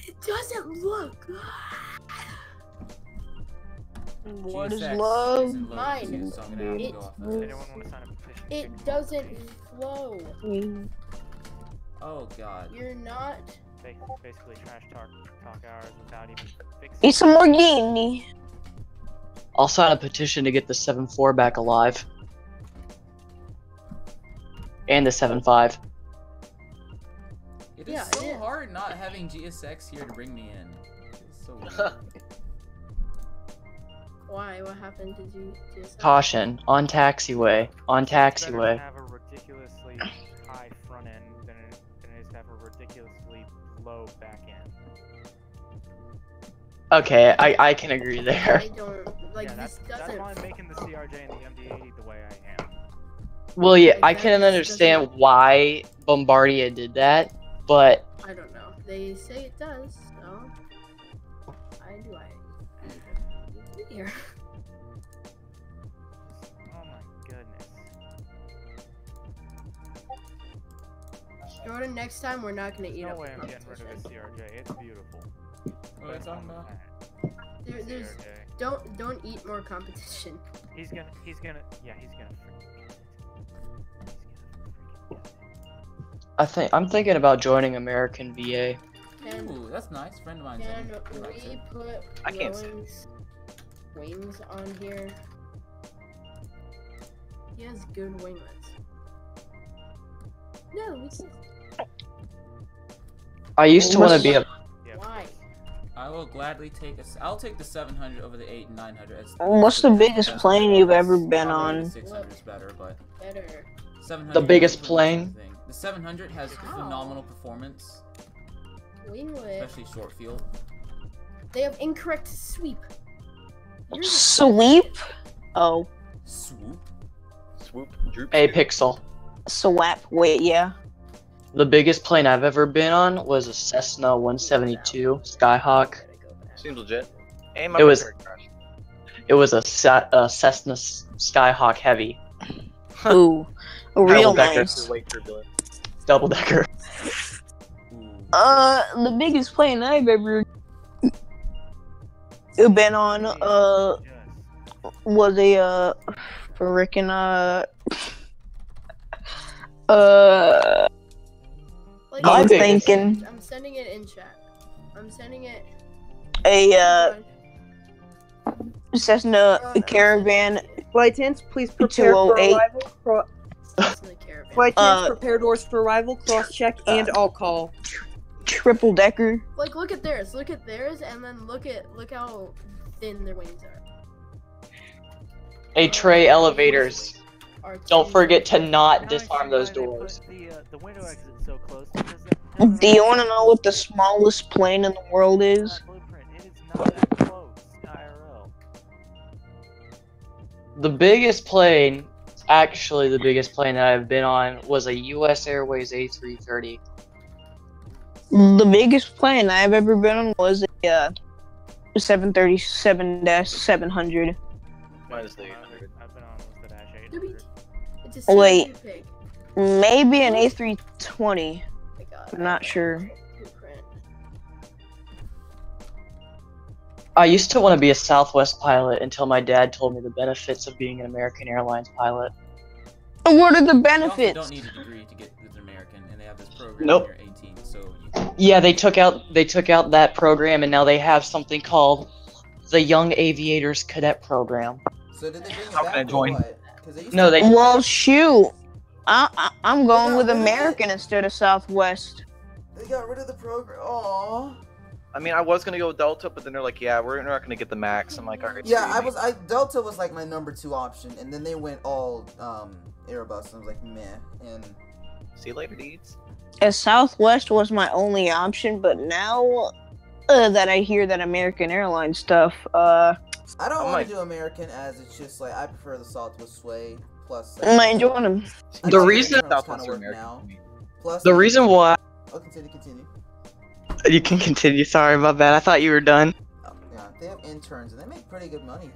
It doesn't look. What is GSX love? isn't loaded Mine. too, so I'm gonna have to go off of Anyone this. want to sign a petition? It doesn't flow. Oh god. You're not. Basically trash talk hours without even fixing Eat some more guinea. I'll sign a petition to get the 7.4 back alive. And the 7.5. It is Yeah, so it is. hard not having GSX here to bring me in. It's so weird. Why? What happened? Did you just? Caution, on taxiway, on It's better to taxiway. have a ridiculously high front end than it is to have a ridiculously low back end. Okay, I can agree there. I don't like Yeah, this. that's Doesn't. why I'm making the CRJ and the MD-80 the way I am. Well, yeah, I Like, can that understand doesn't- why Bombardier did that, but I don't know. They say it does. So. Here. Oh my goodness. Jordan, next time we're not gonna eat No up way the I'm getting rid of competition. this CRJ. It's beautiful. What are you talking about? There's don't eat more competition. He's gonna freaking I'm thinking about joining American VA. Ooh, that's nice. Friend of mine's Can in. we put I can't see. wings on here? He has good winglets. No, we can. I used to want to be a. Why? I will gladly take I'll take the 700 over the 8 and 900. What's the biggest plane you've ever been on? 600 is better, but Better. 700. The biggest is the plane? thing. The 700 has phenomenal performance, Winglet. especially short field. They have incorrect sweep. Sweep? Oh. Swoop. Swoop. Droop. A pixel. Swap. Wait, yeah. The biggest plane I've ever been on was a Cessna 172 Skyhawk. Seems legit. Hey, It was a Cessna Skyhawk Heavy. Ooh. Real Double-decker. nice. Double decker. The biggest plane I've ever been on, was a, frickin', Like, I'm thinking I'm sending it in chat. I'm sending it. a, Cessna Caravan. Flight attendants, please prepare for 208. arrival. Flight attendants, prepare doors for arrival. Cross check and all call. Triple decker. Like, look at theirs. Look at theirs, and then look how thin their wings are. A tray elevators. Don't forget to not disarm those doors. the window exit so close. Do you want to know what the smallest plane in the world is? The biggest plane, actually the biggest plane that I've been on, was a U.S. Airways A330. The biggest plane I've ever been on was a 737-700. Minus the 800. I've been on the Dash 800. It's a Wait, CRJ pig. maybe an A320. I'm not sure. I used to want to be a Southwest pilot until my dad told me the benefits of being an American Airlines pilot. What are the You benefits? don't need a degree to get with American, and they have this program Nope. when you're 18, so you can... Yeah, they took out that program, and now they have something called the Young Aviators Cadet Program. So did they bring it How can I back or join? what? 'Cause they used No, to- they. Well, shoot. I'm going with American instead of Southwest. They got rid of the program. Aww. I mean, I was gonna go with Delta, but then they're like, yeah, we're not gonna get the max. I'm like, alright. Yeah, Delta was like my number 2 option, and then they went all Airbus, and I was like, meh. And see you later, dudes. As Southwest was my only option, but now that I hear that American Airlines stuff, I don't want to do American, as it's just like I prefer the Southwest Sway. Plus, am I enjoying them? The reason Plus, the reason why oh, continue. you can continue. Sorry, my bad. I thought you were done. Yeah, they have interns, and they make pretty good money.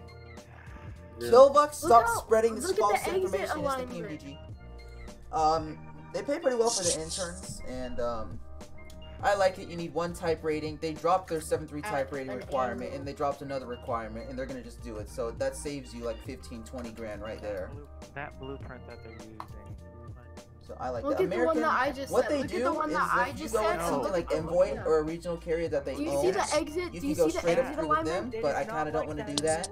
Killbuck, stop spreading this false information. It's the PMDG. They pay pretty well for the interns, and I like it. You need 1 type rating. They dropped their 7.3 type rating requirement, and they dropped another requirement, and they're gonna just do it. So that saves you like 15-20 grand right there. That blueprint that they're using. So I like Look that. at the American, one that I just what said. they Look at do the one is that I if you just go said, with and something look like at the Envoy one- or a regional carrier that they Do you own, see the exit? you Do you can go see the straight up exit through with them, alignment? but I kind of don't want to do that.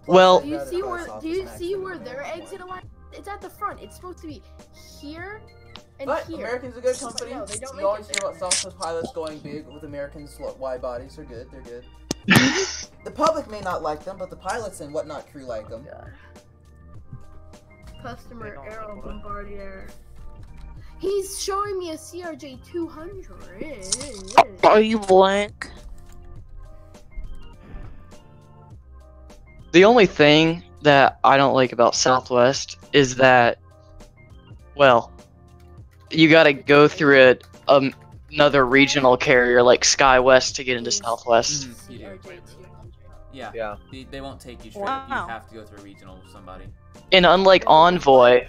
Well, Do you see where their exit alignment? It's at the front. It's supposed to be here and But here. American's a good company. No, they don't You make always it hear there. about Southwest pilots going big with Americans. Wide bodies are good. They're good. The public may not like them, but the pilots and whatnot crew like them. Customer Aero Bombardier. He's showing me a CRJ 200. Are you blank? The only thing that I don't like about Southwest is that, well, you gotta go through another regional carrier like SkyWest to get into Southwest. You do. Yeah. They won't take you straight up. You have to go through a regional with somebody. And unlike Envoy,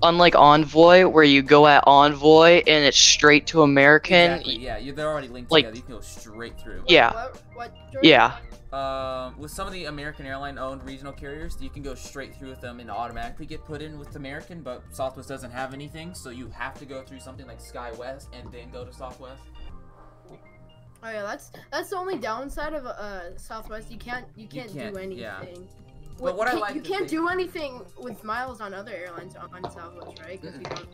unlike Envoy, where you go at Envoy and it's straight to American. Exactly, yeah, they're already linked like, together. You can go straight through. Yeah. What, yeah. With some of the American airline-owned regional carriers, you can go straight through with them and automatically get put in with American, but Southwest doesn't have anything, so you have to go through something like SkyWest and then go to Southwest. Oh yeah, that's the only downside of Southwest. You can't do anything. Yeah. But what I like you can't do anything with miles on other airlines on Southwest, right? Because you don't.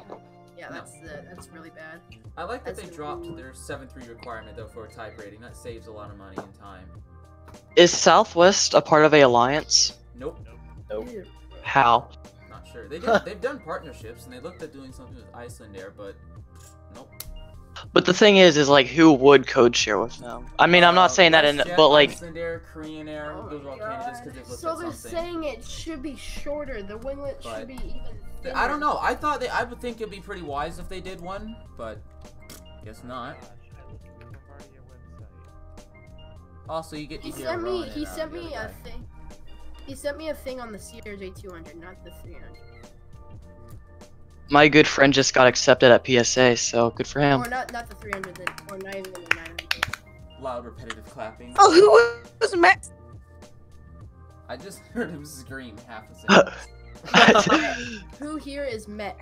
Yeah, that's really bad. I like that they dropped their 7.3 requirement though for a type rating. That saves a lot of money and time. Is Southwest a part of a alliance? Nope. How? Not sure. They've done partnerships and they looked at doing something with Iceland Air, but nope. But the thing is like, who would code share with them? I mean, I'm not saying that in, but like. Iceland Air, Korean Air, those are all candidates because they've looked So at they're something. saying it should be shorter. The winglet should be even thinner. I don't know. I would think it'd be pretty wise if they did one, but guess not. Also, you get to hear He sent me a thing. He sent me a thing on the CRJ 200, not the 300. My good friend just got accepted at PSA, so good for him. Or not the 300, or not even the 900. Loud, repetitive clapping. Oh, who was Matt? I just heard him scream half a second. Who here is Met?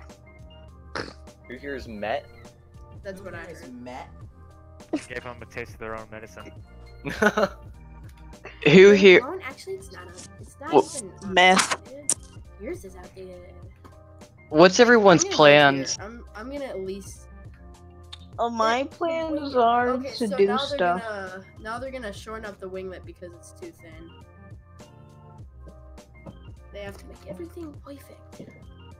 Who here is Met? That's what I heard. Met? Gave them a taste of their own medicine. Who here? Actually, it's not Well, even meth. outdated. Yours is outdated. What's everyone's plans? I'm gonna at least. Oh, my plans are to do now stuff. Now they're gonna shorten up the winglet because it's too thin. They have to make everything perfect.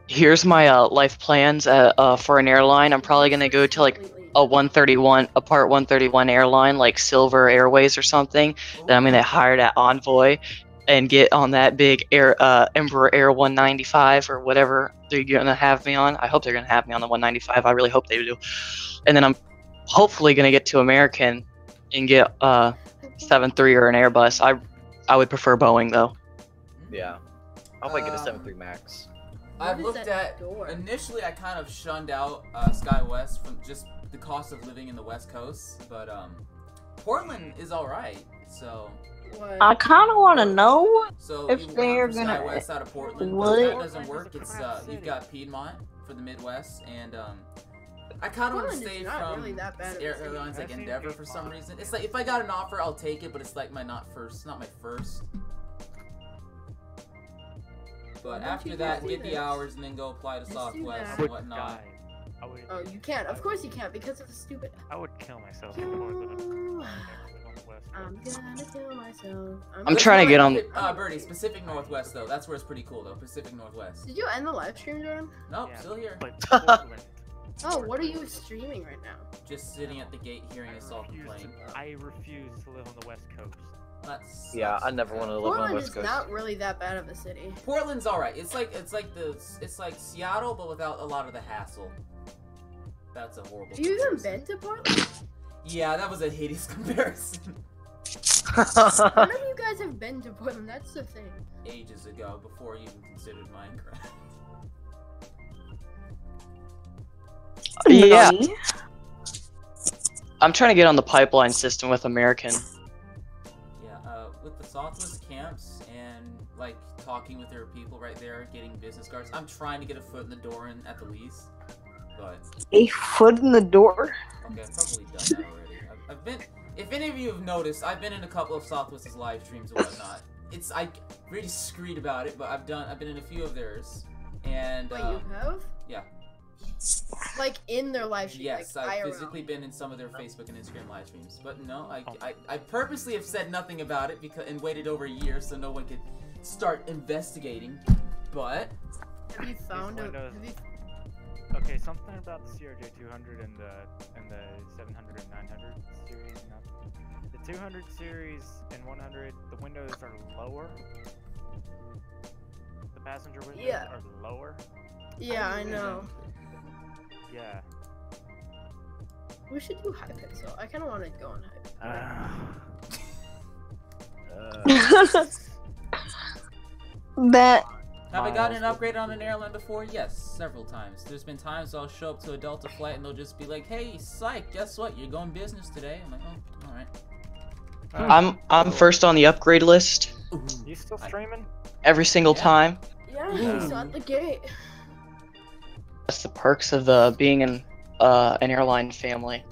Here's my life plans for an airline. I'm probably gonna go to like a 131, a Part 131 airline, like Silver Airways or something. Then I'm gonna hire that Envoy and get on that big Embraer Air 195 or whatever they're gonna have me on. I hope they're gonna have me on the 195. I really hope they do. And then I'm hopefully gonna get to American and get 7.3 or an Airbus. I would prefer Boeing though. Yeah. I hope I get a 7.3 Max. I've looked at, initially I kind of shunned out SkyWest from just the cost of living in the West Coast, but Portland is alright, so... I kind of want to know so if they're for gonna. SkyWest out of Portland, but if that doesn't work, it's, you've got Piedmont for the Midwest, and I kind of want to stay from airlines like Endeavor for some reason. It's like, if I got an offer, I'll take it, but it's like not my first. But after that, get the hours and then go apply to Southwest and whatnot. Oh, you can't. Of course you can't because of the stupid. I would kill myself before living I'm gonna kill myself. I'm trying to get on. Birdie, Pacific Northwest though. That's where it's pretty cool though. Pacific Northwest. Did you end the live stream, Jordan? Nope, still here. Oh, what are you streaming right now? Just sitting at the gate hearing us all complain. I refuse to live on the West Coast. Yeah, I never want to live on the West Portland Coast. is not really that bad of a city. Portland's alright. It's like Seattle, but without a lot of the hassle. That's a horrible. Have you even been to Portland? Yeah, that was a hideous comparison. None of you guys have been to Portland. That's the thing. Ages ago, before you even considered Minecraft. Yeah. I'm trying to get on the pipeline system with American. Yeah, with the Southwest camps and like talking with their people right there, getting business cards. I'm trying to get a foot in the door at the least, but A foot in the door? okay, I've probably done that already. I've been. If any of you have noticed, I've been in a couple of Southwest's live streams and whatnot. I really screed about it, but I've been in a few of theirs, and Wait, you have? Yeah. Like in their live stream? Yes, like, I've IRL. physically been in some of their Facebook and Instagram live streams, but no, I purposely have said nothing about it and waited over a year so no one could start investigating. But have you found Okay, something about the CRJ 200 and the 700 and 900 series. The 200 series and 100, the windows are lower. The passenger windows are lower. Yeah, I know. Yeah. We should do Hypixel. I kind of want to go on Hypixel. That Have I gotten an upgrade on an airline before? Yes, several times. There's been times I'll show up to a Delta flight and they'll just be like, "Hey, psych, guess what? You're going business today." I'm like, "Oh, all right." I'm first on the upgrade list. You still streaming? Every single time. Yeah, he's at the gate. That's the perks of being in an airline family.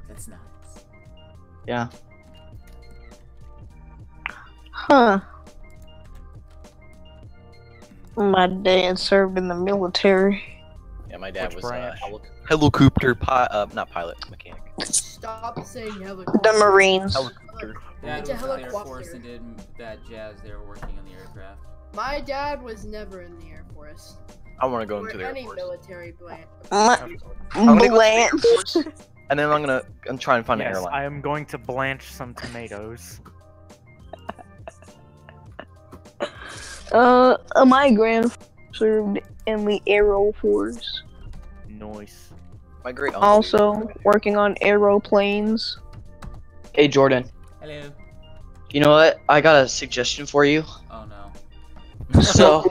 That's nice. Yeah. Huh. My dad served in the military. Yeah, my dad Which was branch? helicopter not pilot, mechanic. Stop saying helicopter. The Marines. Helicopter. Dad It's was a in the Air helicopter. Force and did that jazz. They were working on the aircraft. My dad was never in the Air Force. I want to go Or into the Air any Force. military branch. I'm gonna go to the Air Force, and then I'm trying to find an Yes, airline. I am going to blanch some tomatoes. My grandfather served in the Aero Force. Nice. My great uncle. Also working on aeroplanes. Hey Jordan. Hello. You know what? I got a suggestion for you. Oh no. So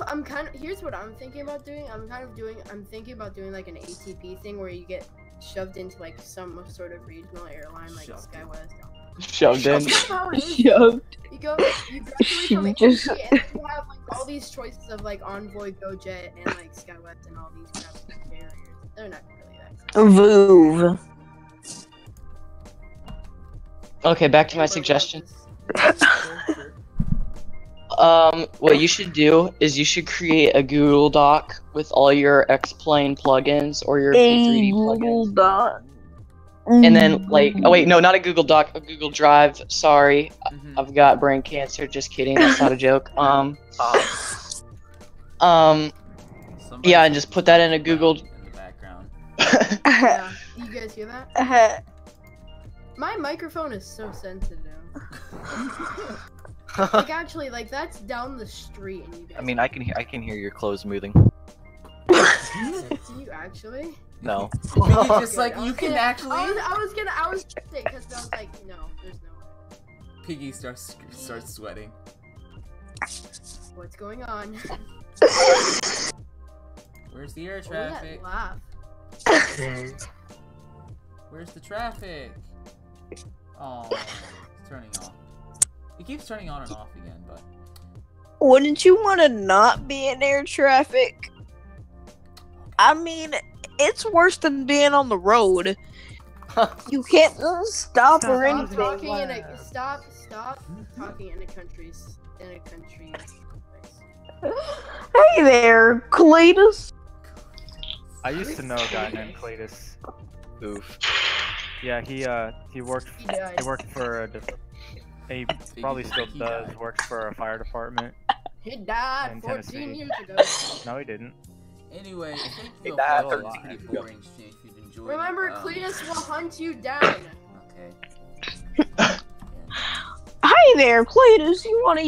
I'm kind of. Here's what I'm thinking about doing. I'm thinking about doing like an ATP thing where you get shoved into like some sort of regional airline, like SkyWest. shoved in. That's how it is. Shoved. You graduate from ATP, and then you have like all these choices of like Envoy, GoJet, and like SkyWest, and all these crap carriers. They're not really that great. Voov. Okay, back to my suggestion. What you should do is you should create a Google Doc with all your X-Plane plugins or your P3D Google plugins. Doc. And then, like, oh wait, no, not a Google Doc, a Google Drive. Sorry, I've got brain cancer. Just kidding, that's not a joke. Yeah, and just put that in a Google. In the background. Yeah, you guys hear that? My microphone is so sensitive. Like actually, like that's down the street, and you guys. I mean, I can hear your clothes moving. Do you actually? No. You just like you can actually. I was gonna say because I was like, no, there's no way. Piggy starts sweating. What's going on? Where's the air Oh, that traffic? laugh. Where's the traffic? Oh, it's turning off. It keeps turning on and off again, but. Wouldn't you want to not be in air traffic? I mean, it's worse than being on the road. You can't stop or Stop anything. talking in a stop talking in a country. Hey there, Cletus. I used to know a guy named Cletus. Oof. Yeah, he worked died. he worked for he probably still does work for a fire department. He died in 14 Tennessee. years ago. No, he didn't. Anyway, I think Hey, the that podcast 13 was pretty years ago. boring. If you've enjoyed Remember, it, Cletus will hunt you down. Okay. Hey there, Cletus. You want to